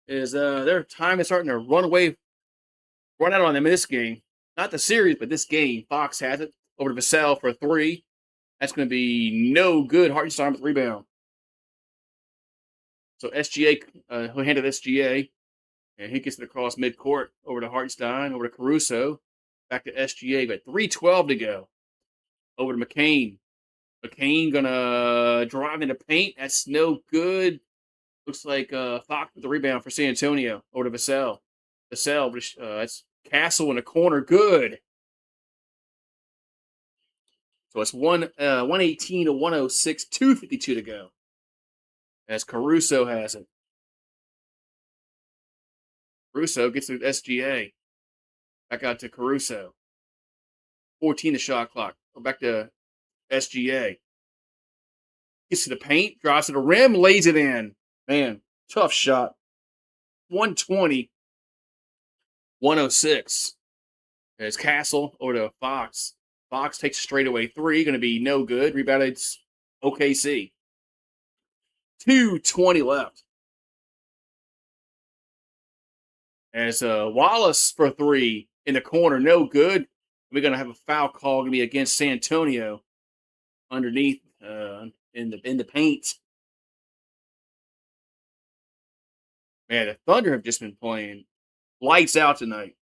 Is their time is starting to run out on them in this game. Not the series, but this game. Fox has it over to Vassell for a three. That's going to be no good. Hartenstein with the rebound. So SGA, he'll hand it to SGA, and he gets it across midcourt over to Hartenstein, over to Caruso, back to SGA, but 3:12 to go. Over to McCain. McCain gonna drive into paint. That's no good. Looks like Fox with the rebound for San Antonio. Over to Vassell. Vassell, that's Castle in the corner. Good. So it's 118 to 106, 2:52 to go. As Caruso has it. Caruso gets to SGA. Back out to Caruso. 14 the shot clock. Go back to SGA. Gets to the paint, drives to the rim, lays it in. Man, tough shot. 120, 106. There's Castle over to Fox. Fox takes a straightaway three, going to be no good. Rebounded OKC. 2:20 left. As Wallace for three in the corner, no good. We're going to have a foul call going to be against San Antonio underneath in the paint. Man, the Thunder have just been playing lights out tonight.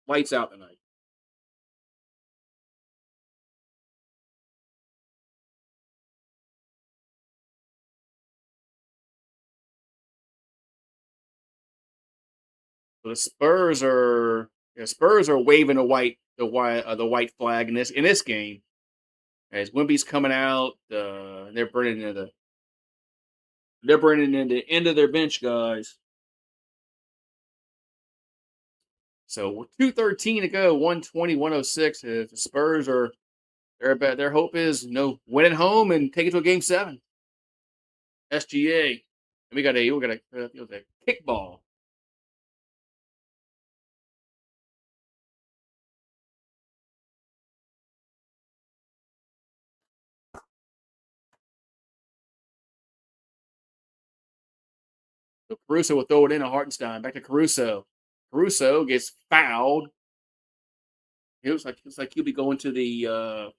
Lights out tonight. So the Spurs are waving the white flag in this game. As Wimby's coming out, they're bringing in the end of their bench guys. So 2:13 to go, 120, 106. If the Spurs are their hope is win at home and take it to a game 7. SGA. And we got a kickball. So Caruso will throw it in to Hartenstein. Back to Caruso. Caruso gets fouled. It looks like he'll be going to the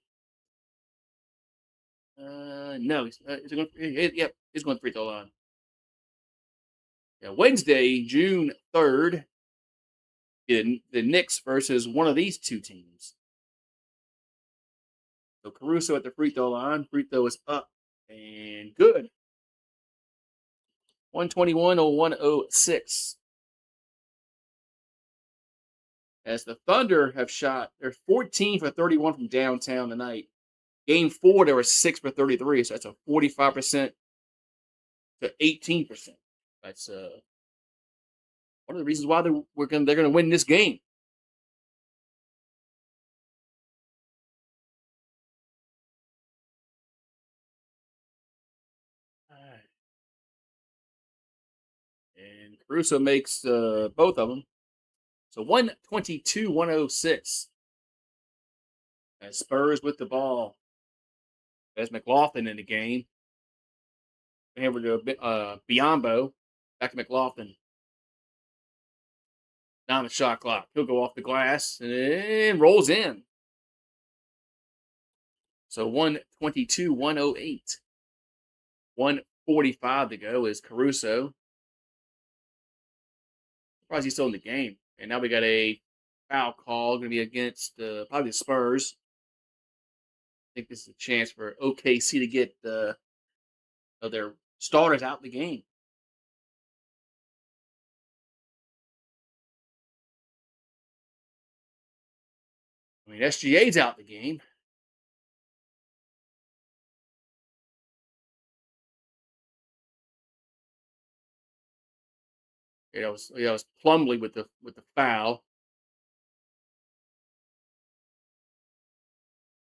no, he's going. Yep, he's going to free throw line. Yeah, Wednesday, June 3rd, the Knicks versus one of these two teams. So Caruso at the free throw line. Free throw is up and good. 121-106. As the Thunder have shot, they're 14 for 31 from downtown tonight. Game 4, they were 6 for 33, so that's a 45% to 18%. That's one of the reasons why they're gonna win this game. Alright. And Caruso makes both of them. So 122-106. As Spurs with the ball. There's McLaughlin in the game. And we go Biombo. Back to McLaughlin. Down the shot clock. He'll go off the glass and rolls in. So 122-108. 145 to go is Caruso. Surprised he's still in the game. And now we got a foul call going to be against probably the Spurs. I think this is a chance for OKC to get their starters out the game. I mean, SGA's out the game. It was Plumlee with the foul.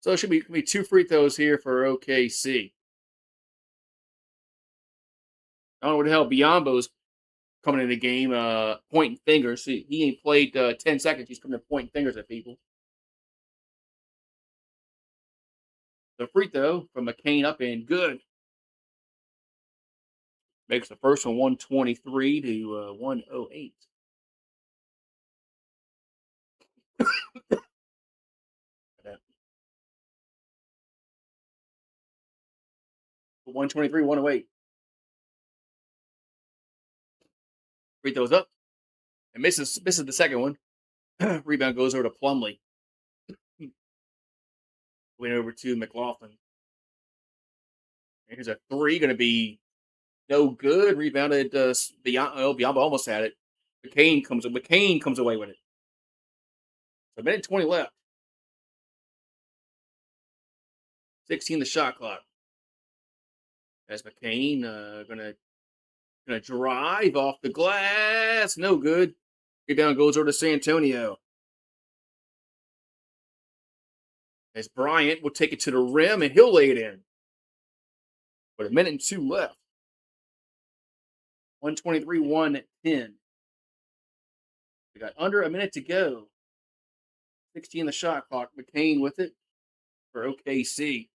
So it should be 2 free throws here for OKC. I don't know what the hell Biombo's coming in the game, pointing fingers. He ain't played 10 seconds. He's coming to pointing fingers at people. The free throw from McCain up and good. Makes the first one 123 to 108. 123, 108. Free throws up and misses the second one. Rebound goes over to Plumlee. Went over to McLaughlin. And here's a three, going to be no good. Rebounded. Biombo almost had it. McCain comes away with it. So a minute 20 left. 16 the shot clock. As McCain gonna drive off the glass. No good. Rebound goes over to Santonio. As Bryant will take it to the rim and he'll lay it in. But a minute and 2 left. 123, 110. We got under a minute to go. 16 the shot clock. McCain with it for OKC.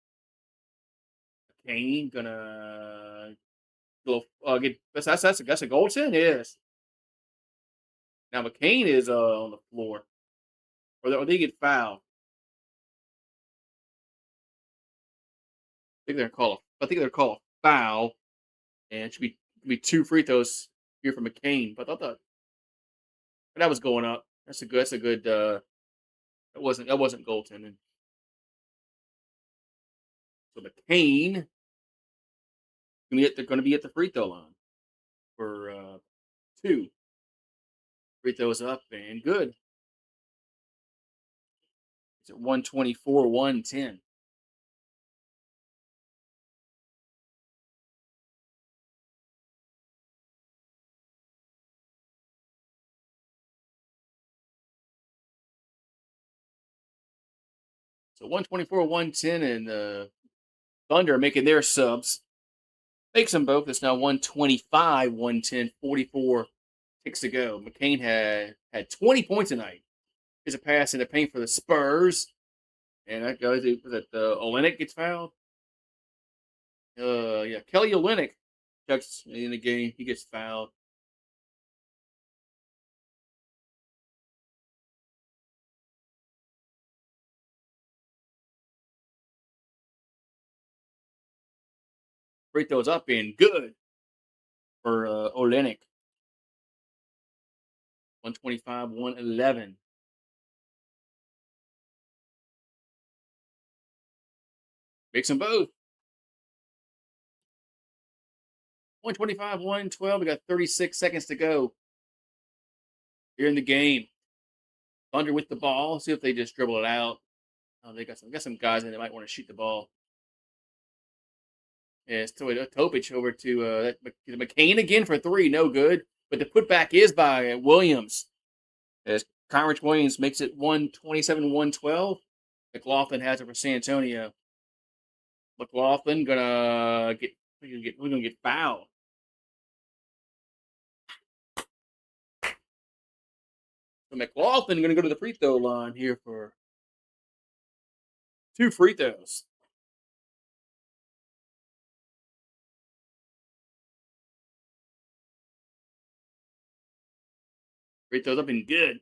McCain gonna go get that's a goaltend, yes. Now McCain is on the floor. Or they get fouled. I think they're called a foul. And it should be 2 free throws here for McCain. But I thought that was going up. That's a good that wasn't goaltending. So McCain they're going to be at the free throw line for 2. Free throws up and good. It's at 124, 110. So 124, 110, and Thunder making their subs. Makes them both. It's now 125, 110, 44 ticks to go. McCain had 20 points tonight. Here's a pass in the paint for the Spurs. And that goes, was it Olynyk gets fouled? Yeah, Kelly Olynyk checks in the game. He gets fouled. Free throws up and good for Olenek. 125, 111. Makes them both. 125, 112. We got 36 seconds to go here in the game. Thunder with the ball. See if they just dribble it out. Oh, they got some guys in that might want to shoot the ball. Yeah, it's Topic over to McCain again for three. No good. But the putback is by Williams. As Conrich Williams makes it 127, 112. McLaughlin has it for San Antonio. McLaughlin we're gonna get fouled. So McLaughlin gonna go to the free throw line here for 2 free throws. Free throws up and good.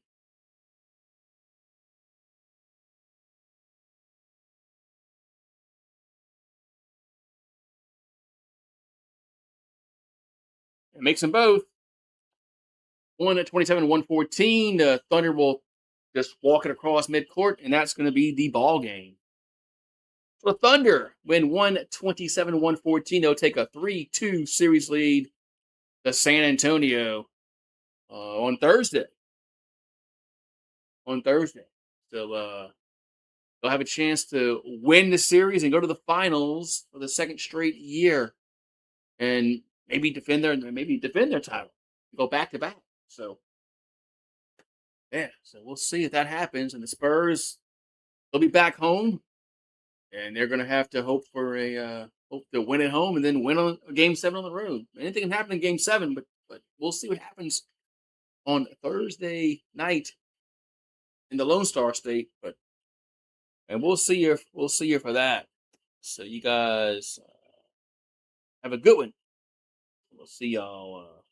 It makes them both. 127, 114. Thunder will just walk it across midcourt, and that's going to be the ball game. So the Thunder win 127, 114. They'll take a 3-2 series lead to San Antonio on Thursday. So they'll have a chance to win the series and go to the finals for the second straight year, and maybe defend their title, go back to back. So yeah, so we'll see if that happens. And the Spurs, they'll be back home, and they're going to have to hope to win at home and then win on Game 7 on the road. Anything can happen in Game 7, but we'll see what happens on Thursday night in the Lone Star State. And we'll see you for that. So you guys have a good one. We'll see y'all